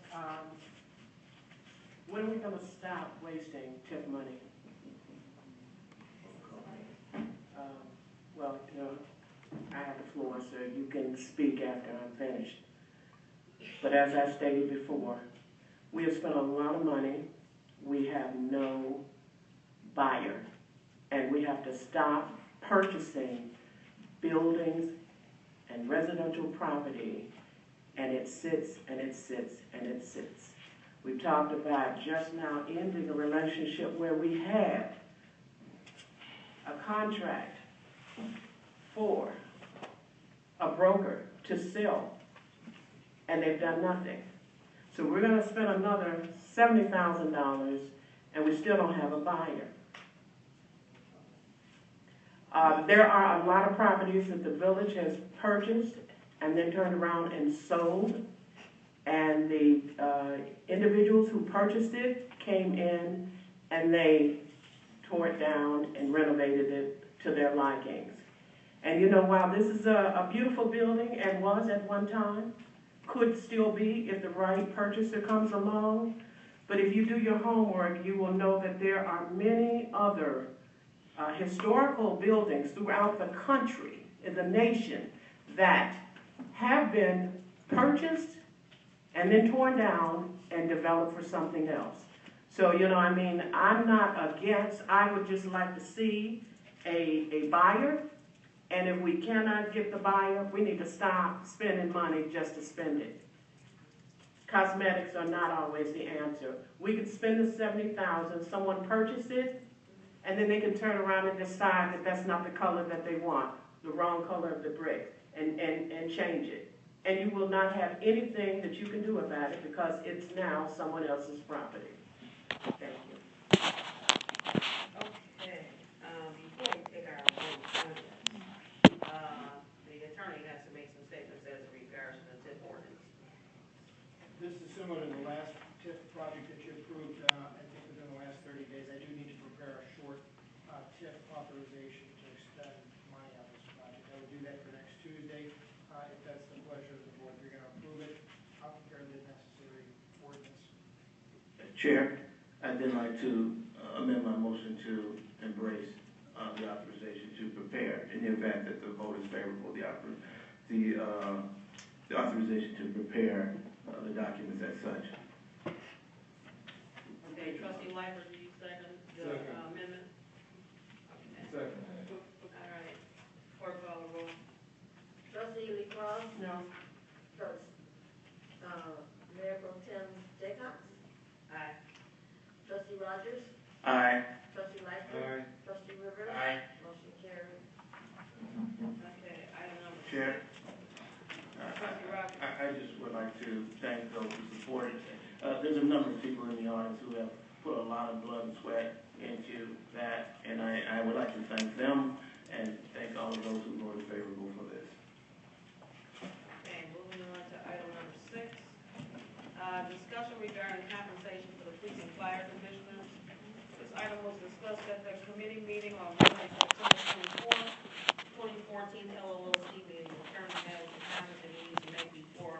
When are we gonna stop wasting TIF money? Well, you know, I have the floor, so you can speak after I'm finished. But as I stated before, we have spent a lot of money. We have no buyer. And we have to stop purchasing buildings and residential property, and it sits and it sits and it sits. We talked about just now ending a relationship where we had a contract for a broker to sell, and they've done nothing. So we're going to spend another $70,000, and we still don't have a buyer. There are a lot of properties that the village has purchased and then turned around and sold, and the individuals who purchased it came in and they tore it down and renovated it to their likings. And you know, while this is a beautiful building and was at one time, could still be if the right purchaser comes along, but if you do your homework, you will know that there are many other historical buildings throughout the country, in the nation, that have been purchased and then torn down and developed for something else. So, you know, I mean, I'm not against, I would just like to see a buyer, and if we cannot get the buyer, we need to stop spending money just to spend it. Cosmetics are not always the answer. We could spend the $70,000, someone purchased it, and then they can turn around and decide that that's not the color that they want, the wrong color of the brick, and change it. And you will not have anything that you can do about it because it's now someone else's property. Thank you. Okay, before we take our vote on this, the attorney has to make some statements as regards to the TIF ordinance. This is similar to the last TIF project that you approved, I think within the last 30 days. I do need to prepare a short TIF authorization to extend money on this project. I will do that for next Tuesday. If that's the pleasure of the board, if you're going to approve it, I'll prepare the necessary ordinance. Chair, I'd then like to amend my motion to embrace the authorization to prepare, in the event that the vote is favorable, the authorization to prepare the documents as such. Okay, trustee Lightfoot, do you second the amendment? Okay. Second. All right, clerk call the roll. Trustee LaCroix? No. Mayor Pro Tem Jacobs? Aye. Trustee Rogers? Aye. Trustee Lightfoot? Aye. Trustee Rivers? Aye. Motion carried. Okay, item number Chair, Trustee Rogers. I just would like to thank those who supported. There's a number of people in the audience who have put a lot of blood and sweat into that, and I would like to thank them and thank all of those who voted favorable for this. Okay, moving on to item number 6. Discussion regarding compensation for the police and fire commissioners. This item was discussed at the committee meeting on Monday, September 24th, 2014, 14th LLOC meeting, the term manager comments that we need to make before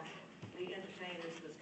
we entertain this discussion.